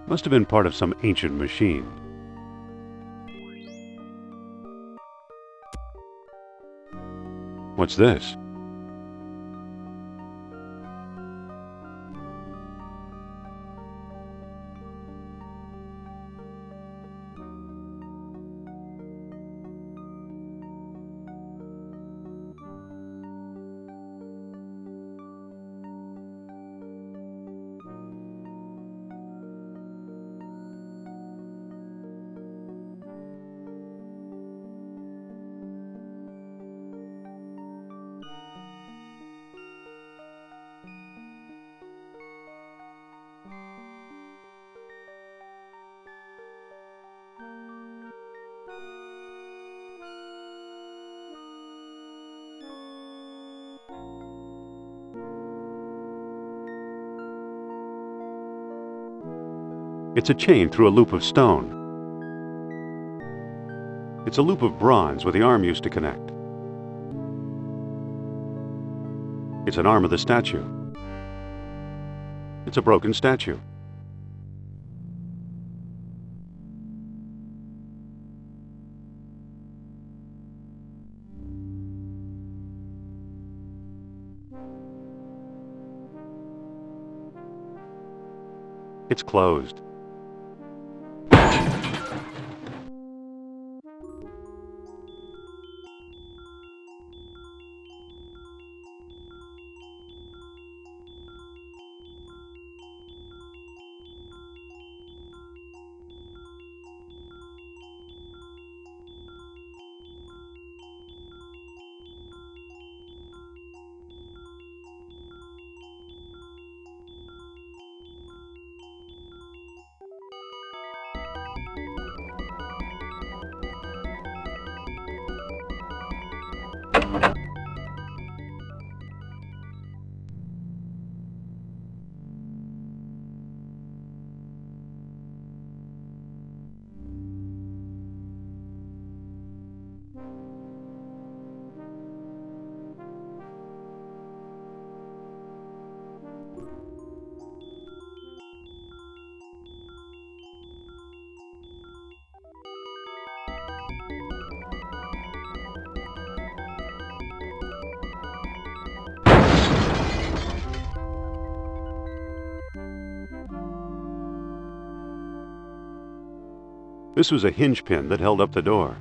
Must have been part of some ancient machine. What's this? It's a chain through a loop of stone. It's a loop of bronze where the arm used to connect. It's an arm of the statue. It's a broken statue. It's closed. This was a hinge pin that held up the door.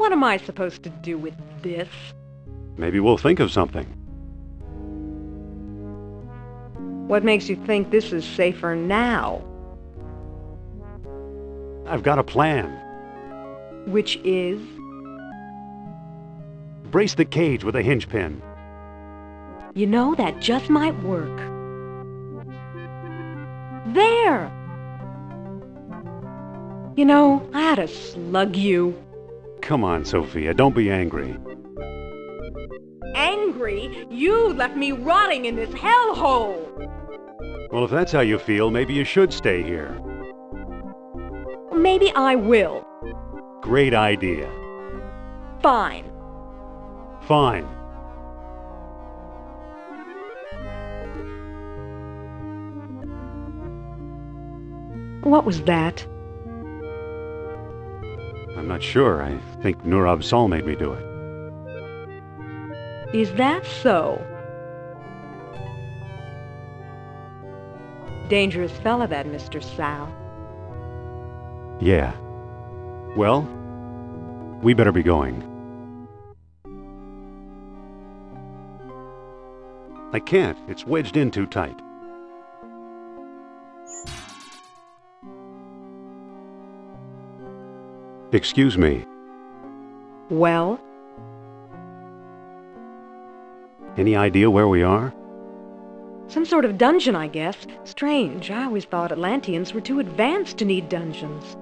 What am I supposed to do with this? Maybe we'll think of something. What makes you think this is safer now? I've got a plan. Which is? Brace the cage with a hinge pin. You know, that just might work. There! You know, I ought to slug you. Come on, Sophia, don't be angry. Angry? You left me rotting in this hellhole! Well, if that's how you feel, maybe you should stay here. Maybe I will. Great idea. Fine. Fine. What was that? I'm not sure. I think Nurab Sol made me do it. Is that so? Dangerous fella, that Mr. Sal. Yeah. Well, we better be going. I can't. It's wedged in too tight. Excuse me. Well? Any idea where we are? Some sort of dungeon, I guess. Strange. I always thought Atlanteans were too advanced to need dungeons.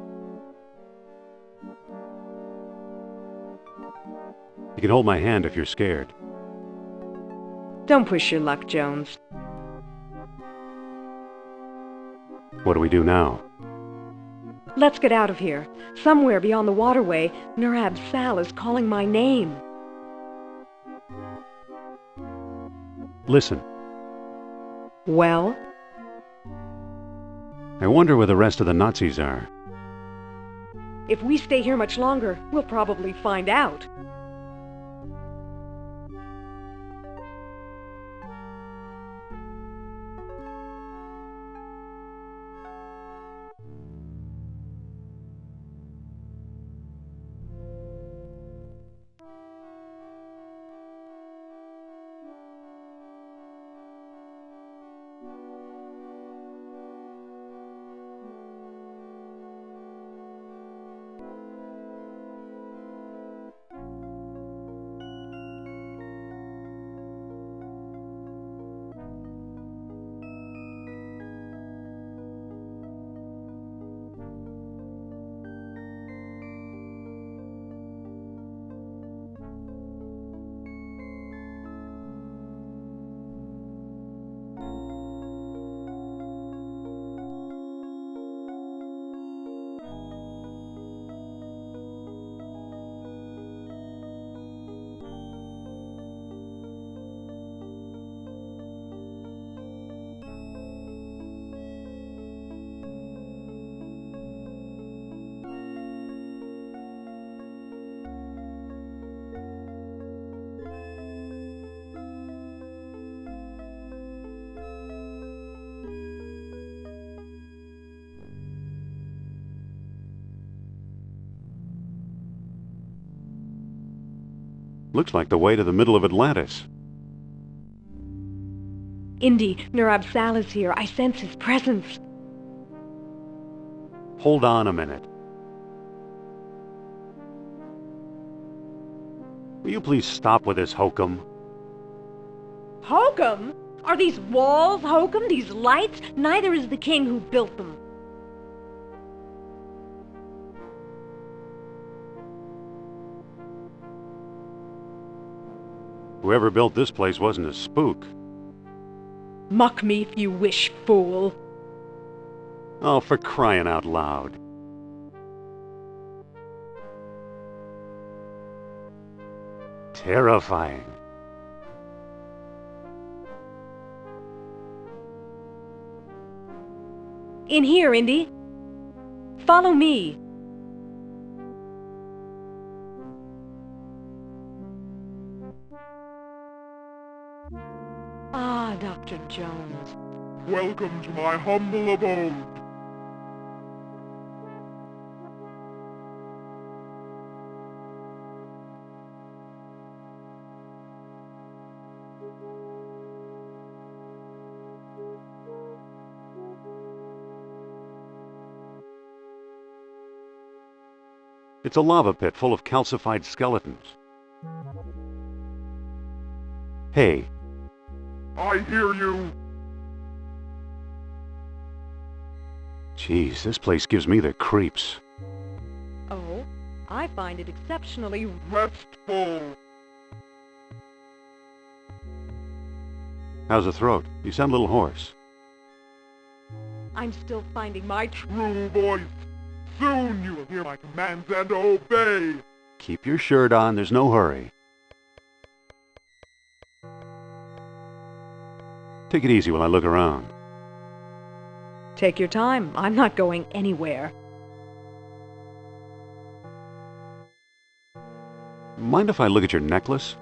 You can hold my hand if you're scared. Don't push your luck, Jones. What do we do now? Let's get out of here. Somewhere beyond the waterway, Nurab Sal is calling my name. Listen. Well? I wonder where the rest of the Nazis are. If we stay here much longer, we'll probably find out. Looks like the way to the middle of Atlantis. Indy, Nurab Sal is here. I sense his presence. Hold on a minute. Will you please stop with this hokum? Hokum? Are these walls hokum? These lights? Neither is the king who built them. Whoever built this place wasn't a spook. Mock me if you wish, fool. Oh, for crying out loud. Terrifying. In here, Indy. Follow me. Ah, Dr. Jones. Welcome to my humble abode. It's a lava pit full of calcified skeletons. Hey. I hear you. Geez, this place gives me the creeps. Oh, I find it exceptionally restful. How's the throat? You sound a little hoarse. I'm still finding my true voice. Soon you will hear my commands and obey. Keep your shirt on, there's no hurry. Take it easy while I look around. Take your time. I'm not going anywhere. Mind if I look at your necklace?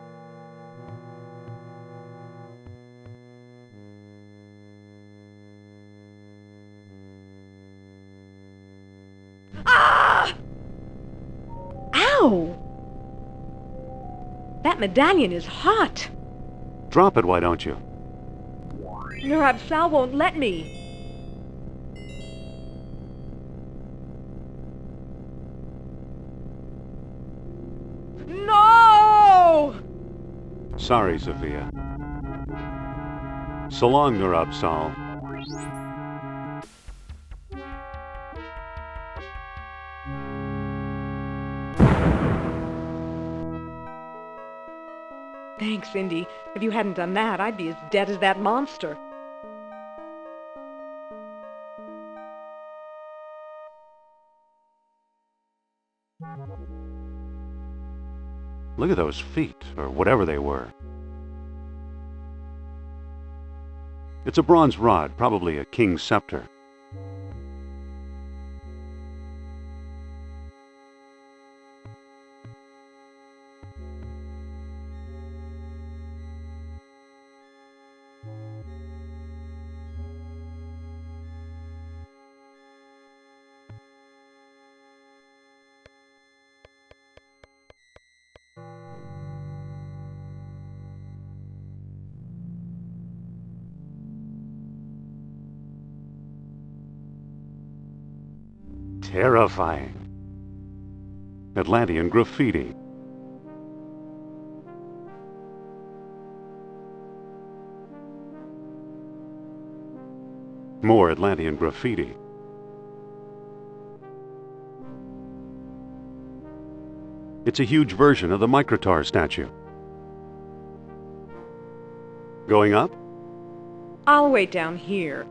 Ah! Ow! That medallion is hot. Drop it, why don't you? Nurab Sal won't let me. No! Sorry, Sophia. So long, Nurab-Sal. Thanks, Indy. If you hadn't done that, I'd be as dead as that monster. Look at those feet, or whatever they were. It's a bronze rod, probably a king's scepter. Terrifying. Atlantean graffiti. More Atlantean graffiti. It's a huge version of the Microtar statue. Going up? I'll wait down here.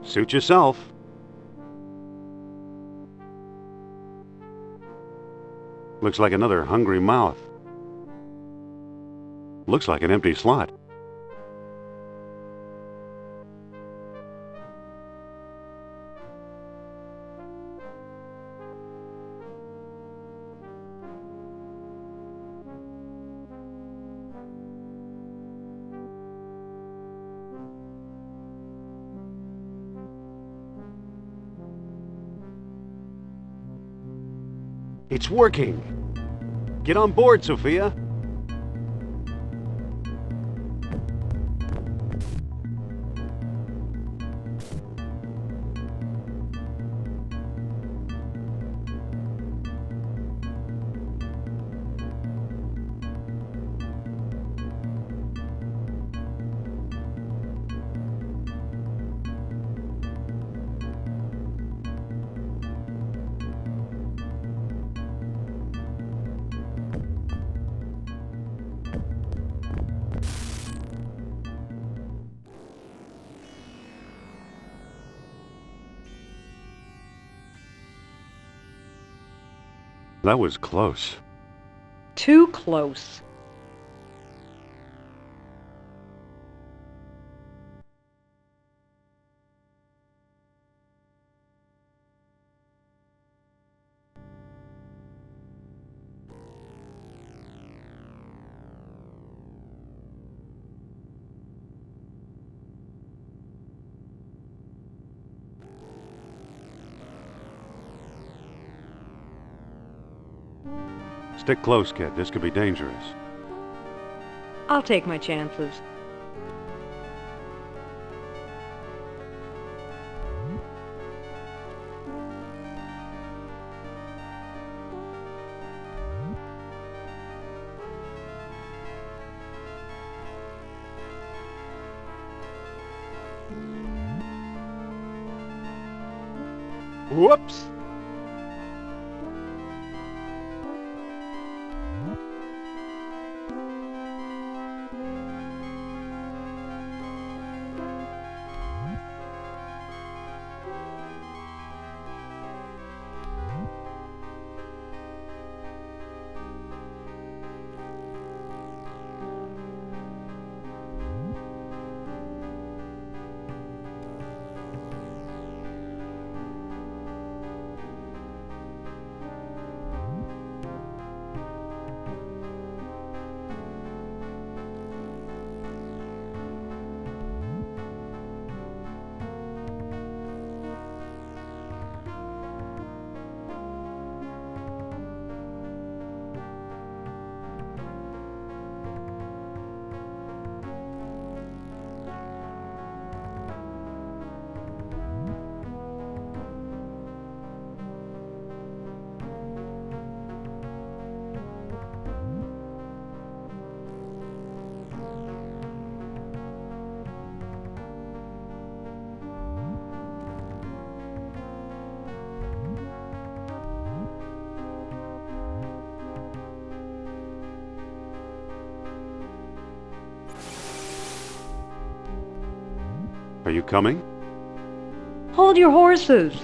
Suit yourself. Looks like another hungry mouth. Looks like an empty slot. It's working! Get on board, Sophia! That was close. Too close. Stick close, kid. This could be dangerous. I'll take my chances. Whoops! Are you coming? Hold your horses.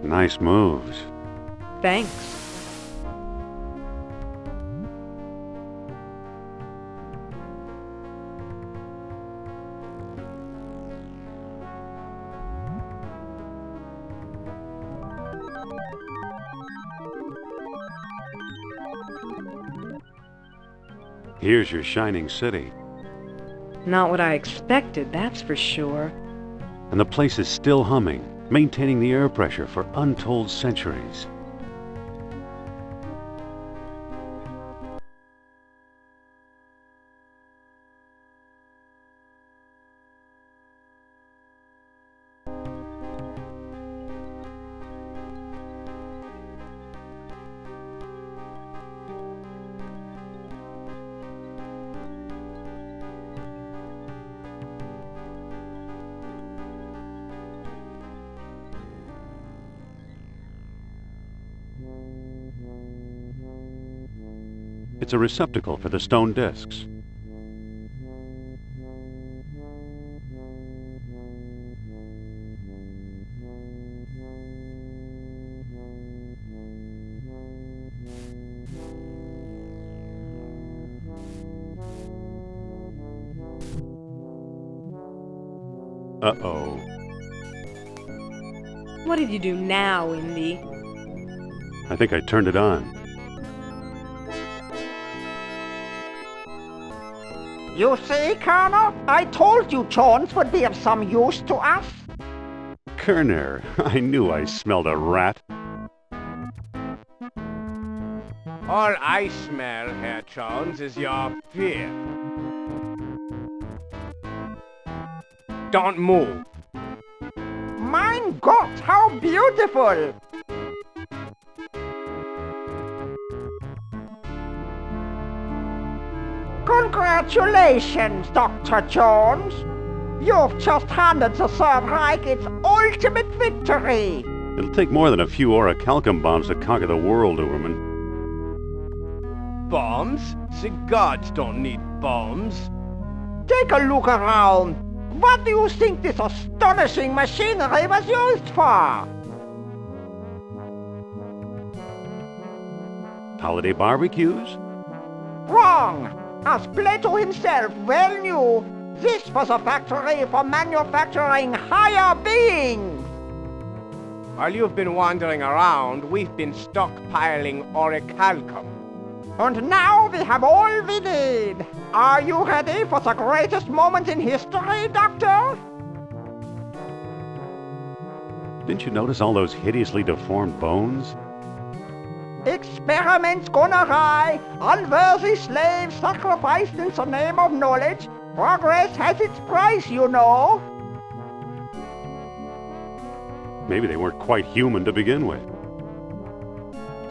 Nice moves. Thanks. Here's your shining city. Not what I expected, that's for sure. And the place is still humming, maintaining the air pressure for untold centuries. It's a receptacle for the stone discs. Uh-oh. What did you do now, Indy? I think I turned it on. You see, Colonel? I told you Jones would be of some use to us. Kerner, I knew I smelled a rat. All I smell, Herr Jones, is your fear. Don't move. Mein Gott, how beautiful! Congratulations, Dr. Jones. You've just handed the Third Reich its ultimate victory. It'll take more than a few orichalcum bombs to conquer the world, Uberman. Bombs? The gods don't need bombs. Take a look around. What do you think this astonishing machinery was used for? Holiday barbecues? Wrong! As Plato himself well knew, this was a factory for manufacturing higher beings. While you've been wandering around, we've been stockpiling orichalcum. And now we have all we need. Are you ready for the greatest moment in history, Doctor? Didn't you notice all those hideously deformed bones? Experiments gone awry, unworthy slaves sacrificed in the name of knowledge. Progress has its price, you know. Maybe they weren't quite human to begin with.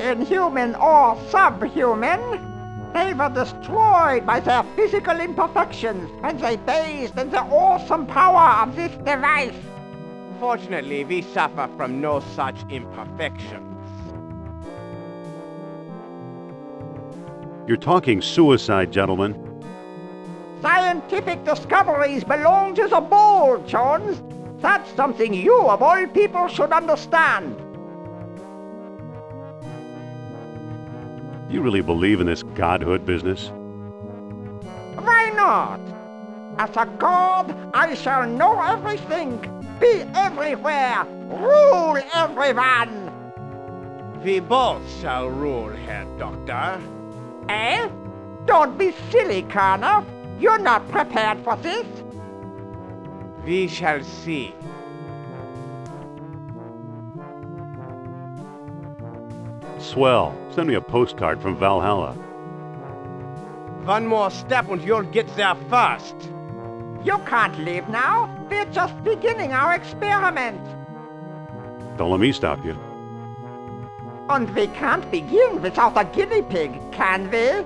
Inhuman or subhuman, they were destroyed by their physical imperfections when they bathed in the awesome power of this device. Fortunately, we suffer from no such imperfections. You're talking suicide, gentlemen. Scientific discoveries belong to the bold, Jones. That's something you, of all people, should understand. You really believe in this godhood business? Why not? As a god, I shall know everything, be everywhere, rule everyone. We both shall rule, Herr Doctor. Eh? Don't be silly, Colonel. You're not prepared for this. We shall see. Swell. Send me a postcard from Valhalla. One more step and you'll get there first. You can't leave now. We're just beginning our experiment. Don't let me stop you. And we can't begin without a guinea pig, can we?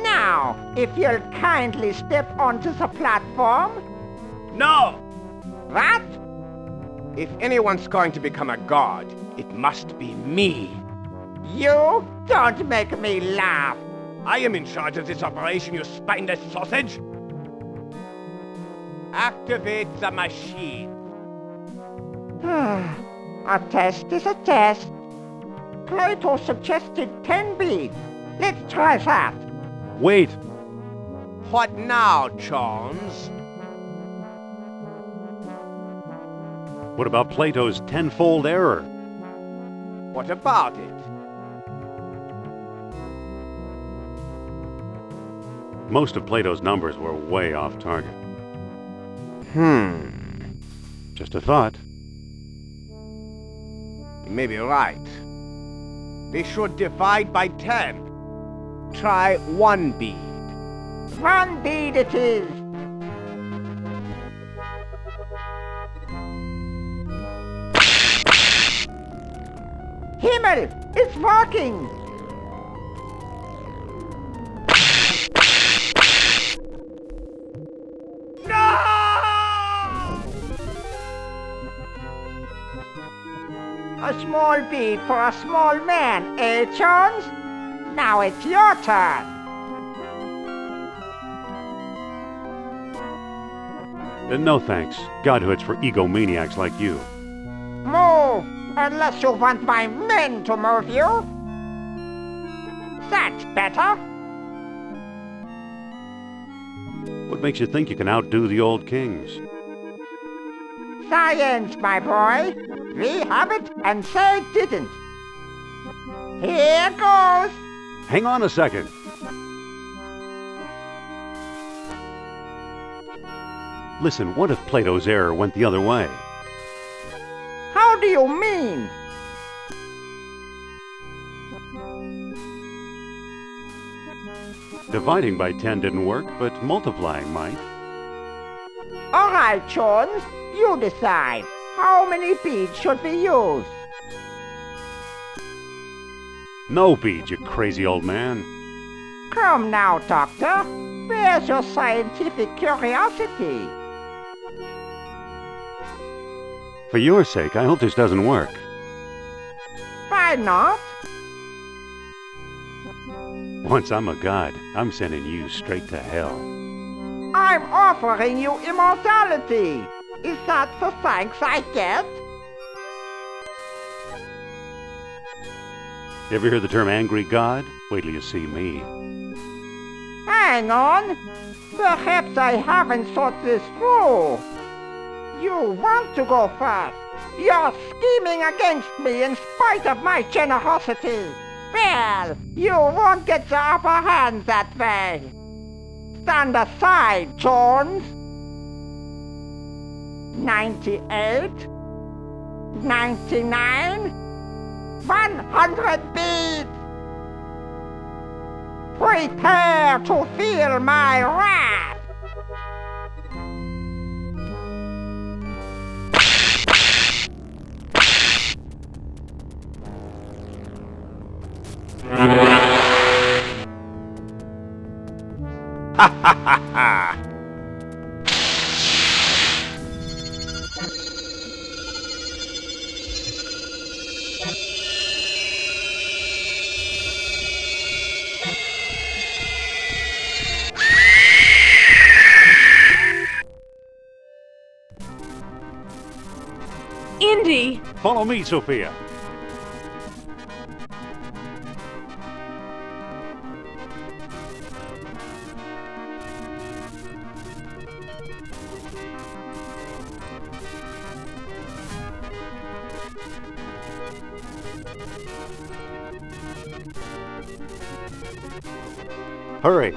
Now, If you'll kindly step onto the platform. No! What? If anyone's going to become a god, it must be me. You don't make me laugh. I am in charge of this operation, you spineless sausage! Activate the machine. A test is a test. Plato suggested 10 beads. Let's try that. Wait! What now, Jones? What about Plato's tenfold error? What about it? Most of Plato's numbers were way off target. Just a thought. You may be right. They should divide by 10. Try 1 bead. 1 bead it is. Himmel! It's working! A small bead for a small man, eh, Jones? Now it's your turn. No thanks. Godhood's for egomaniacs like you. Move, unless you want my men to move you. That's better. What makes you think you can outdo the old kings? Science, my boy. We have it, and they didn't. Here goes. Hang on a second. Listen, what if Plato's error went the other way? How do you mean? Dividing by 10 didn't work, but multiplying might. All right, Jones, you decide. How many beads should we use? No beads, you crazy old man. Come now, Doctor. Where's your scientific curiosity? For your sake, I hope this doesn't work. Why not? Once I'm a god, I'm sending you straight to hell. I'm offering you immortality. Is that the thanks I get? Ever hear the term angry god? Wait till you see me. Hang on. Perhaps I haven't thought this through. You want to go first. You're scheming against me in spite of my generosity. Well, you won't get the upper hand that way. Stand aside, Jones. 98, 99, 100 beads. Prepare to feel my wrath. Ha ha ha ha! Indy! Follow me, Sophia. Hurry!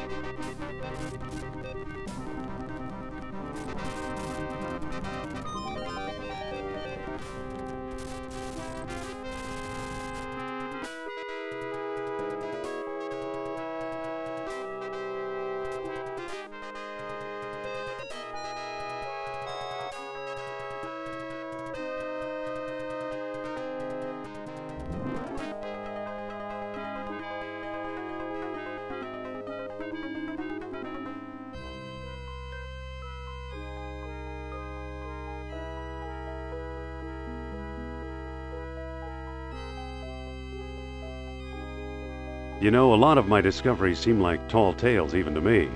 You know, a lot of my discoveries seem like tall tales even to me.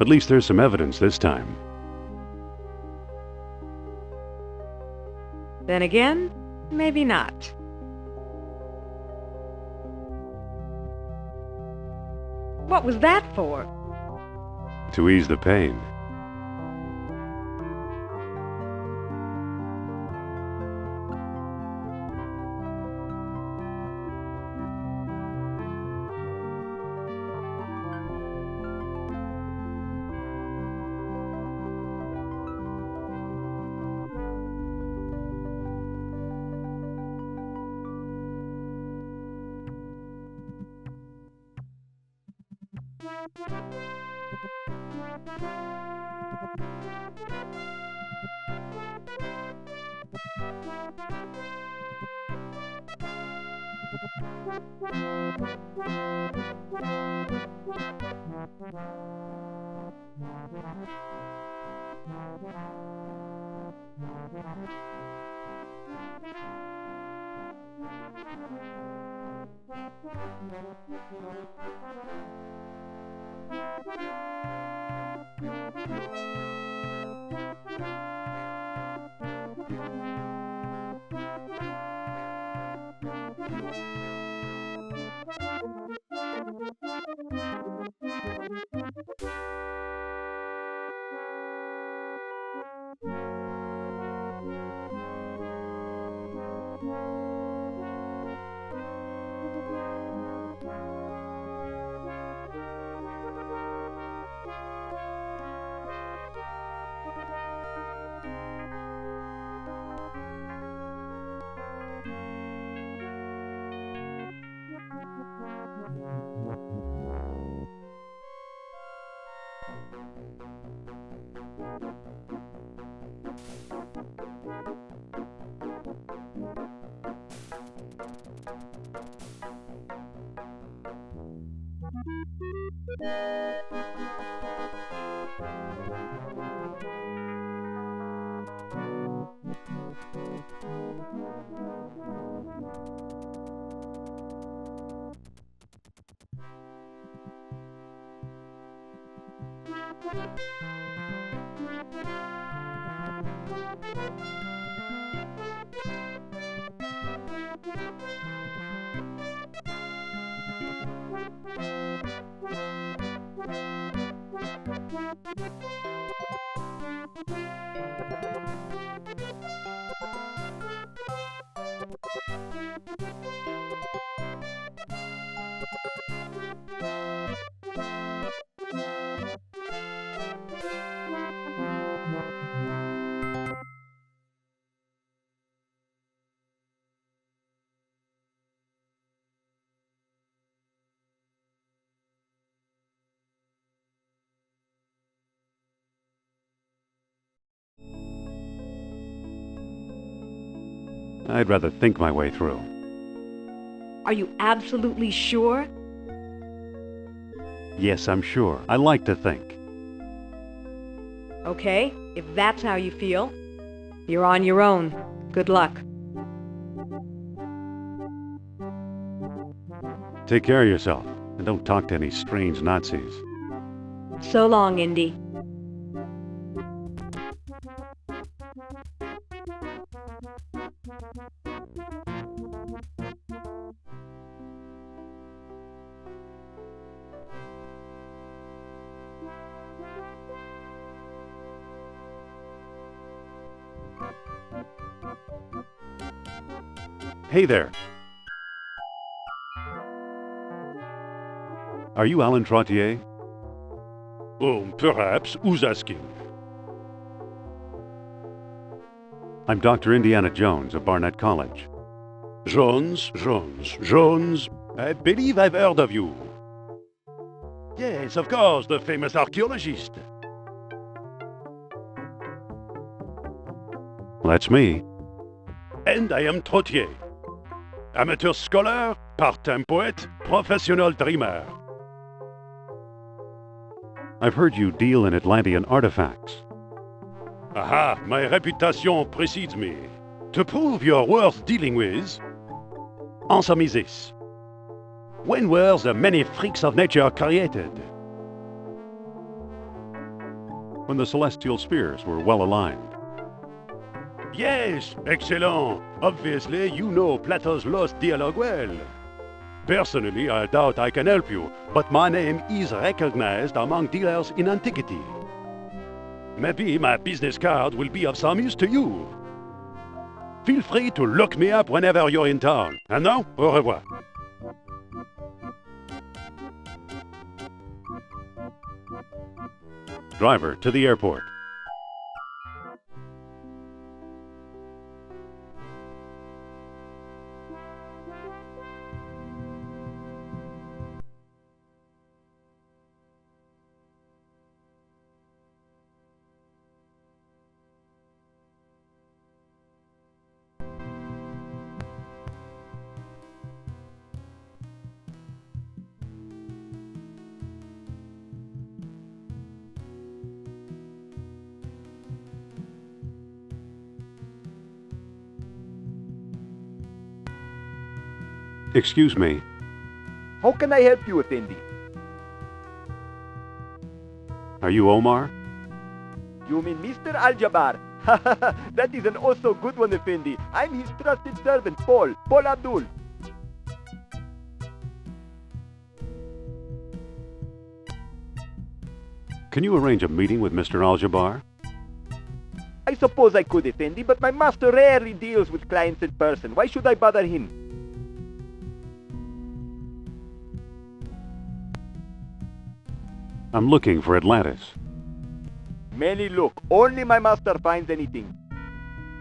At least there's some evidence this time. Then again, maybe not. What was that for? To ease the pain. I'd rather think my way through. Are you absolutely sure? Yes, I'm sure. I like to think. Okay, if that's how you feel, you're on your own. Good luck. Take care of yourself, and don't talk to any strange Nazis. So long, Indy. Hey there. Are you Alan Trottier? Oh, perhaps. Who's asking? I'm Dr. Indiana Jones of Barnett College. Jones. I believe I've heard of you. Yes, of course, the famous archaeologist. That's me. And I am Trottier. Amateur scholar, part-time poet, professional dreamer. I've heard you deal in Atlantean artifacts. Aha, my reputation precedes me. To prove you're worth dealing with, answer me this. When were the many freaks of nature created? When the celestial spheres were well aligned. Yes, excellent. Obviously, you know Plato's Lost Dialogue well. Personally, I doubt I can help you, but my name is recognized among dealers in antiquity. Maybe my business card will be of some use to you. Feel free to look me up whenever you're in town. And now, au revoir. Driver to the airport. Excuse me. How can I help you, Effendi? Are you Omar? You mean Mr. Al-Jabbar? That is an also good one, Effendi. I'm his trusted servant, Paul Abdul. Can you arrange a meeting with Mr. Al-Jabbar? I suppose I could, Effendi, but my master rarely deals with clients in person. Why should I bother him? I'm looking for Atlantis. Many look. Only my master finds anything.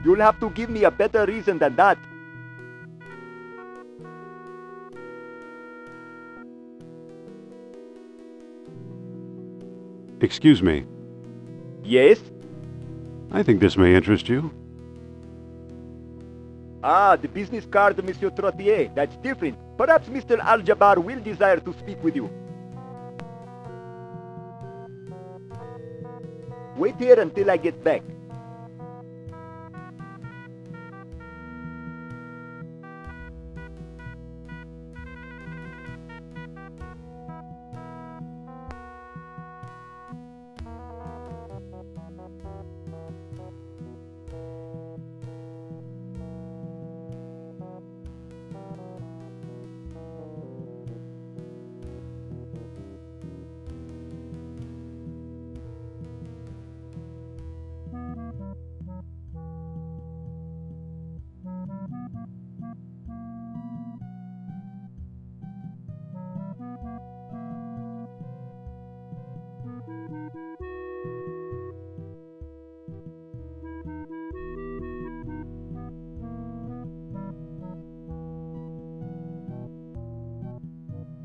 You'll have to give me a better reason than that. Excuse me. Yes? I think this may interest you. Ah, the business card of Monsieur Trottier. That's different. Perhaps Mr. Al-Jabbar will desire to speak with you. Wait here until I get back.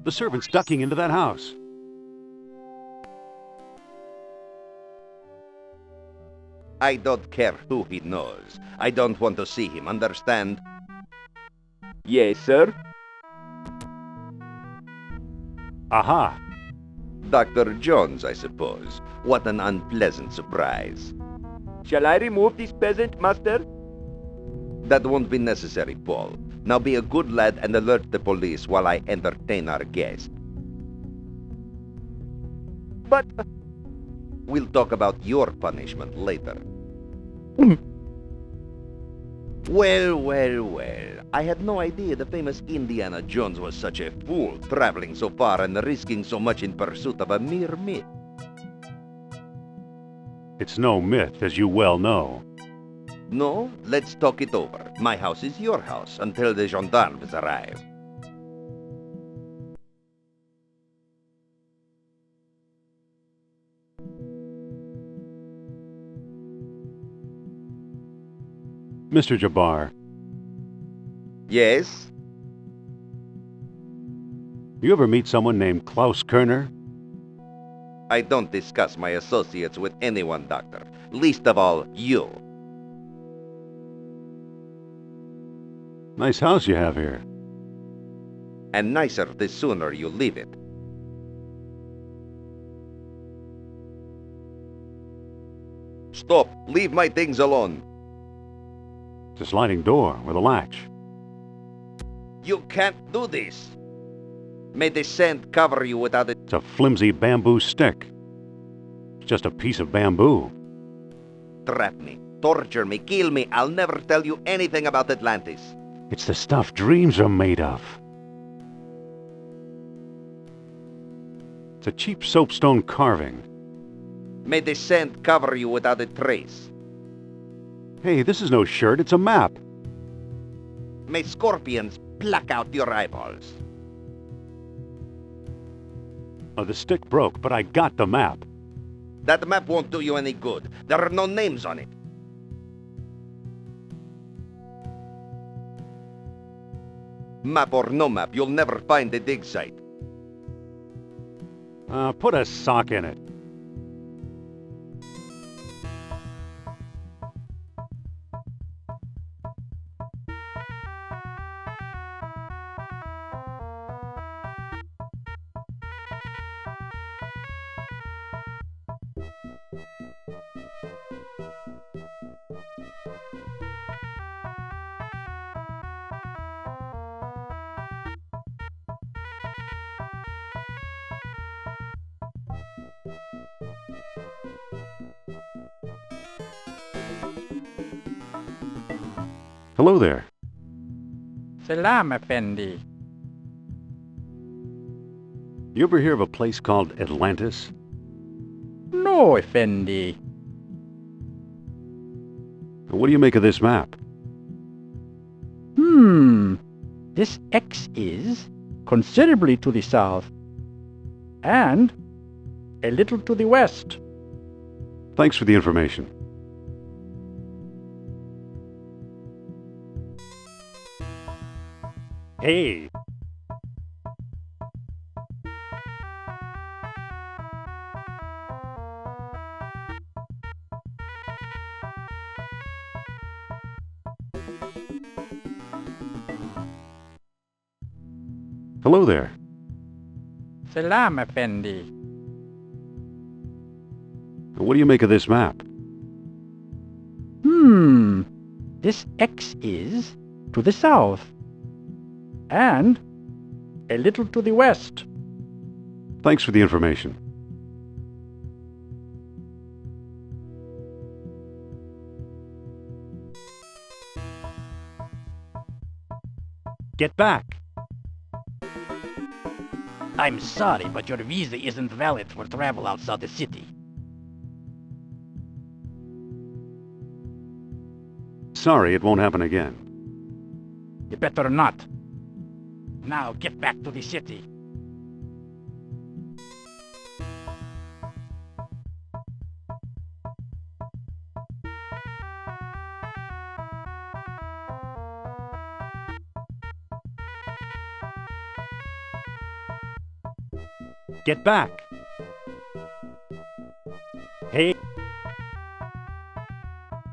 The servant's ducking into that house. I don't care who he knows. I don't want to see him, understand? Yes, sir. Aha! Dr. Jones, I suppose. What an unpleasant surprise. Shall I remove this peasant, master? That won't be necessary, Paul. Now be a good lad and alert the police while I entertain our guest. But... We'll talk about your punishment later. Well. I had no idea the famous Indiana Jones was such a fool, traveling so far and risking so much in pursuit of a mere myth. It's no myth, as you well know. No? Let's talk it over. My house is your house until the gendarmes arrive. Mr. Jabbar. Yes? You ever meet someone named Klaus Kerner? I don't discuss my associates with anyone, Doctor. Least of all, you. Nice house you have here. And nicer the sooner you leave it. Stop! Leave my things alone! It's a sliding door with a latch. You can't do this. May the sand cover you without it. It's a flimsy bamboo stick. It's just a piece of bamboo. Trap me, torture me, kill me. I'll never tell you anything about Atlantis. It's the stuff dreams are made of. It's a cheap soapstone carving. May the sand cover you without a trace. Hey, this is no shirt, it's a map. May scorpions pluck out your eyeballs. Oh, the stick broke, but I got the map. That map won't do you any good. There are no names on it. Map or no map, you'll never find the dig site. Put a sock in it. Hello there. Salam, Effendi. You ever hear of a place called Atlantis? No, Effendi. What do you make of this map? This X is considerably to the south and a little to the west. Thanks for the information. Hey! Hello there. Salam, Effendi. What do you make of this map? This X is to the south and a little to the west. Thanks for the information. Get back! I'm sorry, but your visa isn't valid for travel outside the city. Sorry, it won't happen again. You better not. Now get back to the city. Get back! Hey!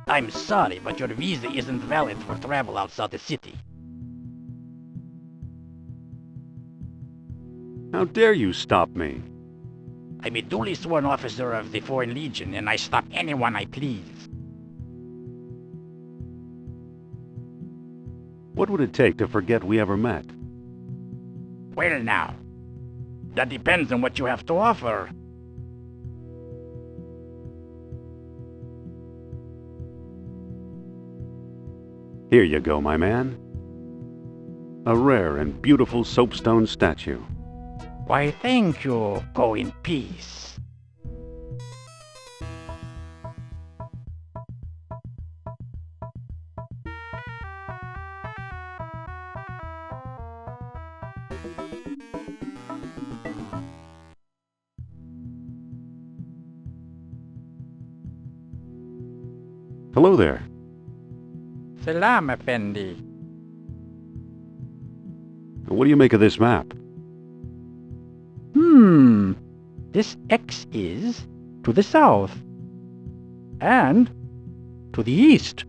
I'm sorry, but your visa isn't valid for travel outside the city. How dare you stop me? I'm a duly sworn officer of the Foreign Legion, and I stop anyone I please. What would it take to forget we ever met? Well now, that depends on what you have to offer. Here you go, my man. A rare and beautiful soapstone statue. Why, thank you. Go in peace. Hello there. Salam, Effendi. What do you make of this map? This X is to the south and to the east.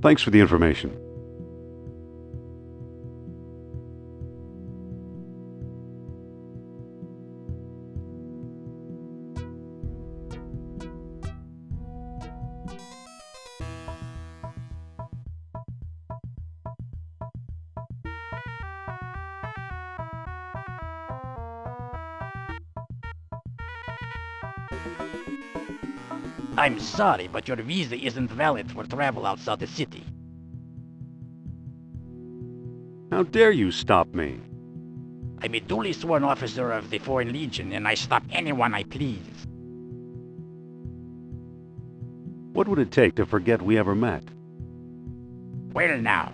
Thanks for the information. I'm sorry, but your visa isn't valid for travel outside the city. How dare you stop me? I'm a duly sworn officer of the Foreign Legion, and I stop anyone I please. What would it take to forget we ever met? Well now,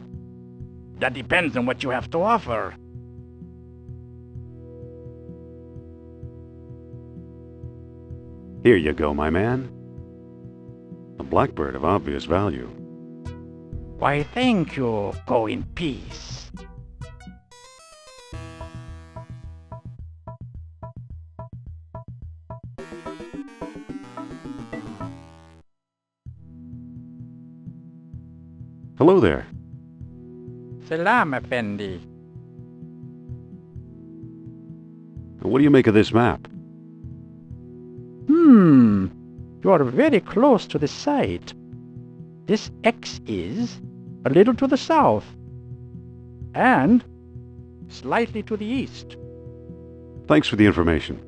that depends on what you have to offer. Here you go, my man. A blackbird of obvious value. Why, thank you. Go in peace. Hello there. Salam, Effendi. What do you make of this map? You are very close to the site. This X is a little to the south and slightly to the east. Thanks for the information.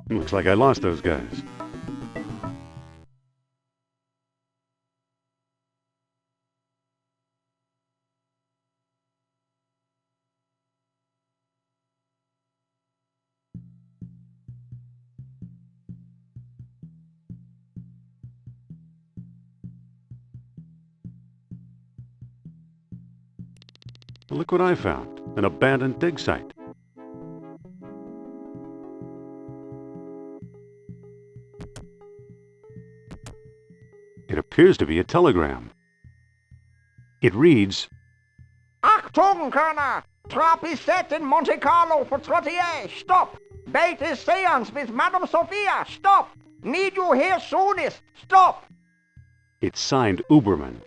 Looks like I lost those guys. Look what I found. An abandoned dig site. It appears to be a telegram. It reads, Achtung, Colonel! Trap is set in Monte Carlo for 38. Stop! Bait is seance with Madame Sophia. Stop! Need you here soonest. Stop! It's signed Uberman.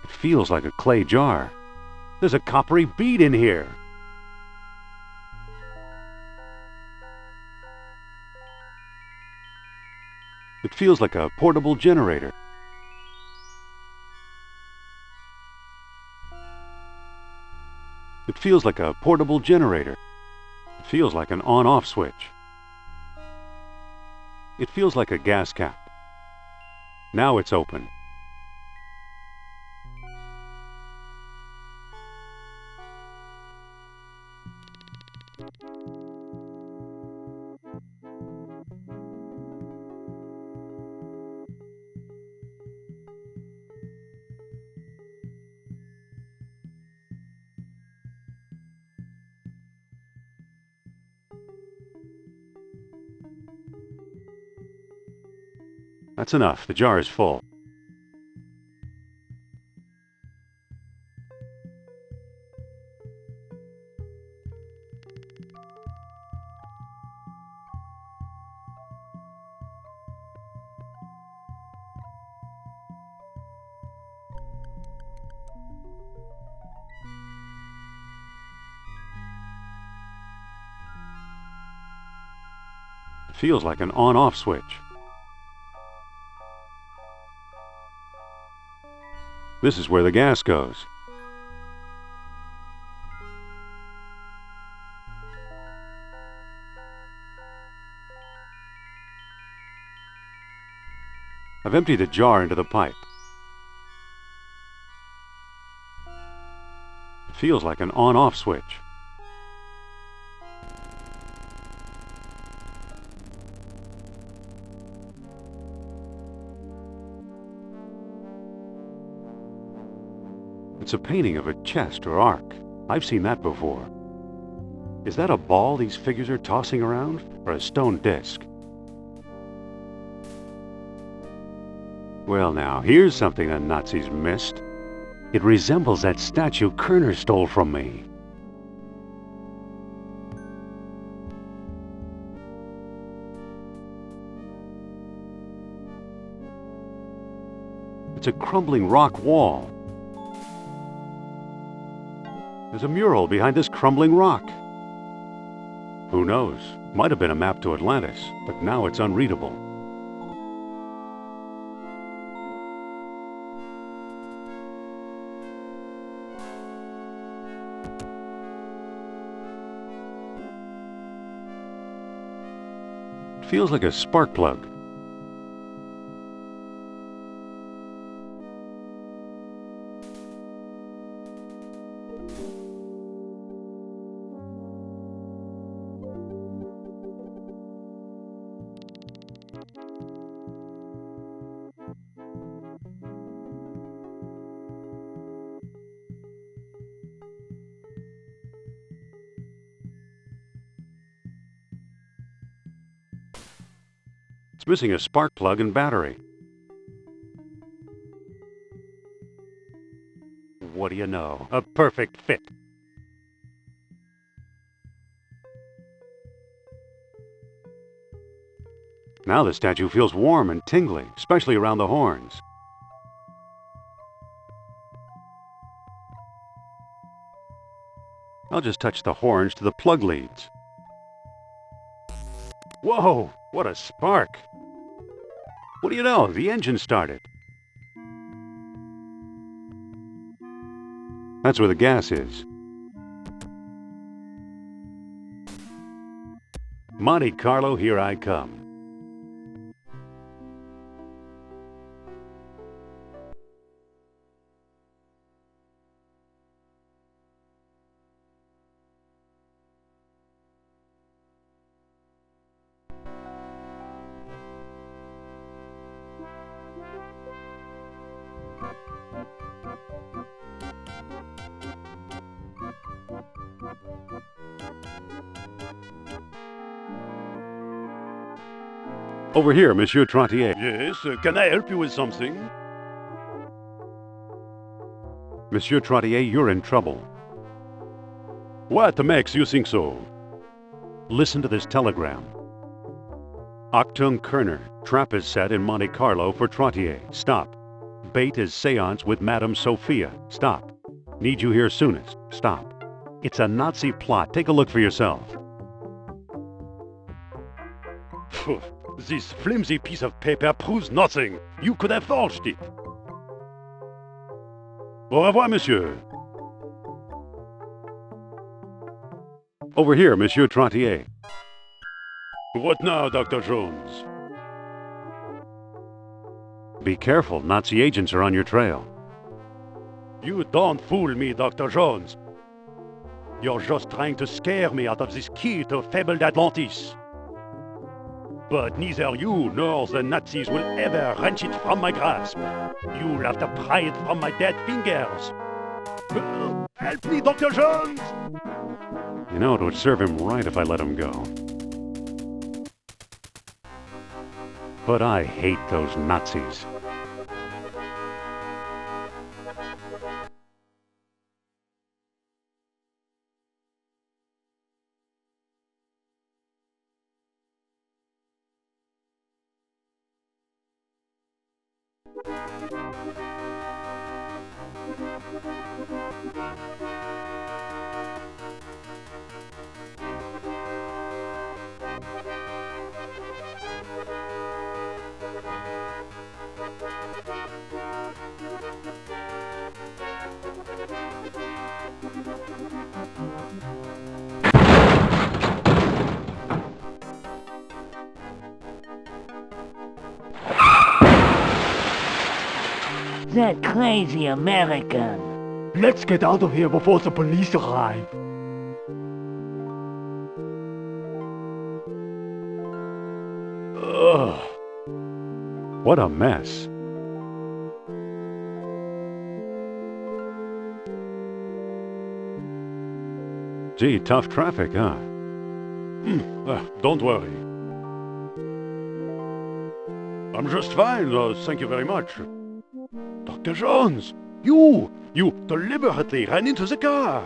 It feels like a clay jar. There's a coppery bead in here. It feels like a portable generator. It feels like a portable generator. It feels like an on-off switch. It feels like a gas cap. Now it's open. That's enough. The jar is full. It feels like an on-off switch. This is where the gas goes. I've emptied the jar into the pipe. It feels like an on-off switch. It's a painting of a chest or ark. I've seen that before. Is that a ball these figures are tossing around, or a stone disc? Well now, here's something the Nazis missed. It resembles that statue Kerner stole from me. It's a crumbling rock wall. There's a mural behind this crumbling rock. Who knows? Might have been a map to Atlantis, but now it's unreadable. It feels like a spark plug. It's missing a spark plug and battery. What do you know? A perfect fit. Now the statue feels warm and tingly, especially around the horns. I'll just touch the horns to the plug leads. Whoa! What a spark! What do you know? The engine started. That's where the gas is. Monte Carlo, here I come. Over here, Monsieur Trottier. Yes, can I help you with something? Monsieur Trottier, you're in trouble. What makes you think so? Listen to this telegram. Achtung Kerner. Trap is set in Monte Carlo for Trottier. Stop. Bait is seance with Madame Sophia. Stop. Need you here soonest. Stop. It's a Nazi plot. Take a look for yourself. This flimsy piece of paper proves nothing. You could have forged it. Au revoir, monsieur. Over here, Monsieur Trottier. What now, Dr. Jones? Be careful, Nazi agents are on your trail. You don't fool me, Dr. Jones. You're just trying to scare me out of this key to fabled Atlantis. But neither you nor the Nazis will ever wrench it from my grasp. You'll have to pry it from my dead fingers. Help me, Dr. Jones! You know, it would serve him right if I let him go. But I hate those Nazis. That crazy American. Let's get out of here before the police arrive. Ugh. What a mess. Gee, tough traffic, huh? Don't worry. I'm just fine, thank you very much. Dr. Jones, you deliberately ran into the car.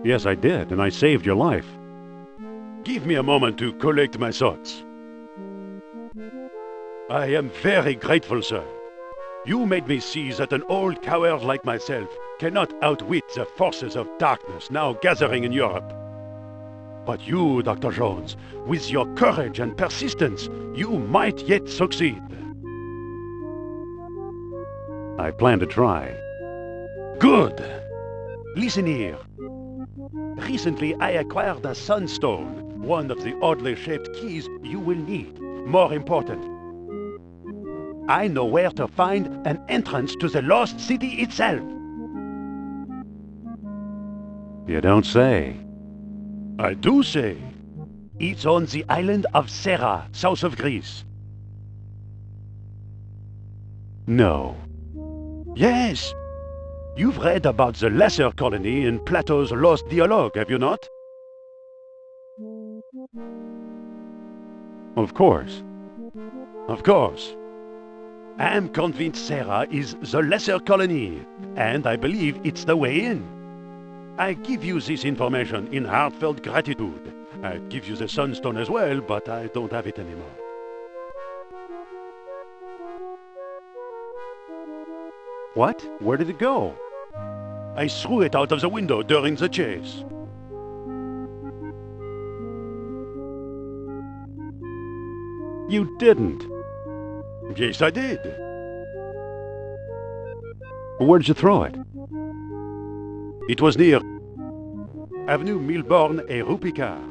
Yes, I did, and I saved your life. Give me a moment to collect my thoughts. I am very grateful, sir. You made me see that an old coward like myself cannot outwit the forces of darkness now gathering in Europe. But you, Dr. Jones, with your courage and persistence, you might yet succeed. I plan to try. Good. Listen here. Recently, I acquired a sunstone, one of the oddly shaped keys you will need. More important, I know where to find an entrance to the lost city itself. You don't say. I do say. It's on the island of Serra, south of Greece. No. Yes. You've read about the lesser colony in Plato's Lost Dialogue, have you not? Of course. Of course. I am convinced Serra is the lesser colony, and I believe it's the way in. I give you this information in heartfelt gratitude. I give you the sunstone as well, but I don't have it anymore. What? Where did it go? I threw it out of the window during the chase. You didn't. Yes, I did. Where'd you throw it? It was near Avenue Milborne et Rue Picard.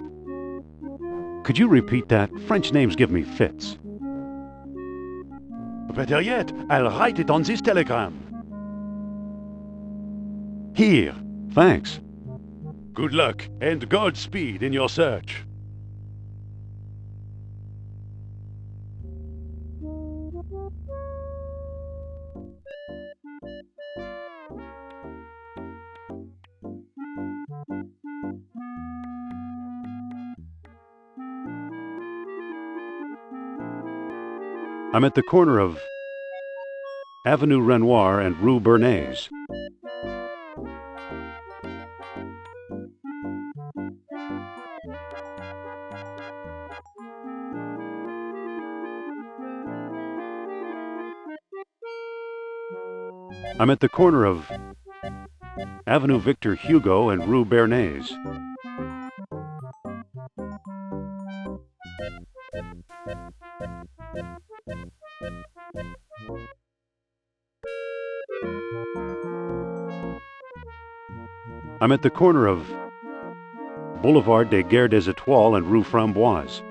Could you repeat that? French names give me fits. Better yet, I'll write it on this telegram. Here. Thanks. Good luck and Godspeed in your search. I'm at the corner of Avenue Renoir and Rue Bernays. I'm at the corner of Avenue Victor Hugo and Rue Bernays. I'm at the corner of Boulevard des Guerres des Étoiles and Rue Framboise.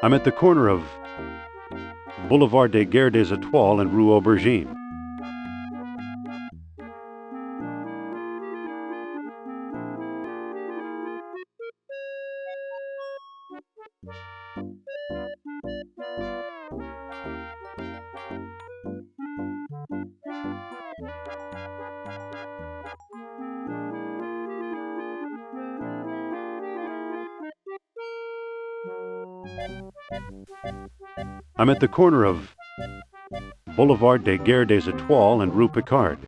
I'm at the corner of Boulevard des Guerres des Étoiles and Rue Aubergine. I'm at the corner of Boulevard des Guerres des Étoiles and Rue Picard.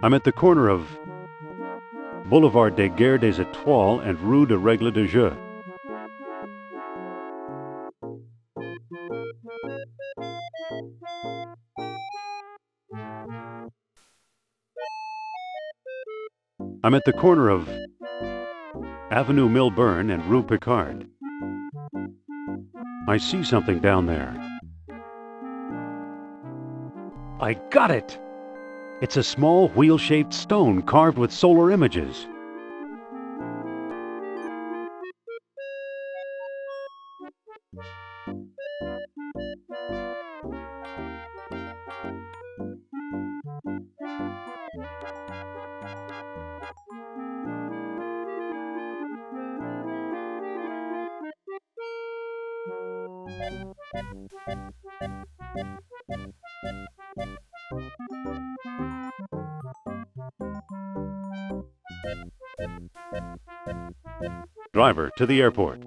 I'm at the corner of Boulevard des Guerres des Étoiles and Rue de Règle de Jeu. I'm at the corner of Avenue Milburn and Rue Picard. I see something down there. I got it! It's a small wheel-shaped stone carved with solar images. Driver, to the airport.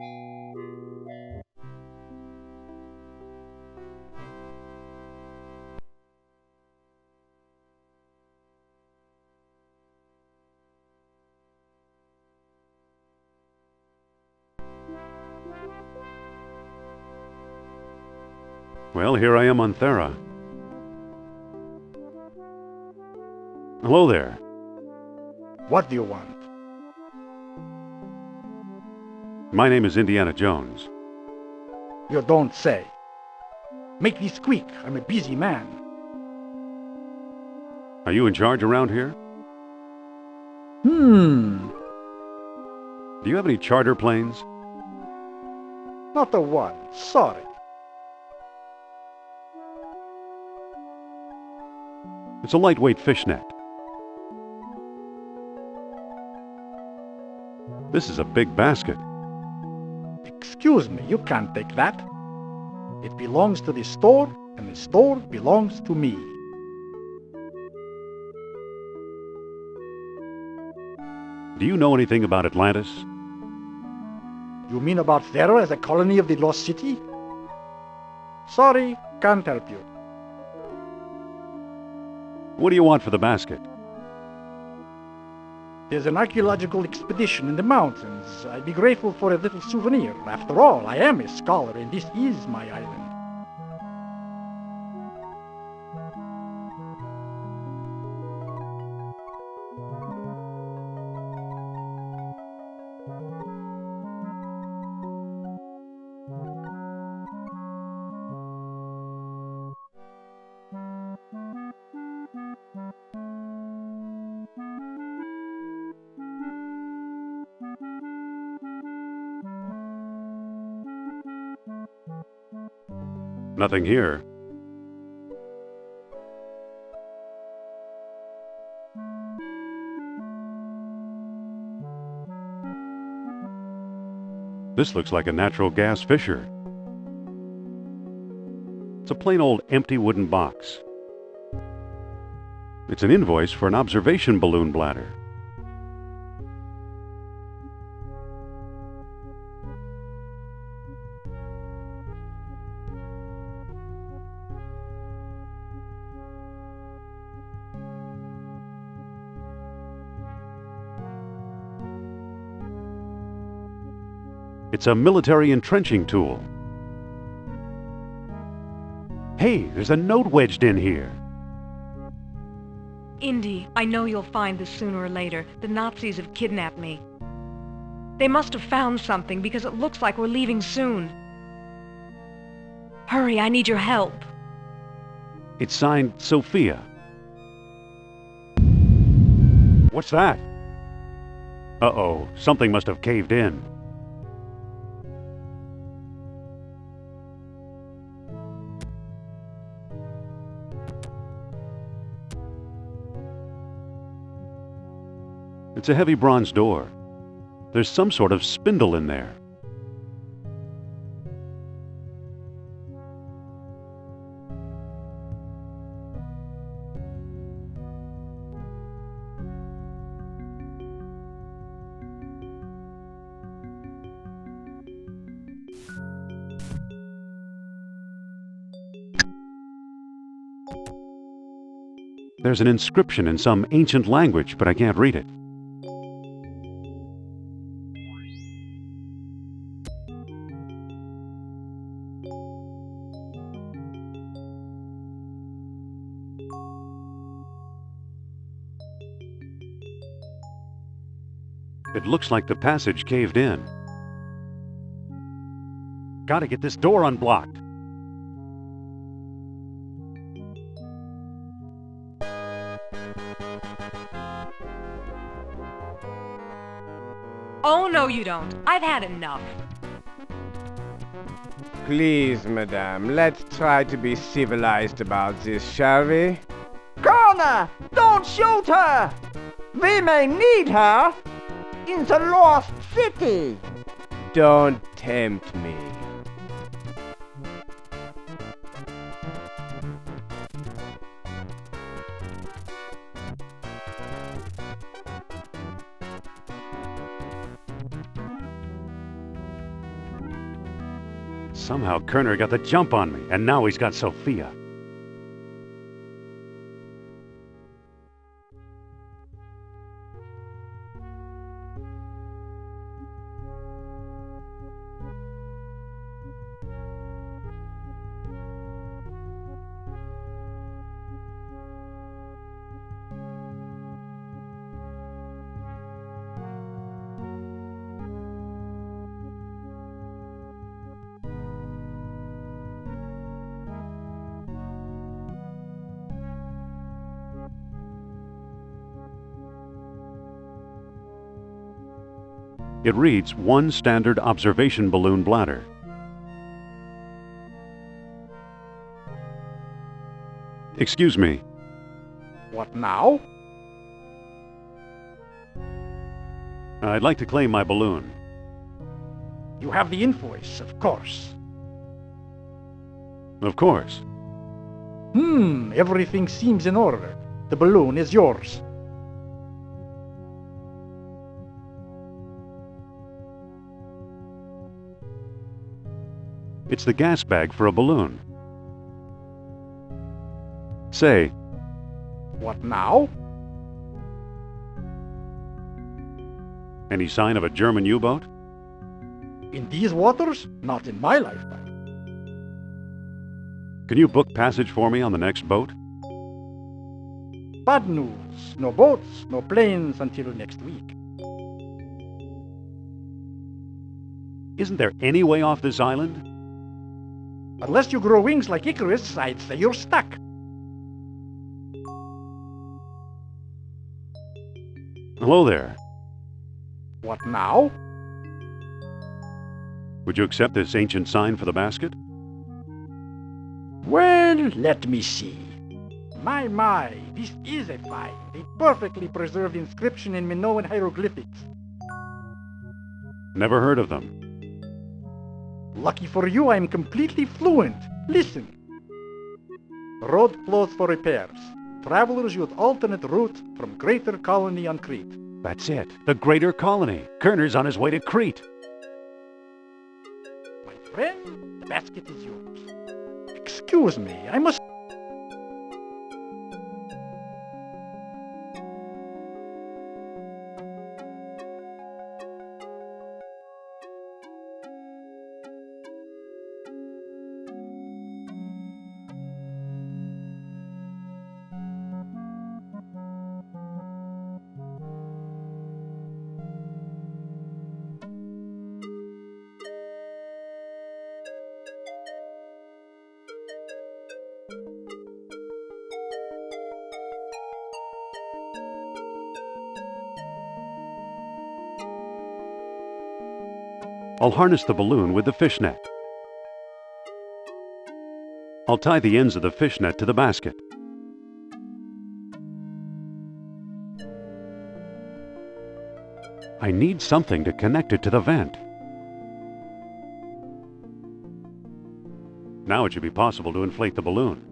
Well, here I am on Thera. Hello there. What do you want? My name is Indiana Jones. You don't say. Make this quick. I'm a busy man. Are you in charge around here? Do you have any charter planes? Not a one. Sorry. It's a lightweight fishnet. This is a big basket. Excuse me, you can't take that. It belongs to the store, and the store belongs to me. Do you know anything about Atlantis? You mean about Thera as a colony of the Lost City? Sorry, can't help you. What do you want for the basket? There's an archaeological expedition in the mountains. I'd be grateful for a little souvenir. After all, I am a scholar, and this is my island. Nothing here. This looks like a natural gas fissure. It's a plain old empty wooden box. It's an invoice for an observation balloon bladder. It's a military entrenching tool. Hey, there's a note wedged in here. Indy, I know you'll find this sooner or later. The Nazis have kidnapped me. They must have found something because it looks like we're leaving soon. Hurry, I need your help. It's signed Sophia. What's that? Uh-oh, something must have caved in. It's a heavy bronze door. There's some sort of spindle in there. There's an inscription in some ancient language, but I can't read it. It looks like the passage caved in. Gotta get this door unblocked. Oh, no you don't. I've had enough. Please, madame, let's try to be civilized about this, shall we? Colonel, don't shoot her! We may need her in the Lost City. Don't tempt me. Somehow Kerner got the jump on me, and now he's got Sophia. It reads 1 standard observation balloon bladder. Excuse me. What now? I'd like to claim my balloon. You have the invoice, of course. Of course. Everything seems in order. The balloon is yours. It's the gas bag for a balloon. Say. What now? Any sign of a German U-boat? In these waters? Not in my lifetime. Can you book passage for me on the next boat? Bad news. No boats, no planes until next week. Isn't there any way off this island? Unless you grow wings like Icarus, I'd say you're stuck. Hello there. What now? Would you accept this ancient sign for the basket? Well, let me see. My, this is a find. A perfectly preserved inscription in Minoan hieroglyphics. Never heard of them. Lucky for you, I am completely fluent. Listen. Road closed for repairs. Travelers use alternate route from Greater Colony on Crete. That's it. The Greater Colony. Kerner's on his way to Crete. My friend, the basket is yours. Excuse me, I must... I'll harness the balloon with the fishnet. I'll tie the ends of the fishnet to the basket. I need something to connect it to the vent. Now it should be possible to inflate the balloon.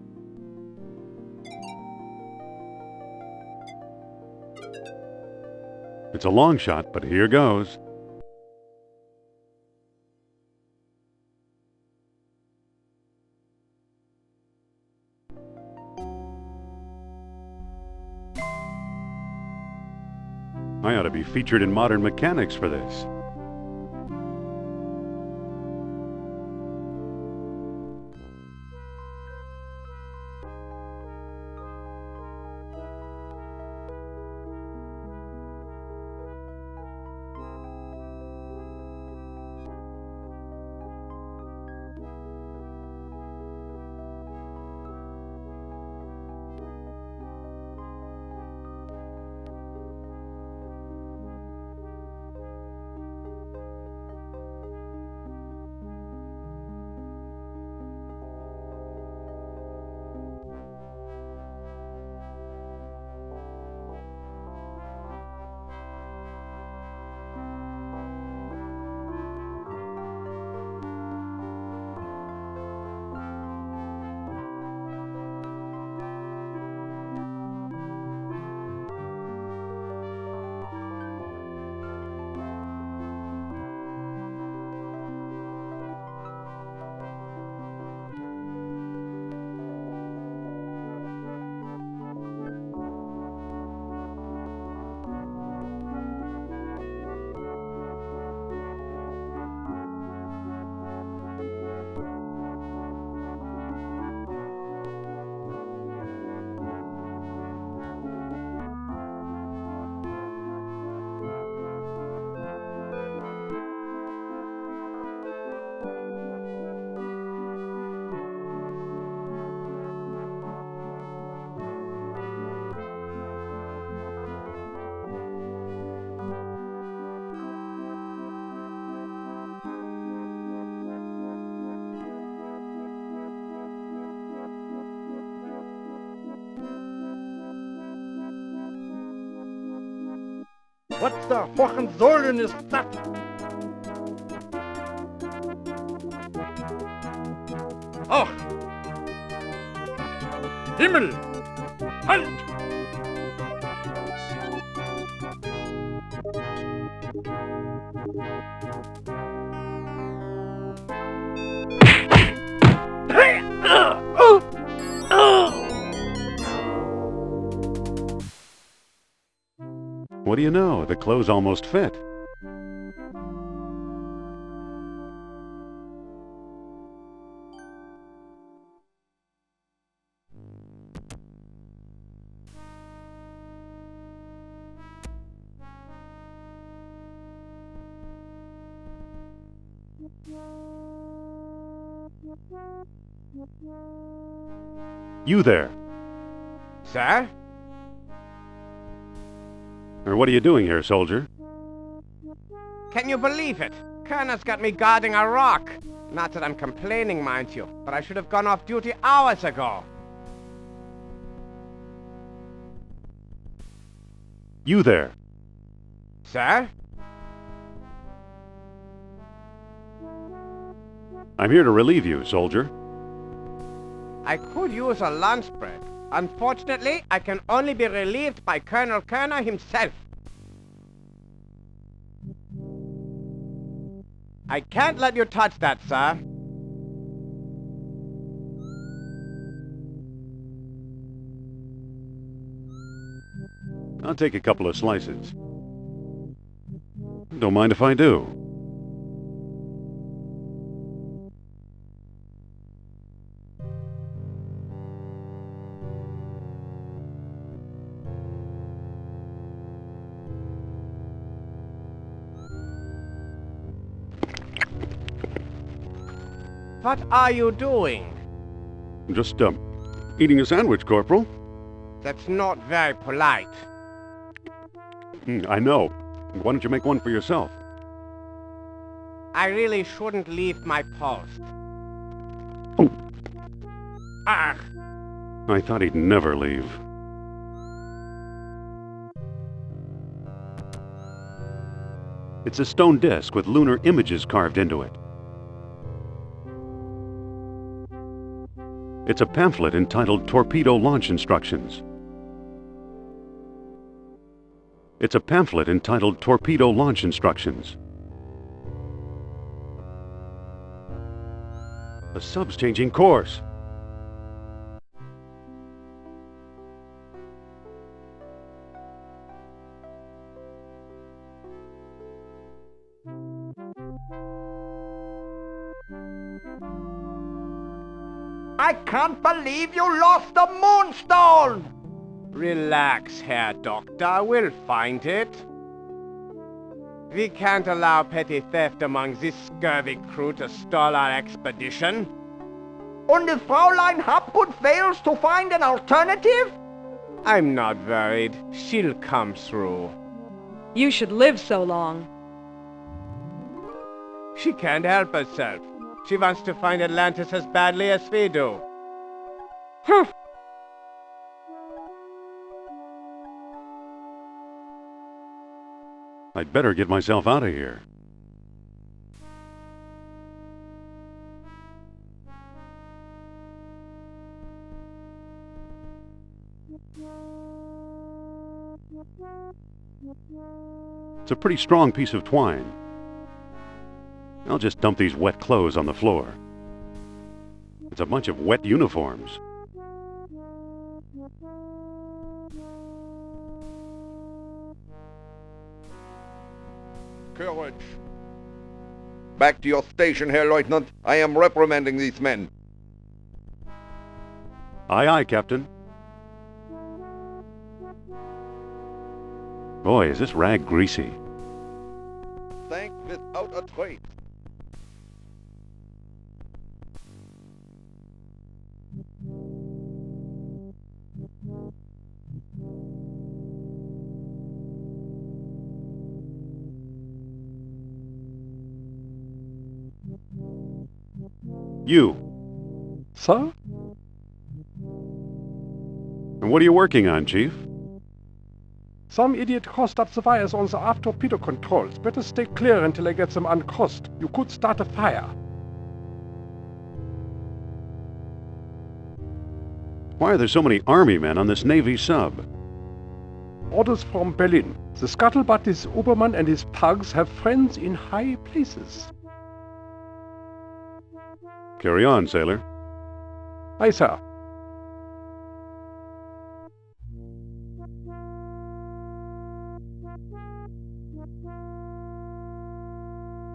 It's a long shot, but here goes. I ought to be featured in Modern Mechanics for this. What the Hohenzollern is that? Oh! Himmel! Halt! What do you know? The clothes almost fit. You there. Sir? Or what are you doing here, soldier? Can you believe it? Colonel's got me guarding a rock. Not that I'm complaining, mind you, but I should have gone off duty hours ago. You there. Sir? I'm here to relieve you, soldier. I could use a lunch break. Unfortunately, I can only be relieved by Colonel Kerner himself. I can't let you touch that, sir. I'll take a couple of slices. Don't mind if I do. What are you doing? Just, eating a sandwich, Corporal. That's not very polite. I know. Why don't you make one for yourself? I really shouldn't leave my post. Ah! I thought he'd never leave. It's a stone disc with lunar images carved into it. It's a pamphlet entitled Torpedo Launch Instructions. It's a pamphlet entitled Torpedo Launch Instructions. The sub's changing course. I can't believe you lost the Moonstone! Relax, Herr Doctor. We'll find it. We can't allow petty theft among this scurvy crew to stall our expedition. And if Fraulein Hopgood fails to find an alternative? I'm not worried. She'll come through. You should live so long. She can't help herself. She wants to find Atlantis as badly as we do. Humph! I'd better get myself out of here. It's a pretty strong piece of twine. I'll just dump these wet clothes on the floor. It's a bunch of wet uniforms. Courage. Back to your station, Herr Lieutenant. I am reprimanding these men. Aye, aye, Captain. Boy, is this rag greasy. Sank without a trace. You. Sir? And what are you working on, Chief? Some idiot crossed up the wires on the aft torpedo controls. Better stay clear until I get them uncrossed. You could start a fire. Why are there so many army men on this Navy sub? Orders from Berlin. The scuttlebutt is Obermann and his pugs have friends in high places. Carry on, sailor. Aye, sir.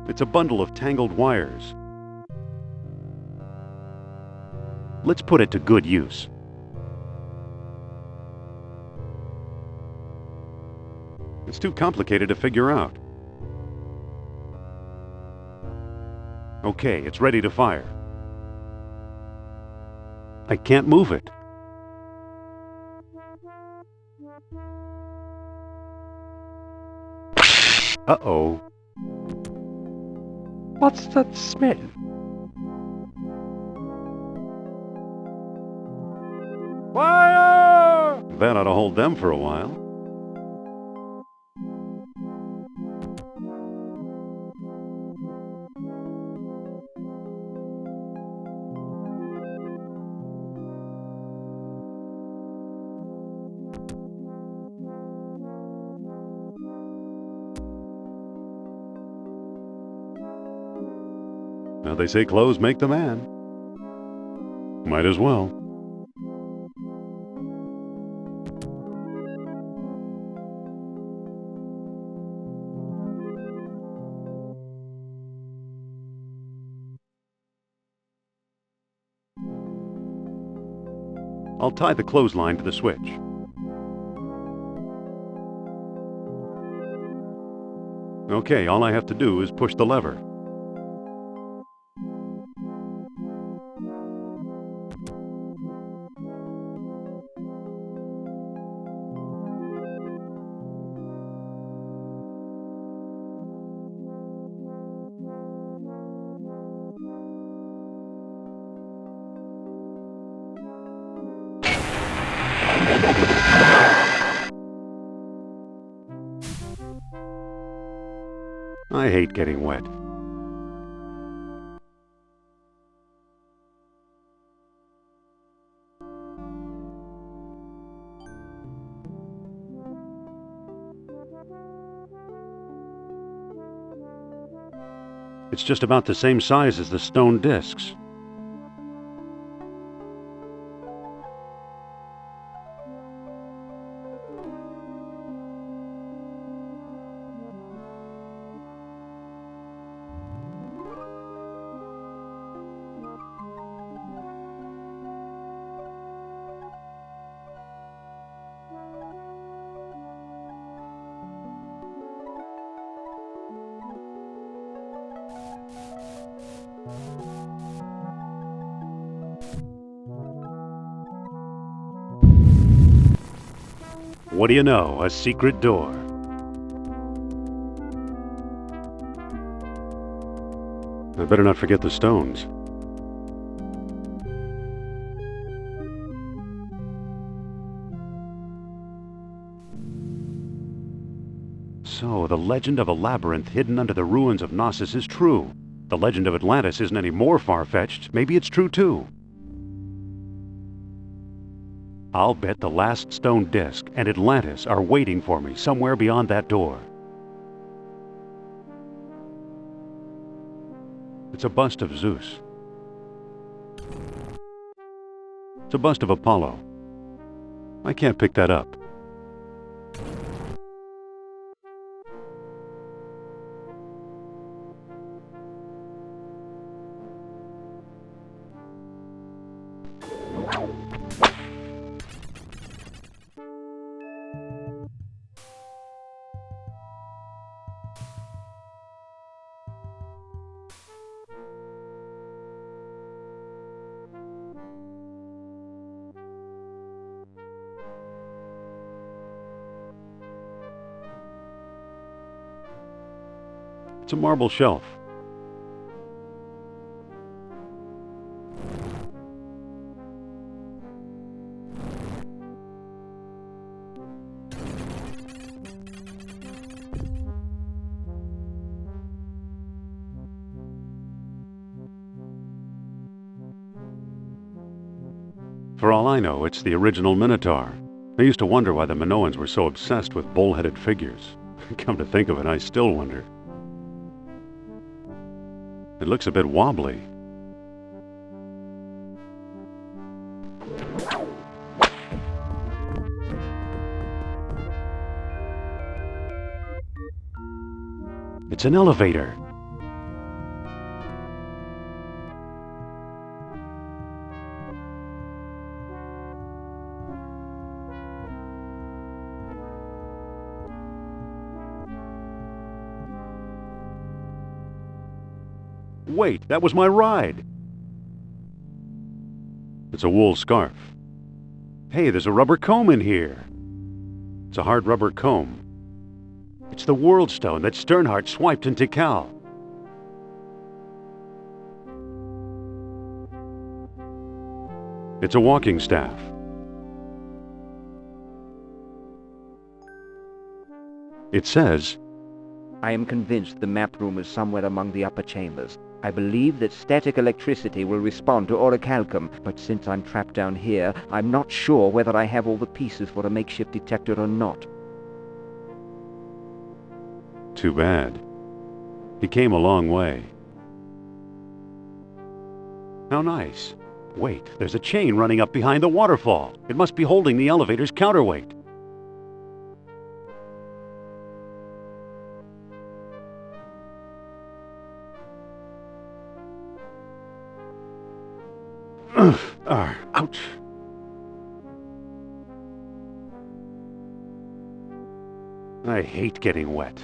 It's a bundle of tangled wires. Let's put it to good use. It's too complicated to figure out. Okay, it's ready to fire. I can't move it. Uh-oh. What's that smell? Fire! That ought to hold them for a while. Now they say clothes make the man. Might as well. I'll tie the clothesline to the switch. Okay, all I have to do is push the lever. I hate getting wet. It's just about the same size as the stone discs. What do you know? A secret door. I better not forget the stones. So, the legend of a labyrinth hidden under the ruins of Knossos is true. The legend of Atlantis isn't any more far-fetched. Maybe it's true too. I'll bet the last stone disc and Atlantis are waiting for me somewhere beyond that door. It's a bust of Zeus. It's a bust of Apollo. I can't pick that up. It's a marble shelf. For all I know, it's the original Minotaur. I used to wonder why the Minoans were so obsessed with bull-headed figures. Come to think of it, I still wonder. It looks a bit wobbly. It's an elevator. Wait, that was my ride. It's a wool scarf. Hey, there's a rubber comb in here. It's a hard rubber comb. It's the World Stone that Sternhart swiped in Tikal. It's a walking staff. It says, I am convinced the map room is somewhere among the upper chambers. I believe that static electricity will respond to orichalcum, but since I'm trapped down here, I'm not sure whether I have all the pieces for a makeshift detector or not. Too bad. He came a long way. How nice. Wait, there's a chain running up behind the waterfall. It must be holding the elevator's counterweight. Ouch. I hate getting wet.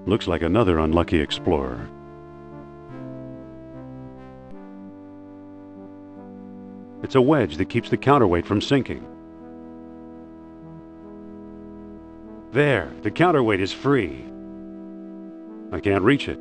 Looks like another unlucky explorer. It's a wedge that keeps the counterweight from sinking. There, the counterweight is free. I can't reach it.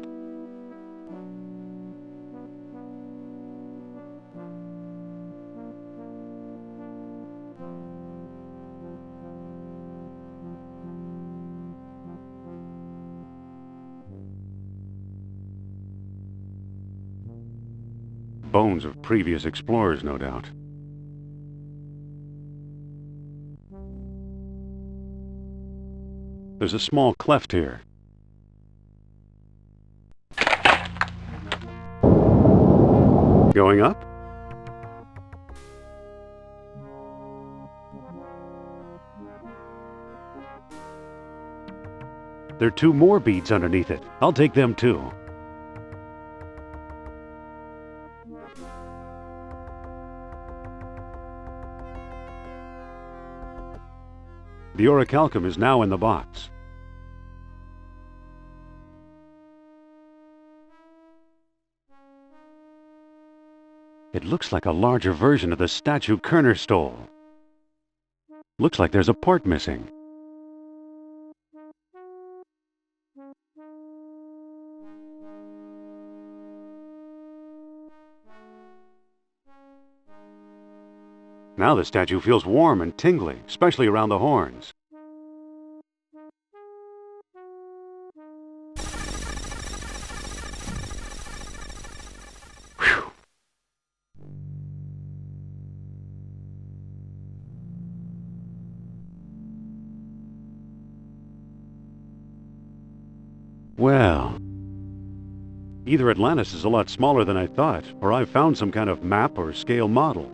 Bones of previous explorers, no doubt. There's a small cleft here. Going up? There are 2 more beads underneath it. I'll take them too. The orichalcum is now in the box. It looks like a larger version of the statue Kerner stole. Looks like there's a part missing. Now the statue feels warm and tingly, especially around the horns. Whew. Well, either Atlantis is a lot smaller than I thought, or I've found some kind of map or scale model.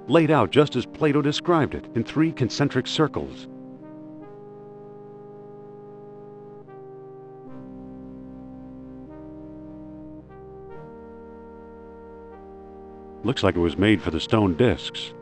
Laid out just as Plato described it, in 3 concentric circles. Looks like it was made for the stone discs.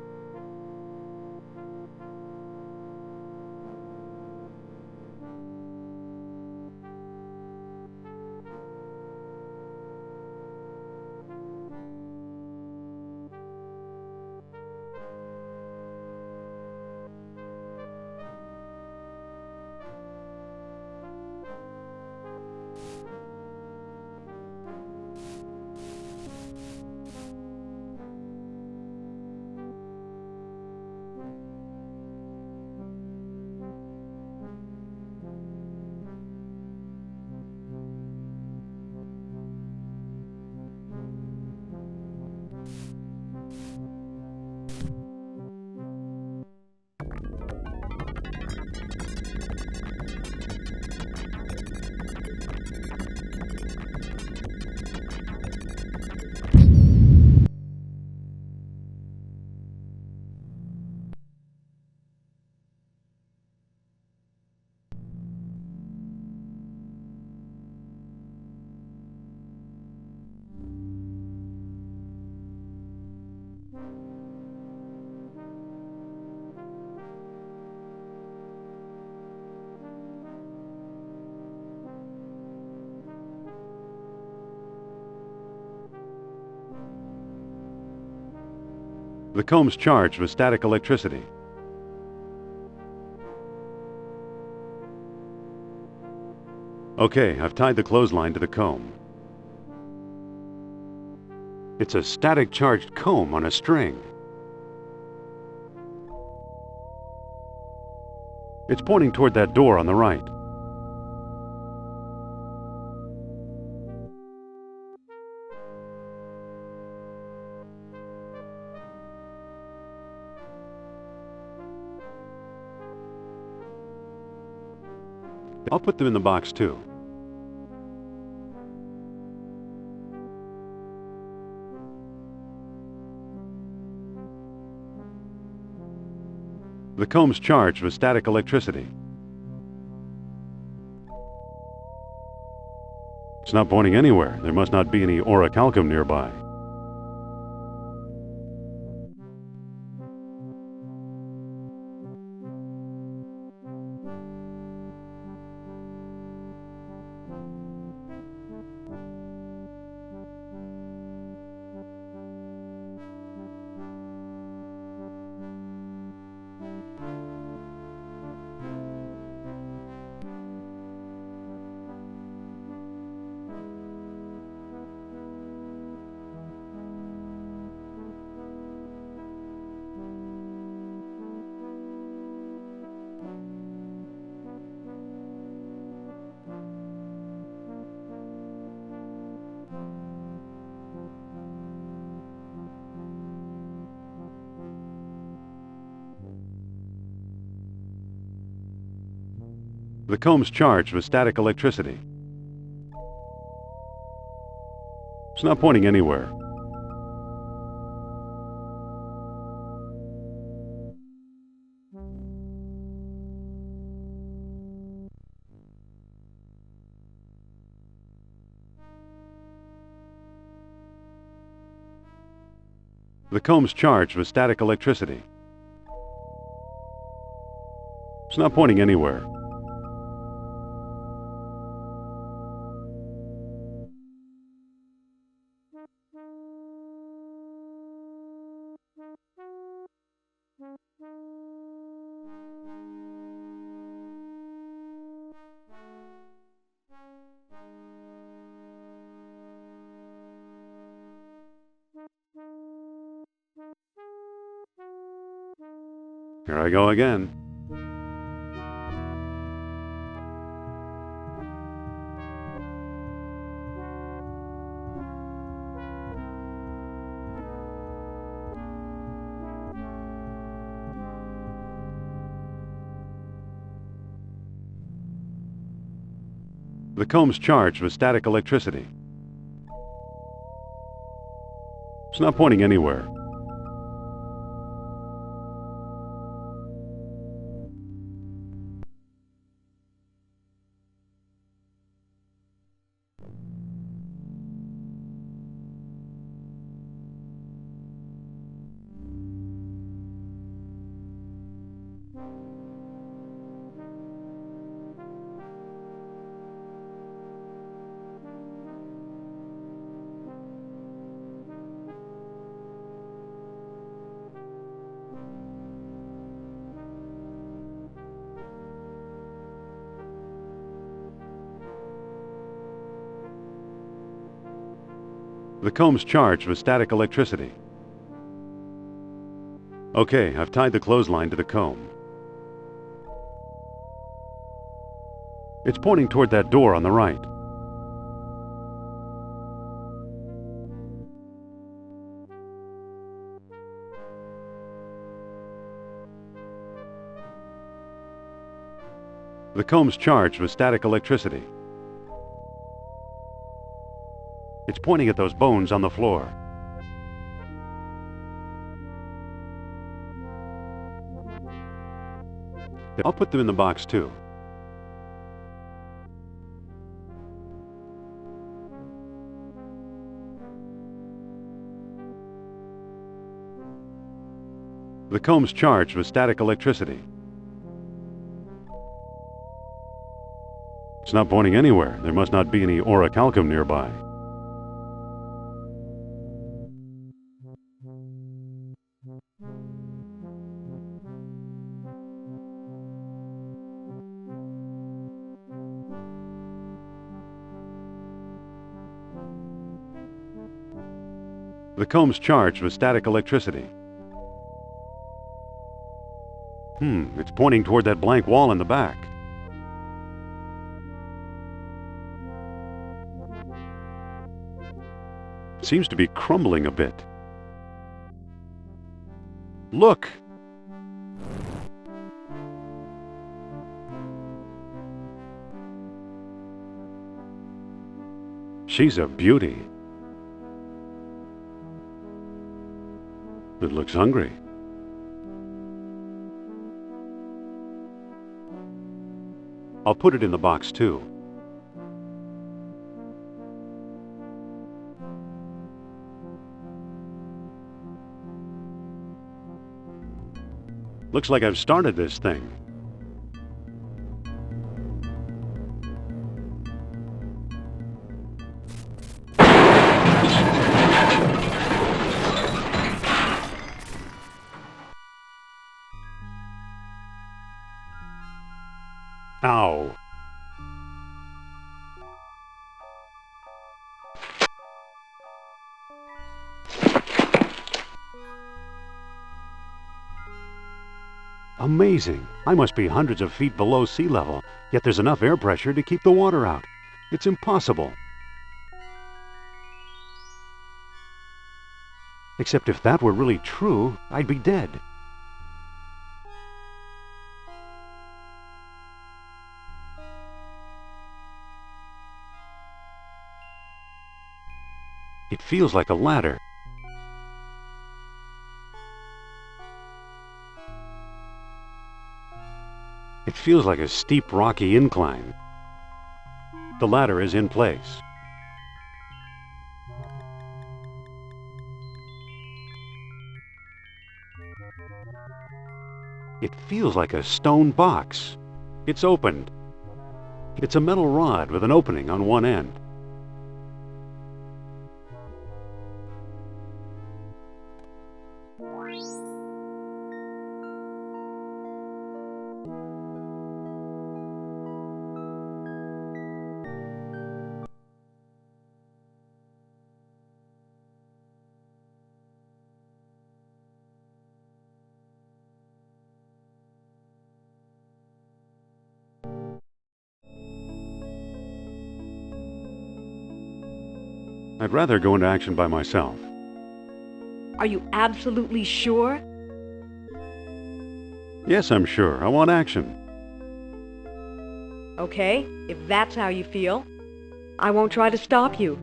The comb's charged with static electricity. Okay, I've tied the clothesline to the comb. It's a static charged comb on a string. It's pointing toward that door on the right. I'll put them in the box too. The comb's charged with static electricity. It's not pointing anywhere. There must not be any orichalcum nearby. The comb's charged with static electricity. It's not pointing anywhere. The comb's charged with static electricity. It's not pointing anywhere. Here I go again. The comb's charged with static electricity. It's not pointing anywhere. The comb's charged with static electricity. Okay, I've tied the clothesline to the comb. It's pointing toward that door on the right. The comb's charged with static electricity. It's pointing at those bones on the floor. I'll put them in the box too. The comb's charged with static electricity. It's not pointing anywhere. There must not be any orichalcum nearby. The comb's charged with static electricity. It's pointing toward that blank wall in the back. It seems to be crumbling a bit. Look! She's a beauty. It looks hungry. I'll put it in the box too. Looks like I've started this thing. Ow. Amazing. I must be hundreds of feet below sea level, yet there's enough air pressure to keep the water out. It's impossible. Except if that were really true, I'd be dead. It feels like a ladder. It feels like a steep, rocky incline. The ladder is in place. It feels like a stone box. It's opened. It's a metal rod with an opening on one end. I'd rather go into action by myself. Are you absolutely sure? Yes, I'm sure. I want action. Okay, if that's how you feel, I won't try to stop you.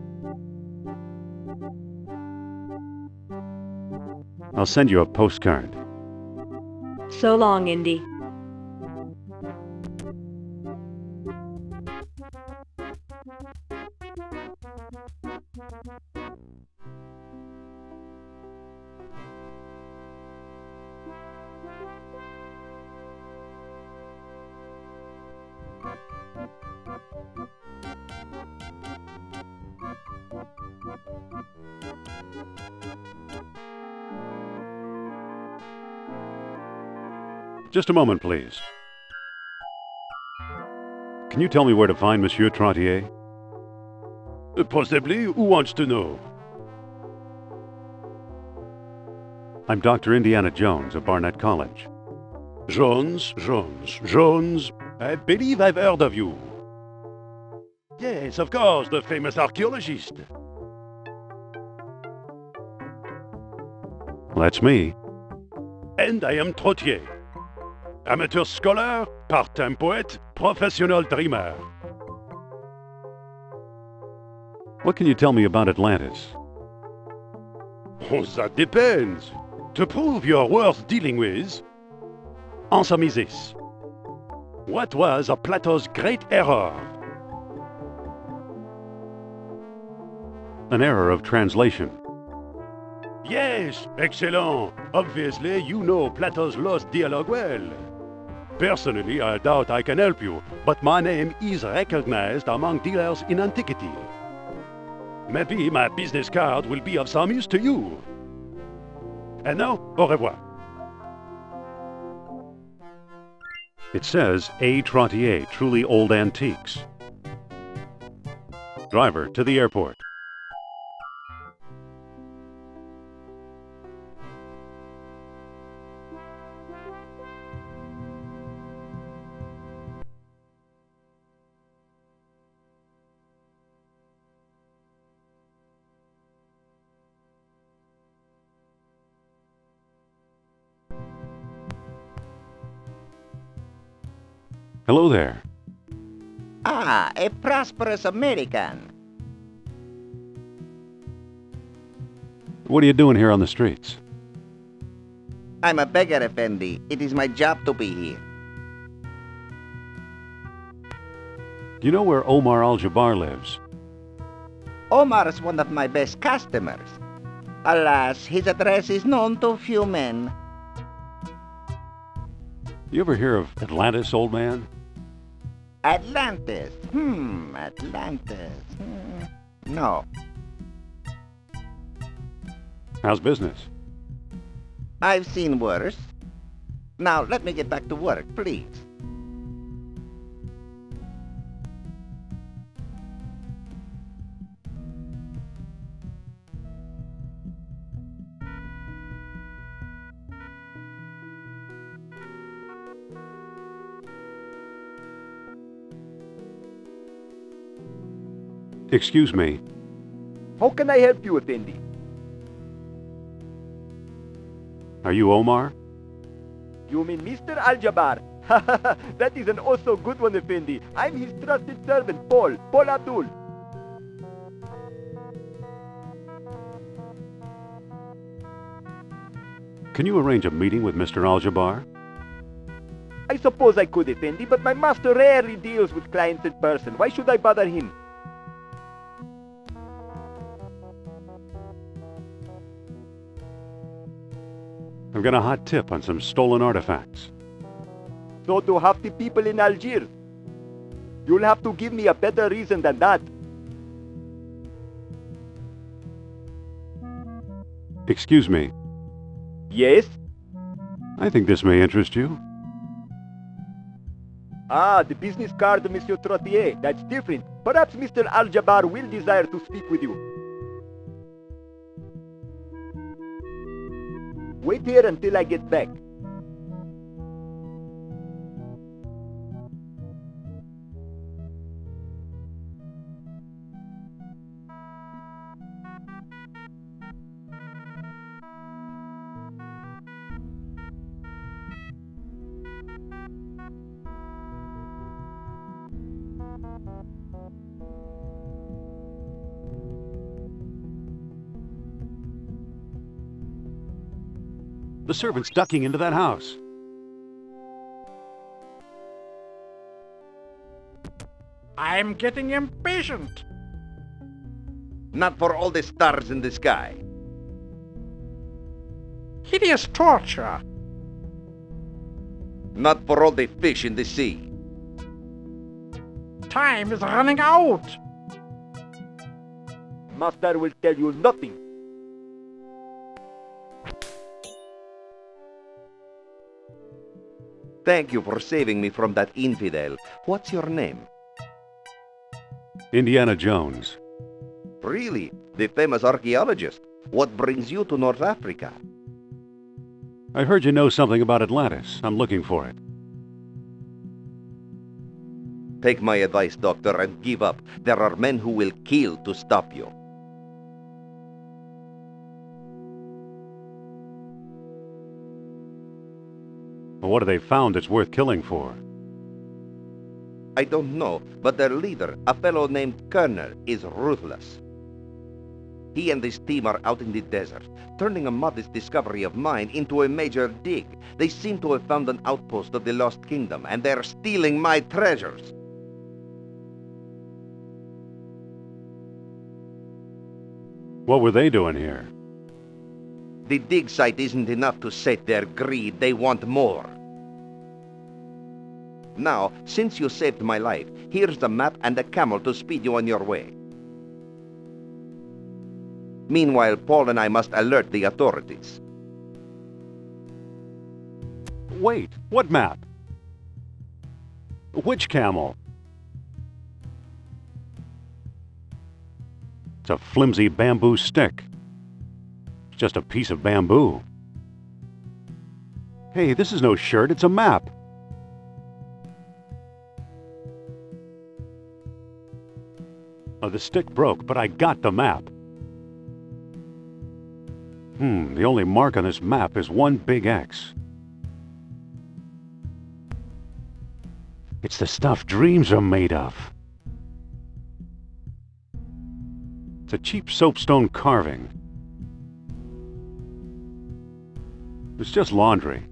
I'll send you a postcard. So long, Indy. Just a moment, please. Can you tell me where to find Monsieur Trottier? Possibly. Who wants to know? I'm Dr. Indiana Jones of Barnett College. Jones. I believe I've heard of you. Yes, of course, the famous archaeologist. That's me. And I am Trottier. Amateur scholar, part-time poet, professional dreamer. What can you tell me about Atlantis? Oh, that depends. To prove you're worth dealing with, answer me this. What was Plato's great error? An error of translation. Yes, excellent. Obviously, you know Plato's lost dialogue well. Personally, I doubt I can help you, but my name is recognized among dealers in antiquity. Maybe my business card will be of some use to you. And now, au revoir. It says A. Trottier, Truly Old Antiques. Driver, to the airport. Hello there. Ah, a prosperous American. What are you doing here on the streets? I'm a beggar, Effendi. It is my job to be here. Do you know where Omar Al-Jabbar lives? Omar is one of my best customers. Alas, his address is known to few men. You ever hear of Atlantis, old man? Atlantis. Atlantis. No. How's business? I've seen worse. Now, let me get back to work, please. Excuse me. How can I help you, Effendi? Are you Omar? You mean Mr. Al-Jabbar? That is an also good one, Effendi. I'm his trusted servant, Paul Abdul. Can you arrange a meeting with Mr. Al-Jabbar? I suppose I could, Effendi, but my master rarely deals with clients in person. Why should I bother him? I've got a hot tip on some stolen artifacts. So do half the people in Algiers. You'll have to give me a better reason than that. Excuse me. Yes? I think this may interest you. Ah, the business card of Monsieur Trottier. That's different. Perhaps Mr. Al-Jabbar will desire to speak with you. Wait here until I get back. The servant's ducking into that house. I'm getting impatient. Not for all the stars in the sky. Hideous torture. Not for all the fish in the sea. Time is running out. Master will tell you nothing. Thank you for saving me from that infidel. What's your name? Indiana Jones. Really? The famous archaeologist. What brings you to North Africa? I heard you know something about Atlantis. I'm looking for it. Take my advice, Doctor, and give up. There are men who will kill to stop you. What have they found that's worth killing for? I don't know, but their leader, a fellow named Colonel, is ruthless. He and his team are out in the desert, turning a modest discovery of mine into a major dig. They seem to have found an outpost of the Lost Kingdom, and they're stealing my treasures. What were they doing here? The dig site isn't enough to sate their greed. They want more. Now, since you saved my life, here's the map and a camel to speed you on your way. Meanwhile, Paul and I must alert the authorities. Wait, what map? Which camel? It's a flimsy bamboo stick. It's just a piece of bamboo. Hey, this is no shirt, it's a map. Oh, the stick broke, but I got the map. The only mark on this map is one big X. It's the stuff dreams are made of. It's a cheap soapstone carving. It's just laundry.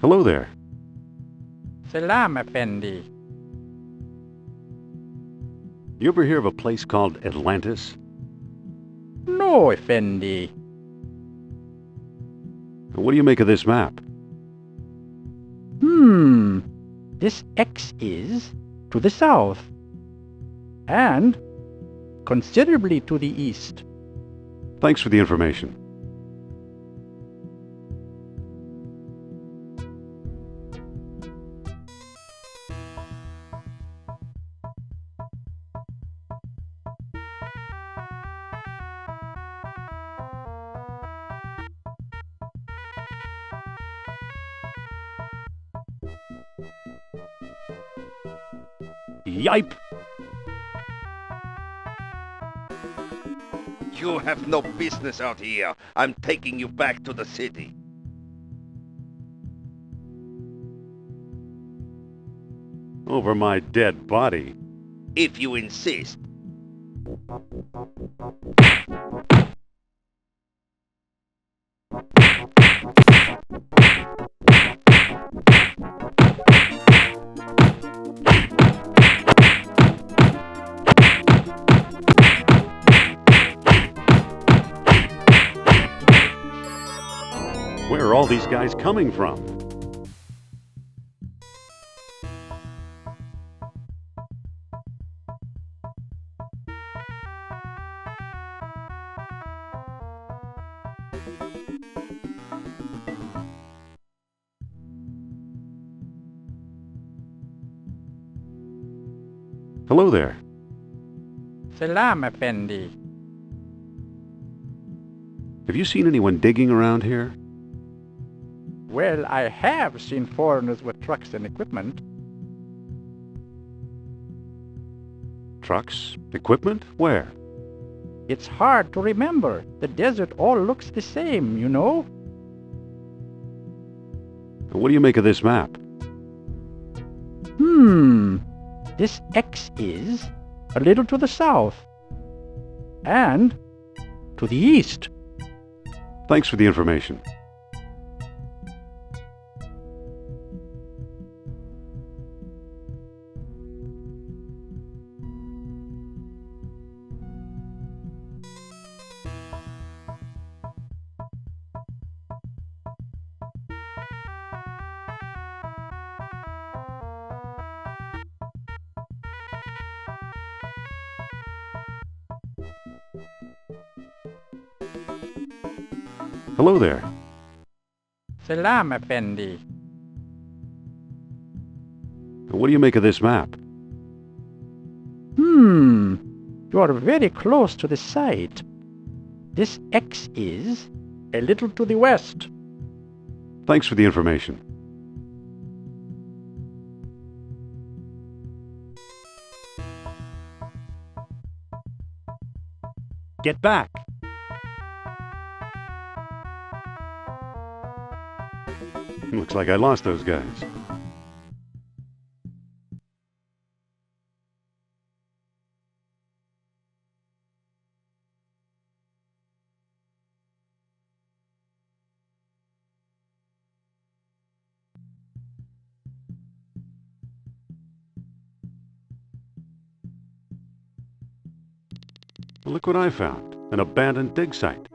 Hello there. Salam, Effendi. You ever hear of a place called Atlantis? No, Effendi. What do you make of this map? This X is to the south and considerably to the east. Thanks for the information. Yipe! You have no business out here. I'm taking you back to the city. Over my dead body. If you insist. Where are all these guys coming from? Hello there. Salam, Effendi. Have you seen anyone digging around here? Well, I have seen foreigners with trucks and equipment. Trucks? Equipment? Where? It's hard to remember. The desert all looks the same, you know? What do you make of this map? This X is a little to the south and to the east. Thanks for the information. Hello there. Salam, Effendi. What do you make of this map? You are very close to the site. This X is a little to the west. Thanks for the information. Get back! Looks like I lost those guys. Look what I found. An abandoned dig site.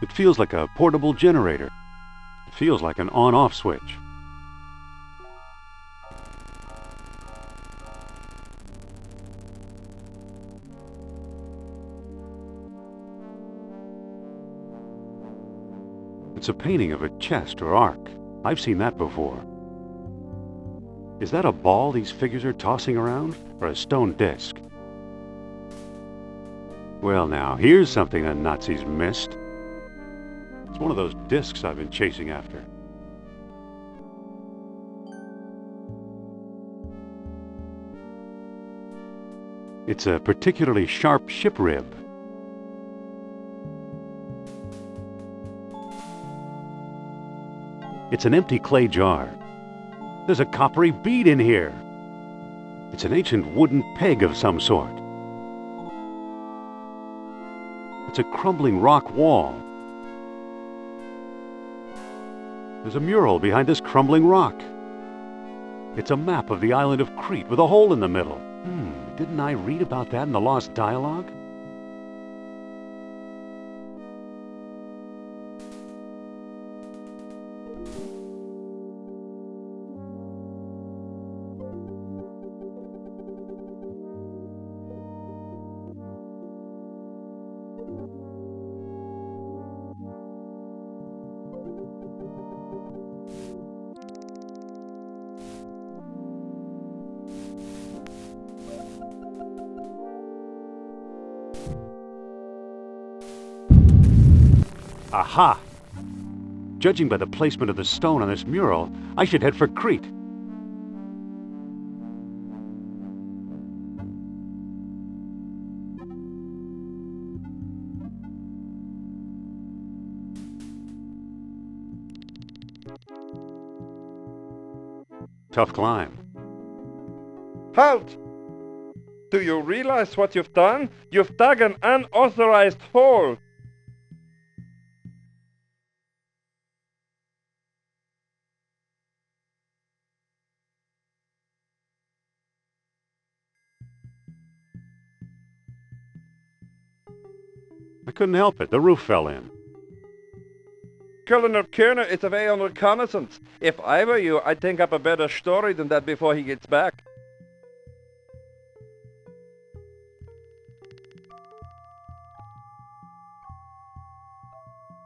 It feels like a portable generator. It feels like an on-off switch. It's a painting of a chest or ark. I've seen that before. Is that a ball these figures are tossing around, or a stone disc? Well now, here's something the Nazis missed. It's one of those discs I've been chasing after. It's a particularly sharp ship rib. It's an empty clay jar. There's a coppery bead in here. It's an ancient wooden peg of some sort. It's a crumbling rock wall. There's a mural behind this crumbling rock. It's a map of the island of Crete with a hole in the middle. Didn't I read about that in the Lost Dialogue? Aha! Judging by the placement of the stone on this mural, I should head for Crete. Tough climb. Halt! Do you realize what you've done? You've dug an unauthorized hole! I couldn't help it. The roof fell in. Colonel Kerner is away on reconnaissance. If I were you, I'd think up a better story than that before he gets back.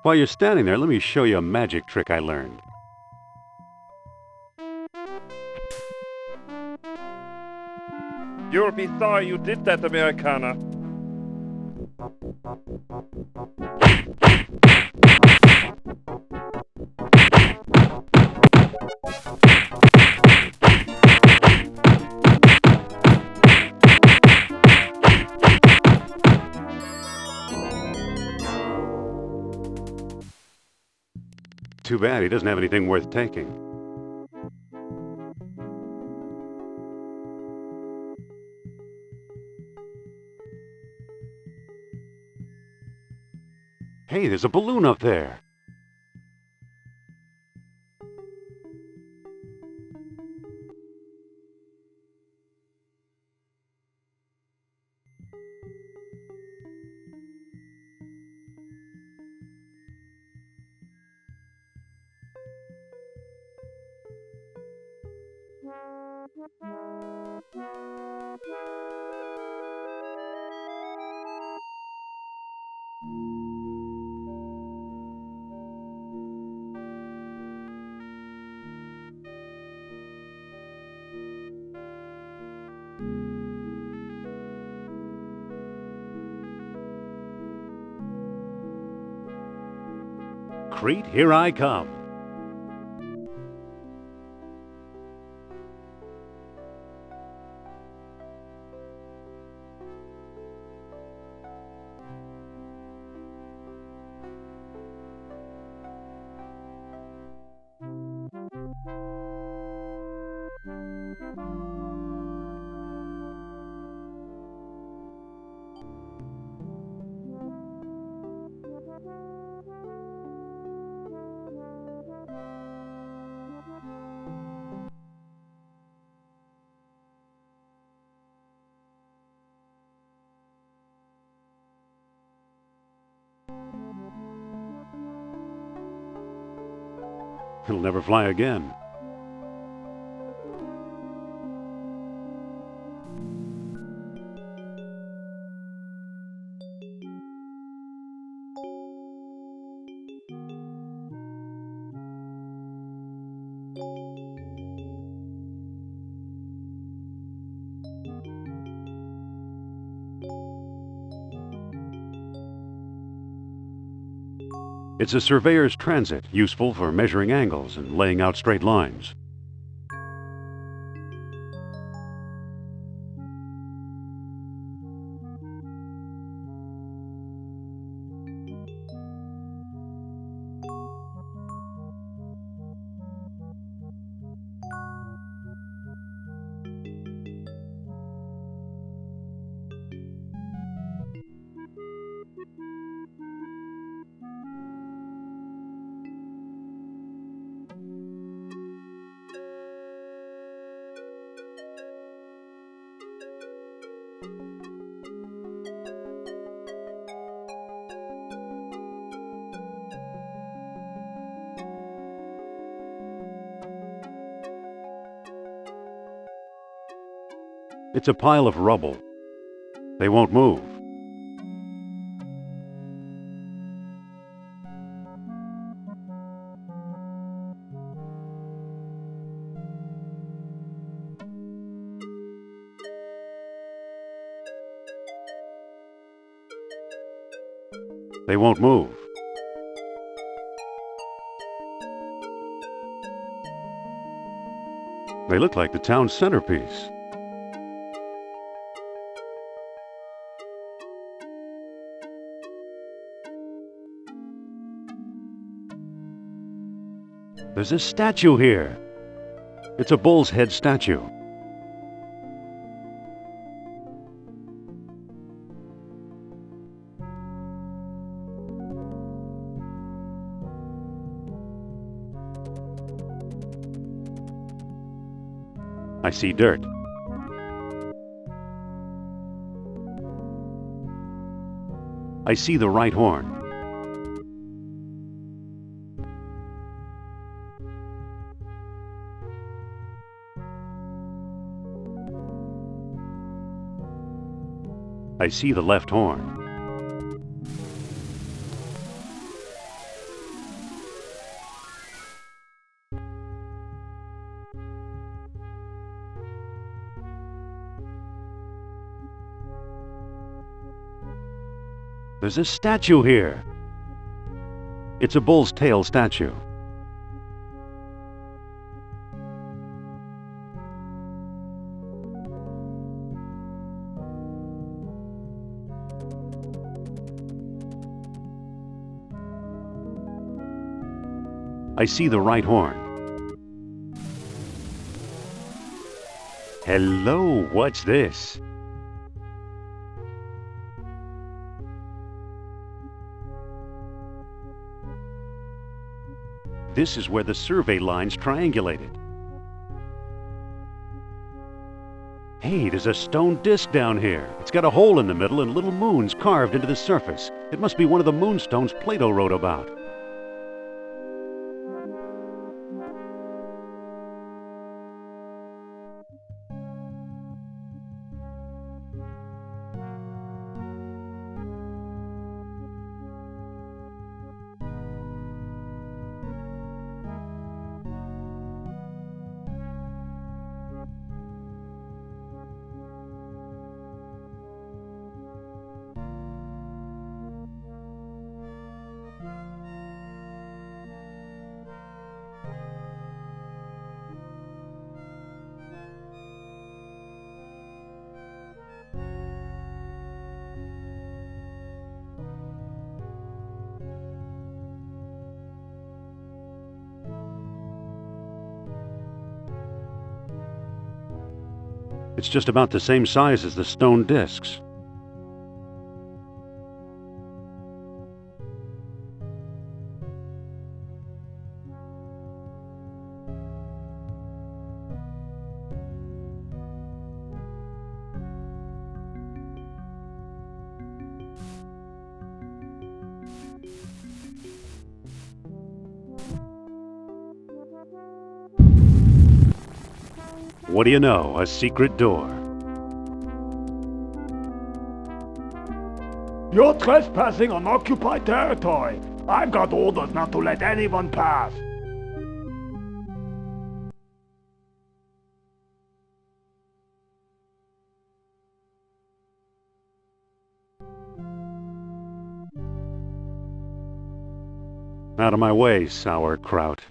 While you're standing there, let me show you a magic trick I learned. You'll be sorry you did that, Americana. Too bad he doesn't have anything worth taking. Hey, there's a balloon up there. Crete, here I come. It'll never fly again. It's a surveyor's transit, useful for measuring angles and laying out straight lines. It's a pile of rubble. They won't move. They won't move. They look like the town's centerpiece. There's a statue here. It's a bull's head statue. I see dirt. I see the right horn. I see the left horn. There's a statue here. It's a bull's tail statue. I see the right horn. Hello, what's this? This is where the survey lines triangulated. Hey, there's a stone disc down here. It's got a hole in the middle and little moons carved into the surface. It must be one of the moonstones Plato wrote about. It's just about the same size as the stone discs. What do you know? A secret door. You're trespassing on occupied territory. I've got orders not to let anyone pass. Out of my way, sauerkraut.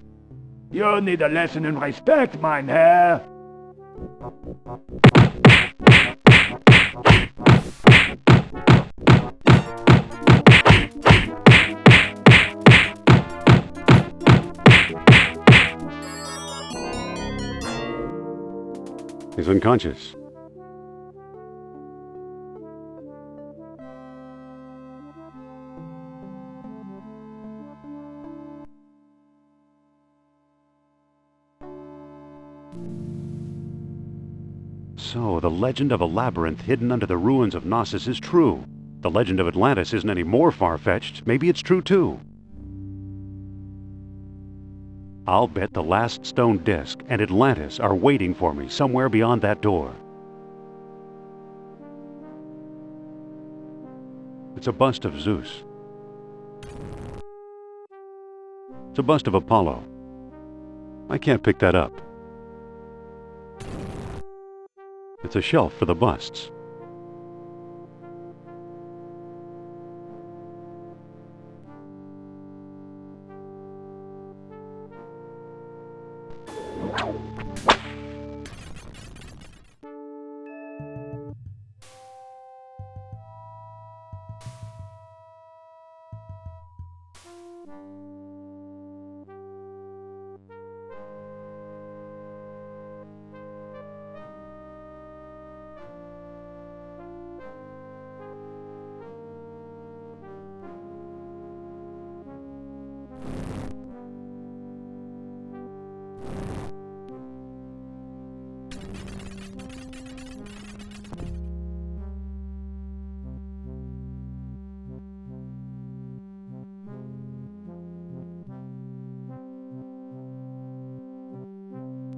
You need a lesson in respect, mein Herr. He's unconscious. So, the legend of a labyrinth hidden under the ruins of Knossos is true. The legend of Atlantis isn't any more far-fetched. Maybe it's true too. I'll bet the last stone disc and Atlantis are waiting for me somewhere beyond that door. It's a bust of Zeus. It's a bust of Apollo. I can't pick that up. It's a shelf for the busts.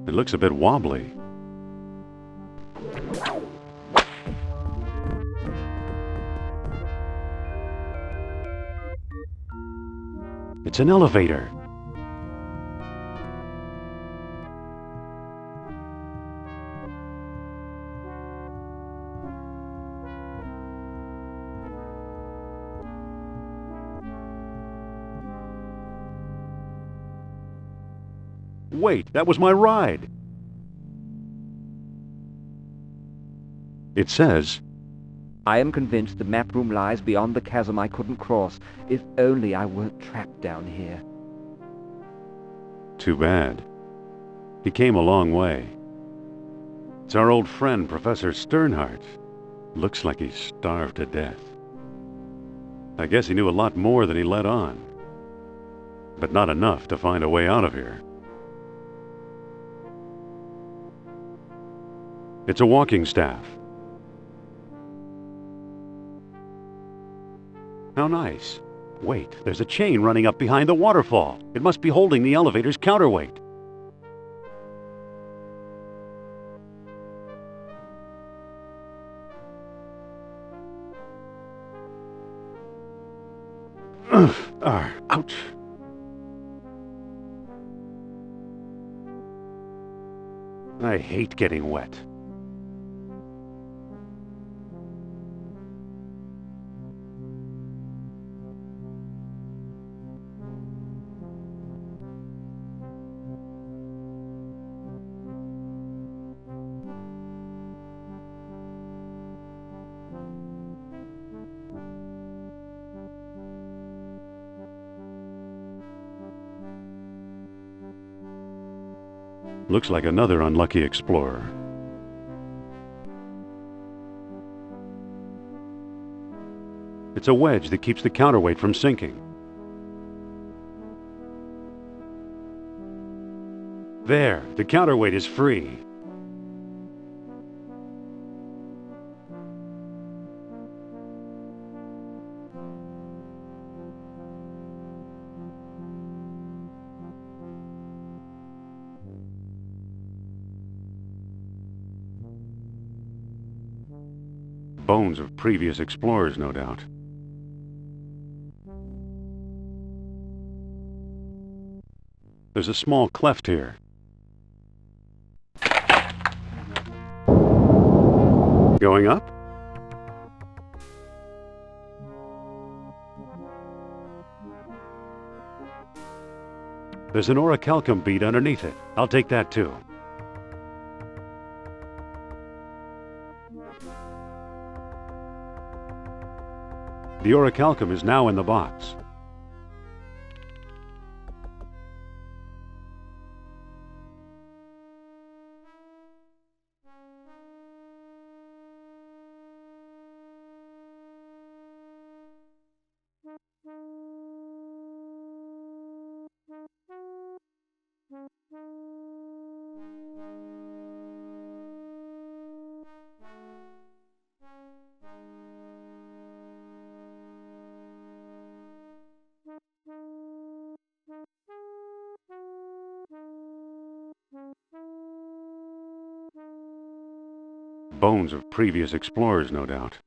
It looks a bit wobbly. It's an elevator. Wait, that was my ride. It says, I am convinced the map room lies beyond the chasm I couldn't cross. If only I weren't trapped down here. too bad. He came a long way. It's our old friend, Professor Sternhardt. Looks like he's starved to death. I guess he knew a lot more than he let on. But not enough to find a way out of here. It's a walking staff. How nice. Wait, there's a chain running up behind the waterfall. It must be holding the elevator's counterweight. Ouch. I hate getting wet. Looks like another unlucky explorer. It's a wedge that keeps the counterweight from sinking. There, the counterweight is free. Bones of previous explorers, no doubt. There's a small cleft here. Going up? There's an orichalcum bead underneath it. I'll take that too. The orichalcum is now in the box. Bones of previous explorers, no doubt.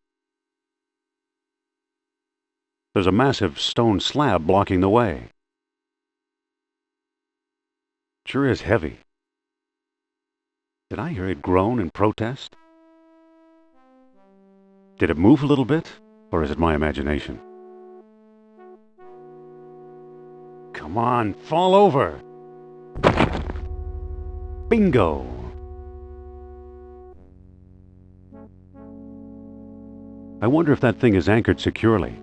There's a massive stone slab blocking the way. Sure is heavy. Did I hear it groan in protest? Did it move a little bit, or is it my imagination? Come on, fall over! Bingo! I wonder if that thing is anchored securely.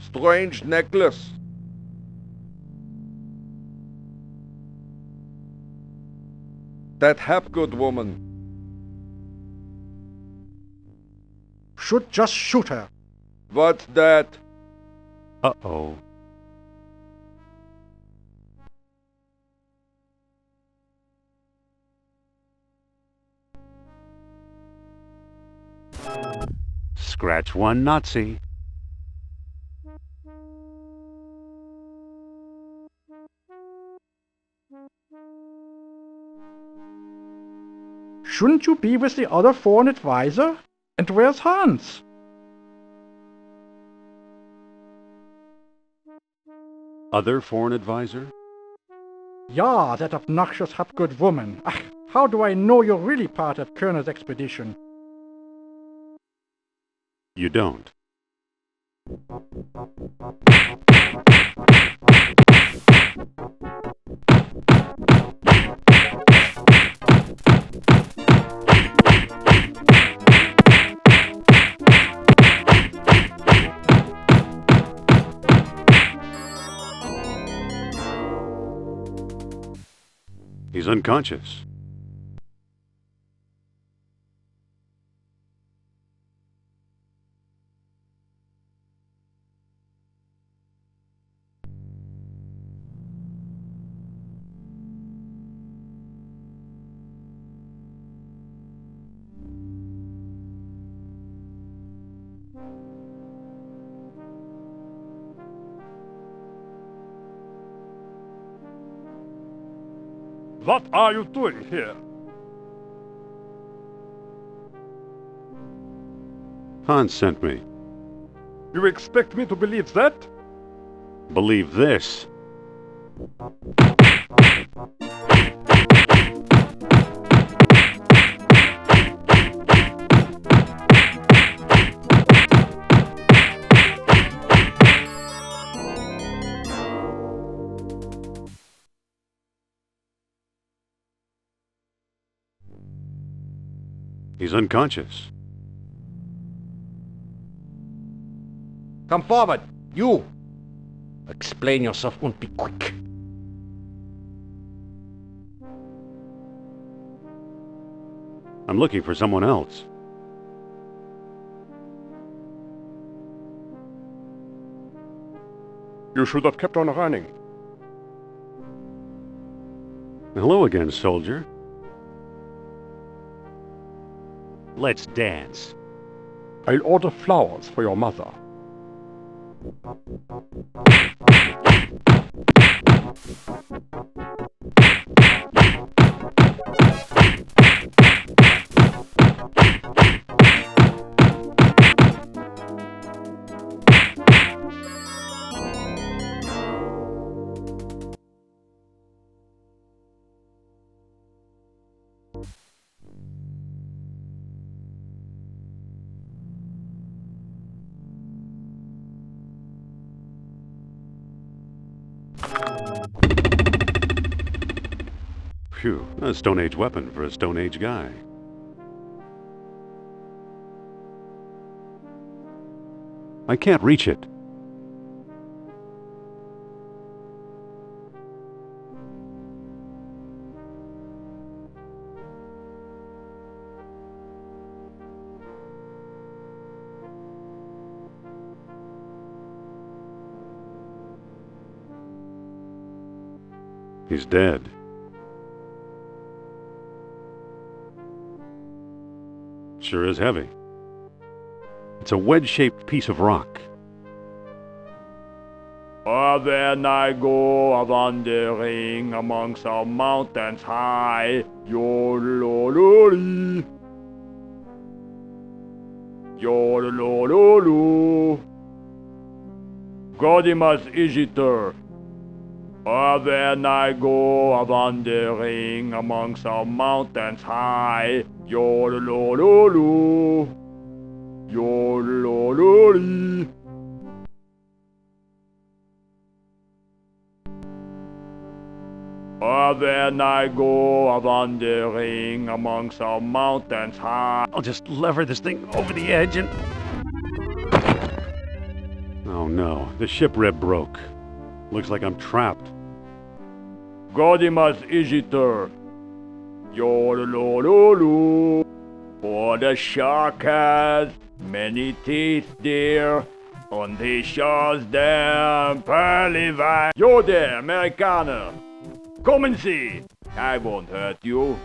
Strange necklace. That Hapgood woman. Should just shoot her. What's that? Uh-oh. Scratch one Nazi. Shouldn't you be with the other foreign advisor? And where's Hans? Other foreign advisor? Yeah, that obnoxious Hapgood woman. Ach, how do I know you're really part of Kerner's expedition? You don't. He's unconscious. What are you doing here? Hans sent me. You expect me to believe that? Believe this. He's unconscious. Come forward, you! Explain yourself and be quick. I'm looking for someone else. You should have kept on running. Hello again, soldier. Let's dance. I'll order flowers for your mother. Phew, a Stone Age weapon for a Stone Age guy. I can't reach it. He's dead. Sure is heavy. It's a wedge-shaped piece of rock. Then I go wandering amongst the mountains high. Yo-lo-lo-lee. Yo-lo-lo-lo. Godimas Igitur. Then I go wandering amongst the mountains high. Yo-lo-lo-lo. Yo-lo-lo-lee. Then I go wandering amongst the mountains high. I'll just lever this thing over the edge and... Oh no, the ship rib broke. Looks like I'm trapped. Godimas Igitur. Yo-lo-lo-lo. For the shark has many teeth, dear, and he shows them pearly white. Yo there, Americana. Come and see. I won't hurt you.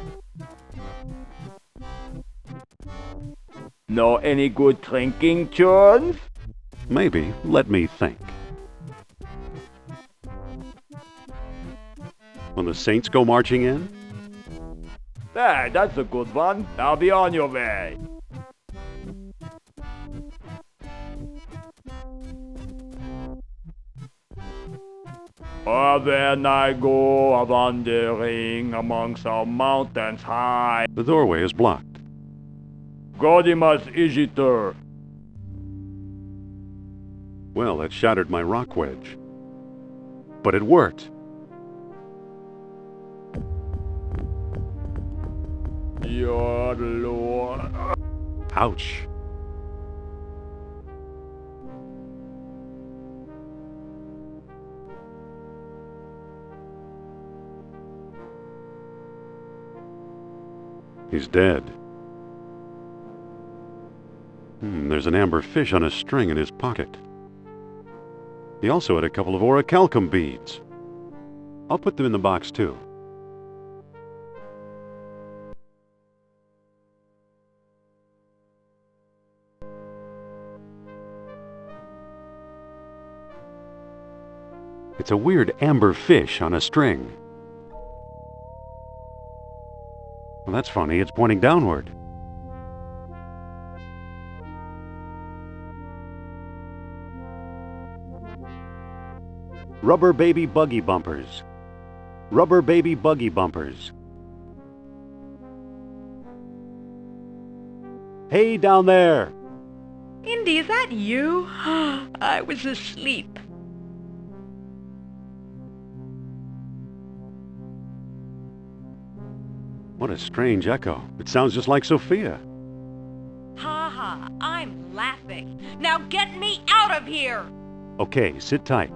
Know any good drinking tunes? Maybe. Let me think. When the Saints go marching in? Hey, that's a good one. I'll be on your way. Then I go wandering amongst the mountains high. The doorway is blocked. Godimas Igitur. Well, that shattered my rock wedge. But it worked. Your Lord. Ouch. He's dead. There's an amber fish on a string in his pocket. He also had a couple of orichalcum beads. I'll put them in the box too. It's a weird amber fish on a string. Well, that's funny. It's pointing downward. Rubber baby buggy bumpers. Rubber baby buggy bumpers. Hey, down there! Indy, is that you? I was asleep. What a strange echo. It sounds just like Sophia. Ha ha, I'm laughing. Now get me out of here! Okay, sit tight.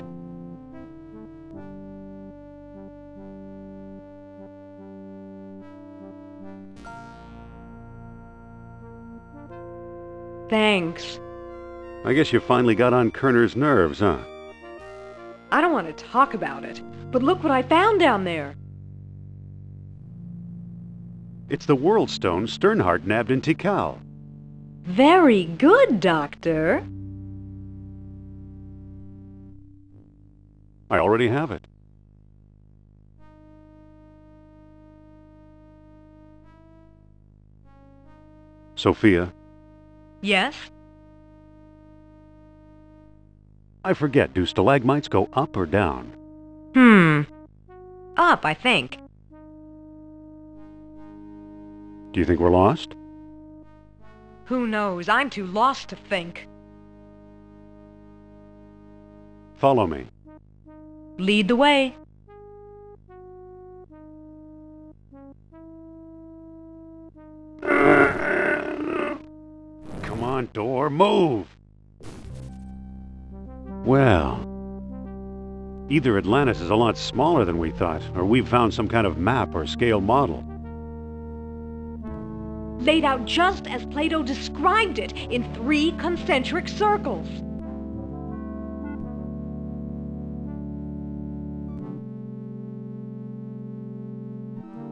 Thanks. I guess you finally got on Kerner's nerves, huh? I don't want to talk about it, but look what I found down there. It's the World Stone Sternhart nabbed in Tikal. Very good, Doctor. I already have it. Sophia, Yes? I forget, do stalagmites go up or down? Up, I think. Do you think we're lost? Who knows? I'm too lost to think. Follow me. Lead the way. Come on, door, move! Well, either Atlantis is a lot smaller than we thought, or we've found some kind of map or scale model. Laid out just as Plato described it, in 3 concentric circles.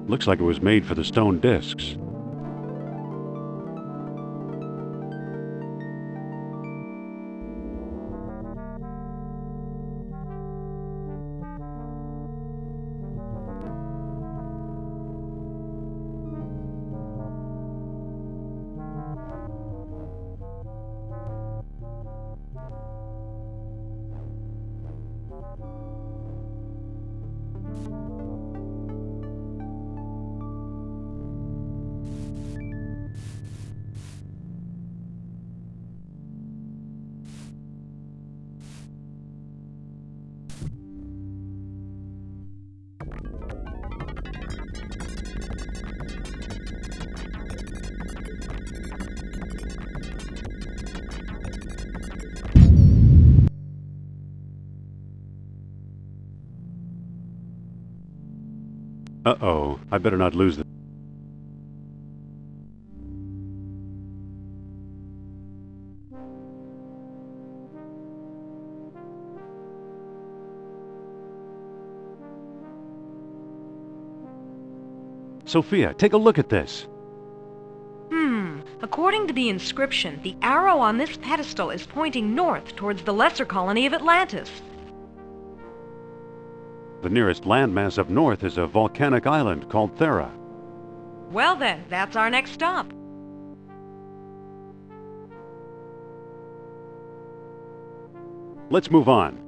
Looks like it was made for the stone discs. Uh-oh, I better not lose the... Sophia, take a look at this. According to the inscription, the arrow on this pedestal is pointing north towards the lesser colony of Atlantis. The nearest landmass up north is a volcanic island called Thera. Well then, that's our next stop. Let's move on.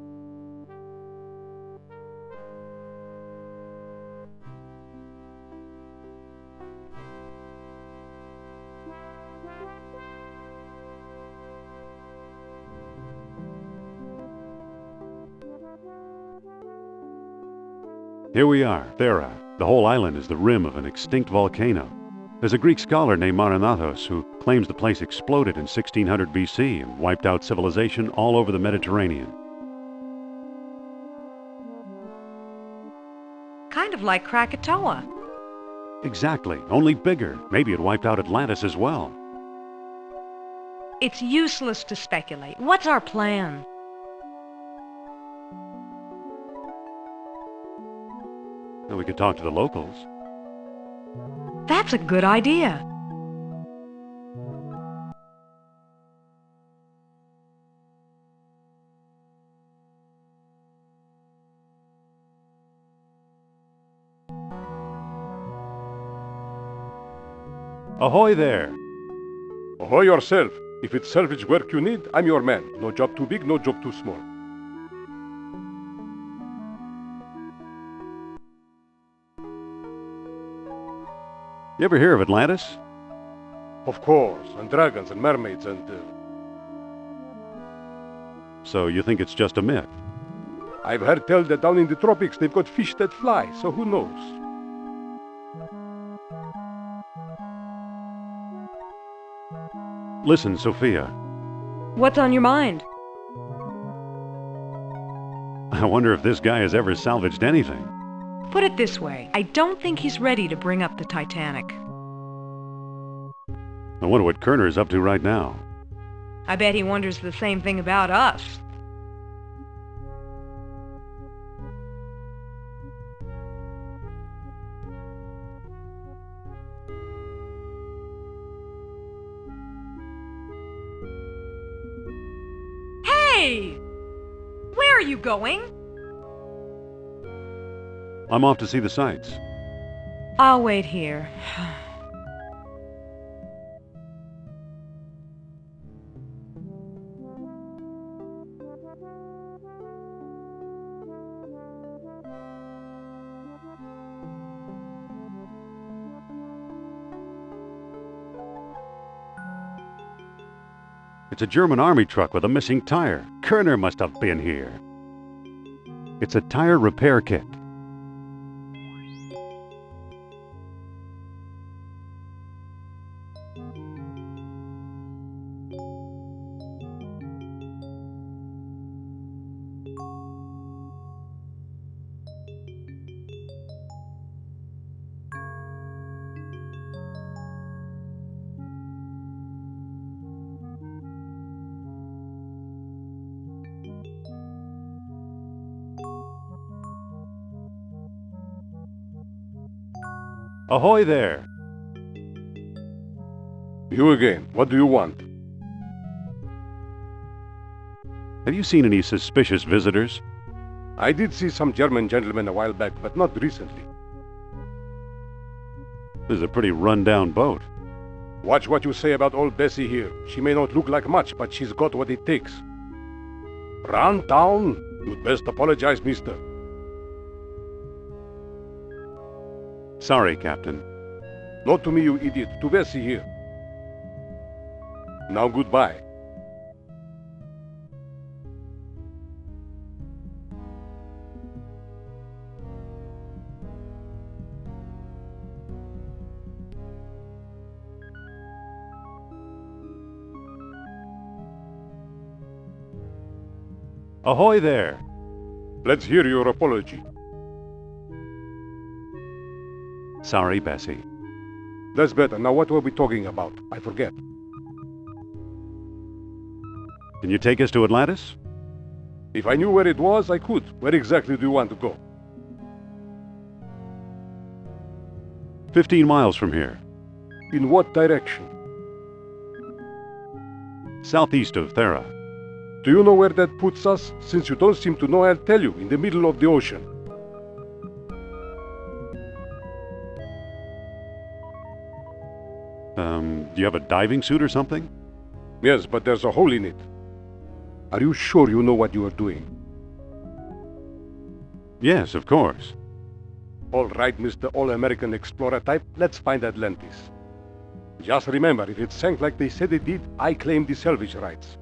Here we are, Thera. The whole island is the rim of an extinct volcano. There's a Greek scholar named Marinathos who claims the place exploded in 1600 BC and wiped out civilization all over the Mediterranean. Kind of like Krakatoa. Exactly, only bigger. Maybe it wiped out Atlantis as well. It's useless to speculate. What's our plan? Well, we could talk to the locals. That's a good idea. Ahoy there! Ahoy yourself. If it's salvage work you need, I'm your man. No job too big, no job too small. You ever hear of Atlantis? Of course, and dragons and mermaids and... So you think it's just a myth? I've heard tell that down in the tropics they've got fish that fly, so who knows? Listen, Sophia. What's on your mind? I wonder if this guy has ever salvaged anything. Put it this way, I don't think he's ready to bring up the Titanic. I wonder what Kerner is up to right now. I bet he wonders the same thing about us. Hey! Where are you going? I'm off to see the sights. I'll wait here. It's a German army truck with a missing tire. Kerner must have been here. It's a tire repair kit. Ahoy there! You again. What do you want? Have you seen any suspicious visitors? I did see some German gentlemen a while back, but not recently. This is a pretty run-down boat. Watch what you say about old Bessie here. She may not look like much, but she's got what it takes. Run down? You'd best apologize, mister. Sorry, Captain. Not to me, you idiot. To Bessie here. Now goodbye. Ahoy there! Let's hear your apology. Sorry, Bessie. That's better. Now what were we talking about? I forget. Can you take us to Atlantis? If I knew where it was, I could. Where exactly do you want to go? 15 miles from here. In what direction? Southeast of Thera. Do you know where that puts us? Since you don't seem to know, I'll tell you. In the middle of the ocean. Do you have a diving suit or something? Yes, but there's a hole in it. Are you sure you know what you are doing? Yes, of course. All right, Mr. All-American Explorer type, let's find Atlantis. Just remember, if it sank like they said it did, I claim the salvage rights.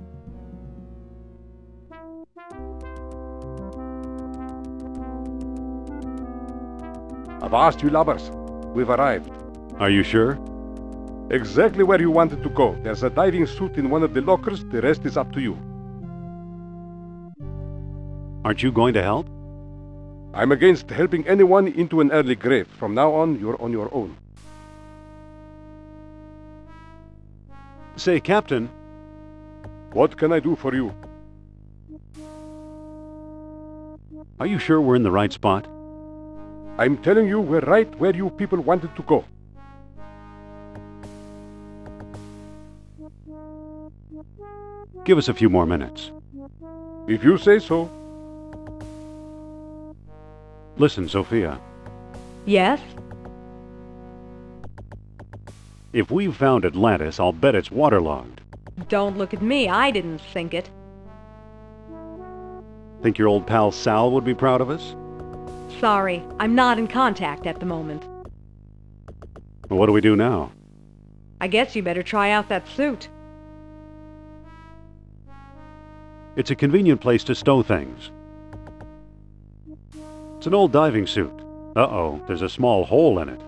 Avast, you lubbers. We've arrived. Are you sure? Exactly where you wanted to go. There's a diving suit in one of the lockers. The rest is up to you. Aren't you going to help? I'm against helping anyone into an early grave. From now on, you're on your own. Say, Captain. What can I do for you? Are you sure we're in the right spot? I'm telling you, we're right where you people wanted to go. Give us a few more minutes. If you say so. Listen, Sophia. Yes? If we've found Atlantis, I'll bet it's waterlogged. Don't look at me. I didn't sink it. Think your old pal Sal would be proud of us? Sorry, I'm not in contact at the moment. Well, what do we do now? I guess you better try out that suit. It's a convenient place to stow things. It's an old diving suit. Uh-oh, there's a small hole in it.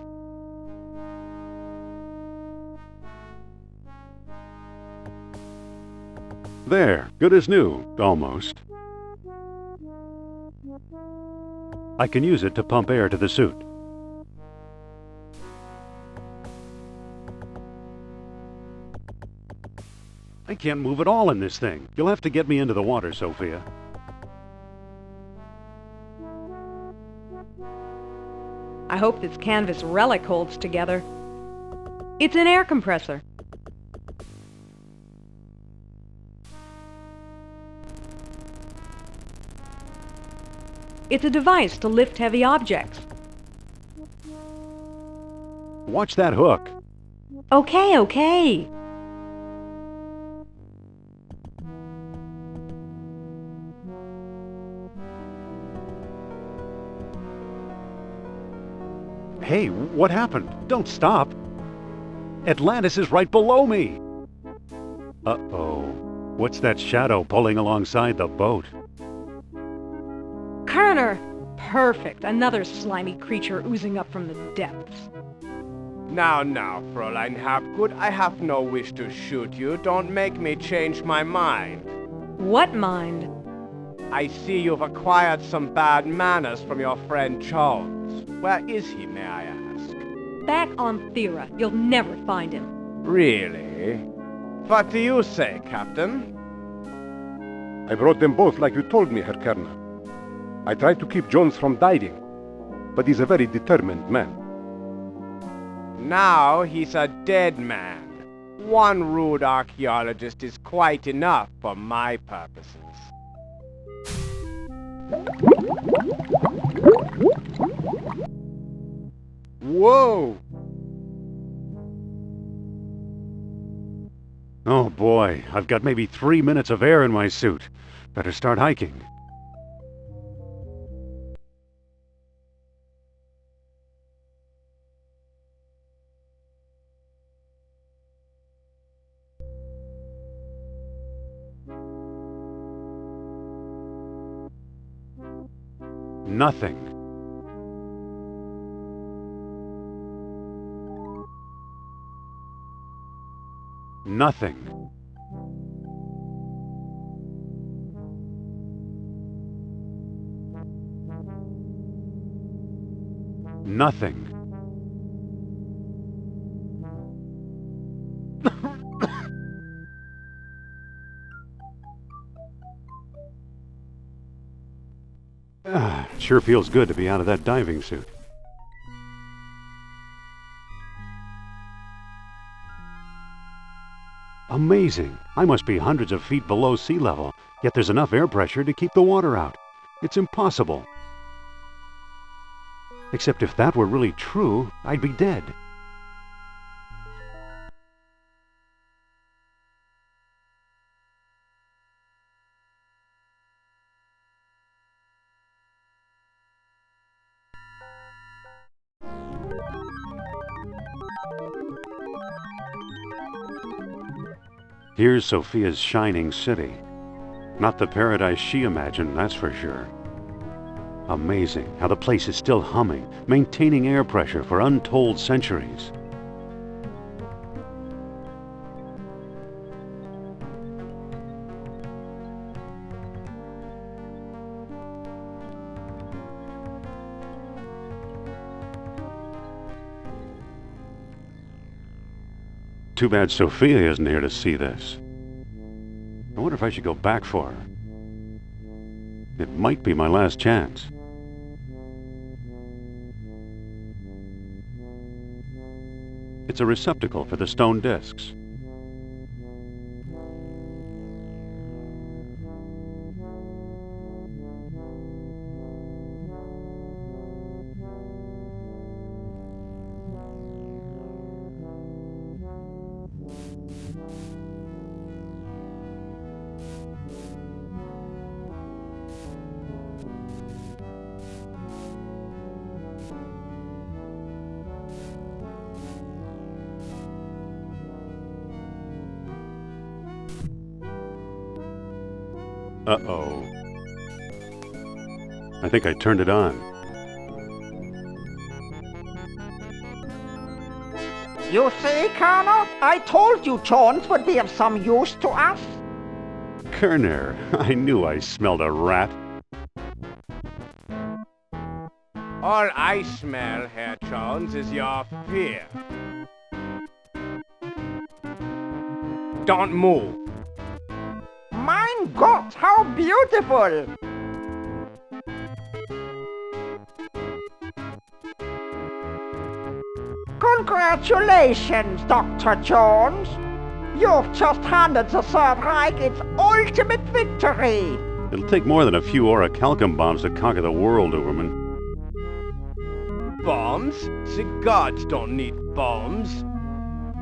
There, good as new, almost. I can use it to pump air to the suit. I can't move at all in this thing. You'll have to get me into the water, Sophia. I hope this canvas relic holds together. It's an air compressor. It's a device to lift heavy objects. Watch that hook. Okay. Hey, what happened? Don't stop. Atlantis is right below me. Uh-oh. What's that shadow pulling alongside the boat? Kerner! Perfect. Another slimy creature oozing up from the depths. Now, Fräulein Hapgood, I have no wish to shoot you. Don't make me change my mind. What mind? I see you've acquired some bad manners from your friend Jones. Where is he, may I ask? Back on Thera. You'll never find him. Really? What do you say, Captain? I brought them both like you told me, Herr Kerner. I tried to keep Jones from dying, but he's a very determined man. Now he's a dead man. One rude archaeologist is quite enough for my purposes. Whoa! Oh boy, I've got maybe 3 minutes of air in my suit. Better start hiking. Nothing. Nothing. Nothing. Sure feels good to be out of that diving suit. Amazing! I must be hundreds of feet below sea level, yet there's enough air pressure to keep the water out. It's impossible. Except if that were really true, I'd be dead. Here's Sophia's shining city. Not the paradise she imagined, that's for sure. Amazing how the place is still humming, maintaining air pressure for untold centuries. Too bad Sophia isn't here to see this. I wonder if I should go back for her. It might be my last chance. It's a receptacle for the stone discs. Uh-oh. I think I turned it on. You see, Colonel? I told you Jones would be of some use to us. Kerner, I knew I smelled a rat. All I smell, Herr Jones, is your fear. Don't move. Mein Gott, how beautiful! Congratulations, Dr. Jones! You've just handed the Third Reich its ultimate victory! It'll take more than a few orichalcum bombs to conquer the world, Uberman. Bombs? The gods don't need bombs.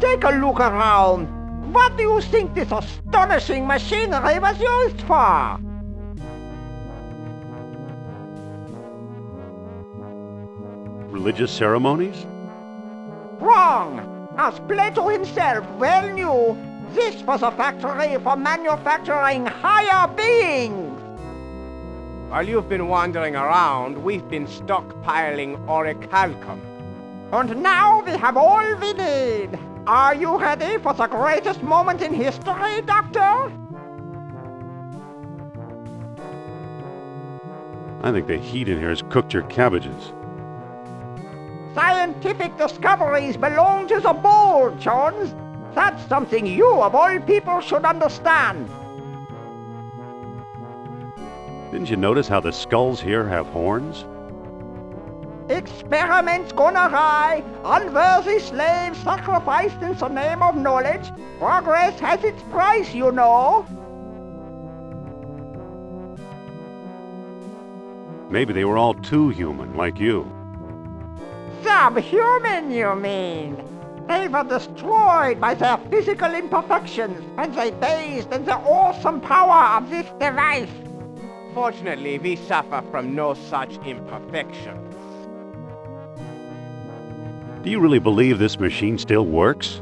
Take a look around. What do you think this astonishing machinery was used for? Religious ceremonies? Wrong! As Plato himself well knew, this was a factory for manufacturing higher beings! While you've been wandering around, we've been stockpiling orichalcum. And now we have all we need! Are you ready for the greatest moment in history, Doctor? I think the heat in here has cooked your cabbages. Scientific discoveries belong to the bold, Jones. That's something you, of all people, should understand. Didn't you notice how the skulls here have horns? Experiments gone awry, unworthy slaves sacrificed in the name of knowledge. Progress has its price, you know. Maybe they were all too human, like you. Subhuman, you mean? They were destroyed by their physical imperfections when they bathed in the awesome power of this device. Fortunately, we suffer from no such imperfections. Do you really believe this machine still works?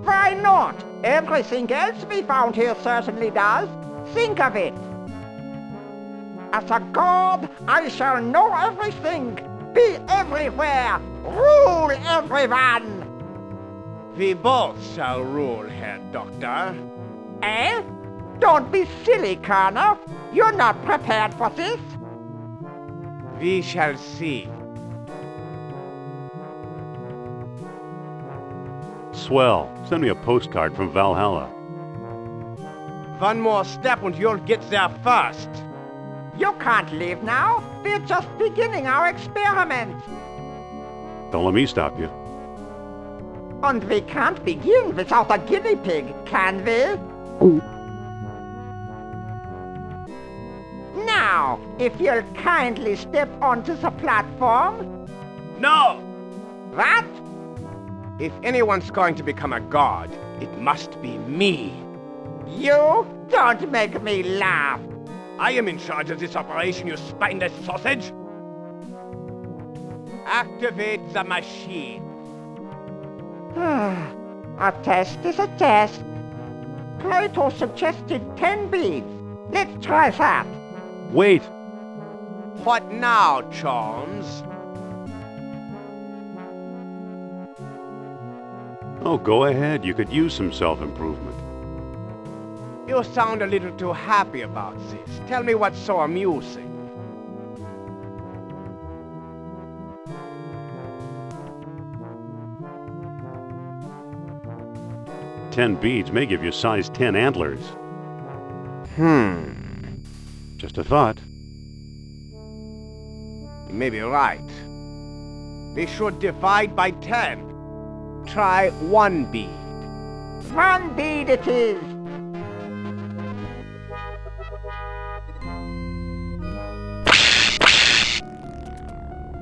Why not? Everything else we found here certainly does. Think of it. As a god, I shall know everything, be everywhere, rule everyone. We both shall rule, Herr Doctor. Eh? Don't be silly, Colonel. You're not prepared for this. We shall see. Swell. Send me a postcard from Valhalla. One more step and you'll get there first. You can't leave now. We're just beginning our experiment. Don't let me stop you. And we can't begin without a guinea pig, can we? Now, if you'll kindly step onto the platform. No! What? If anyone's going to become a god, it must be me. You? Don't make me laugh. I am in charge of this operation, you spineless sausage. Activate the machine. A test is a test. Plato suggested 10 beads. Let's try that. Wait! What now, Jones? Oh, go ahead. You could use some self-improvement. You sound a little too happy about this. Tell me what's so amusing. Ten beads may give you size 10 antlers. Just a thought. You may be right. We should divide by 10. Try 1 bead. 1 bead it is.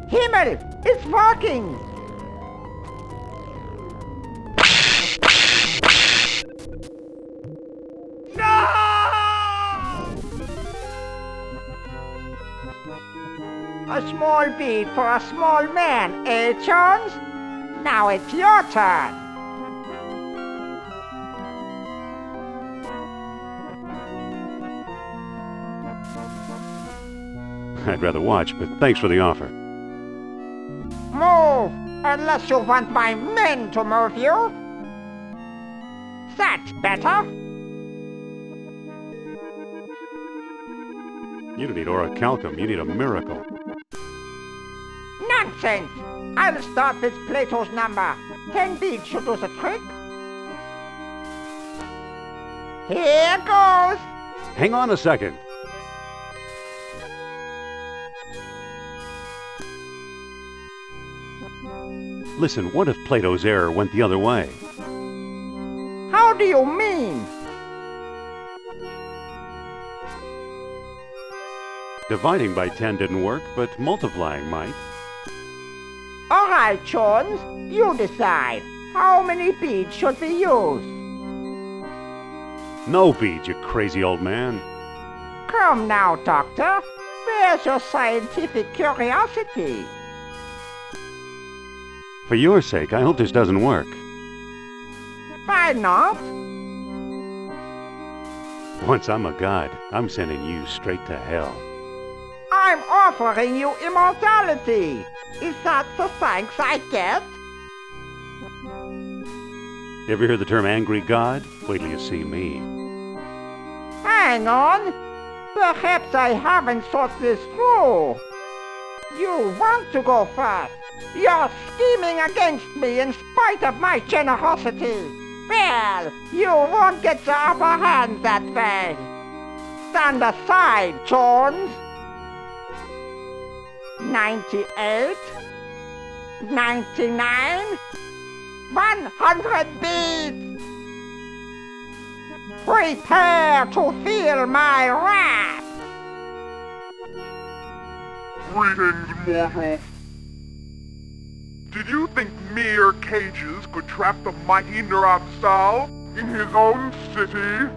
Himmel! It's working! A small bead for a small man, eh, Jones? Now it's your turn. I'd rather watch, but thanks for the offer. Move, unless you want my men to move you. That's better. You don't need orichalcum, you need a miracle. Nonsense! I'll start with Plato's number. 10 beads should do the trick. Here goes! Hang on a second. Listen, what if Plato's error went the other way? How do you mean? Dividing by 10 didn't work, but multiplying might. All right, Jones, you decide. How many beads should we use? No beads, you crazy old man. Come now, Doctor. Where's your scientific curiosity? For your sake, I hope this doesn't work. Why not? Once I'm a god, I'm sending you straight to hell. I'm offering you immortality. Is that the thanks I get? Ever hear the term angry god? Wait till you see me. Hang on. Perhaps I haven't thought this through. You want to go first. You're scheming against me in spite of my generosity. Well, you won't get the upper hand that way. Stand aside, Jones. 98, 99, 100 beads. Prepare to feel my wrath. Greetings, mortal. Did you think mere cages could trap the mighty Nurabsal in his own city?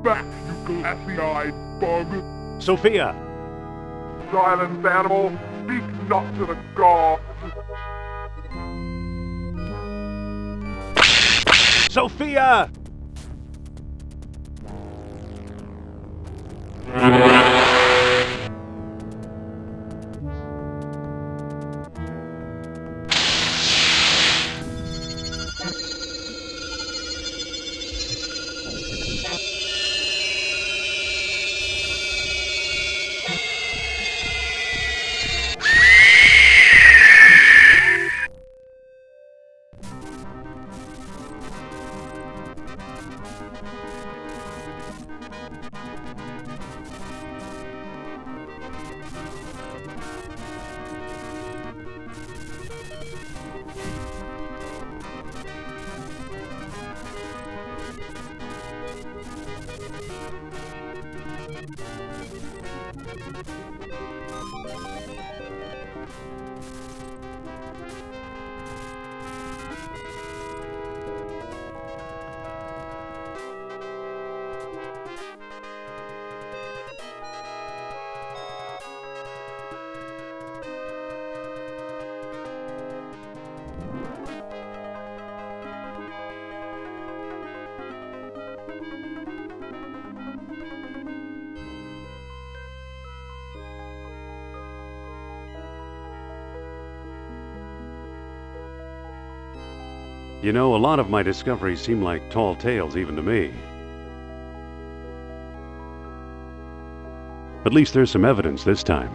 Back, you glassy-eyed bug. Sophia! Silence, animal. Speak not to the gods. Sophia! You know, a lot of my discoveries seem like tall tales even to me. At least there's some evidence this time.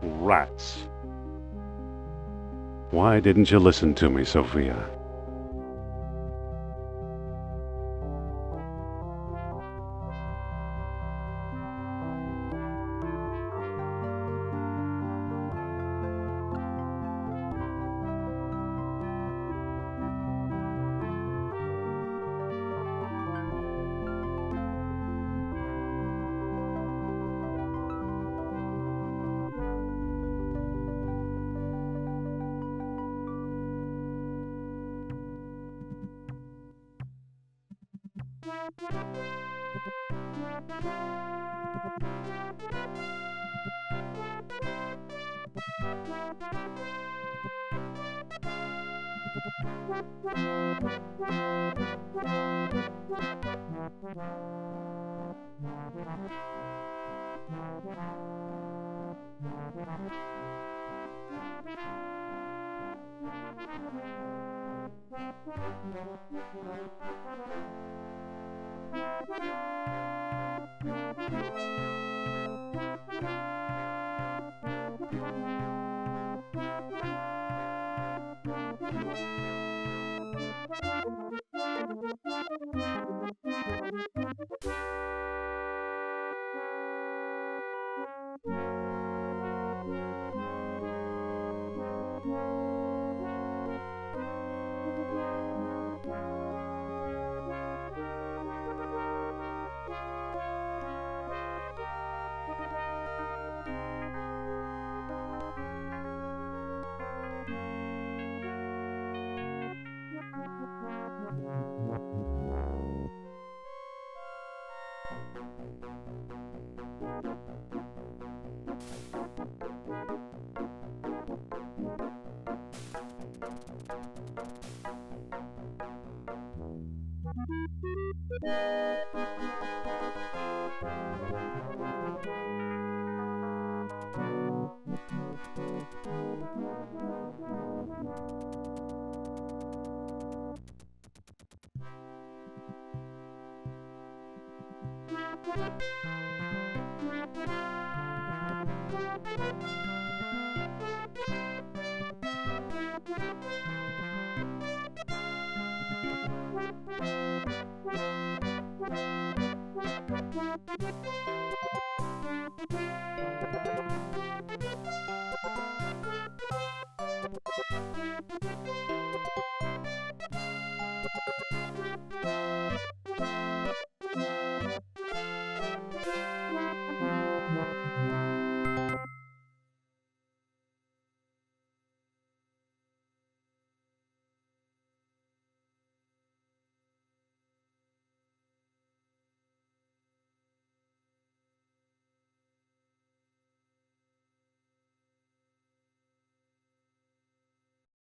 Rats. Why didn't you listen to me, Sophia?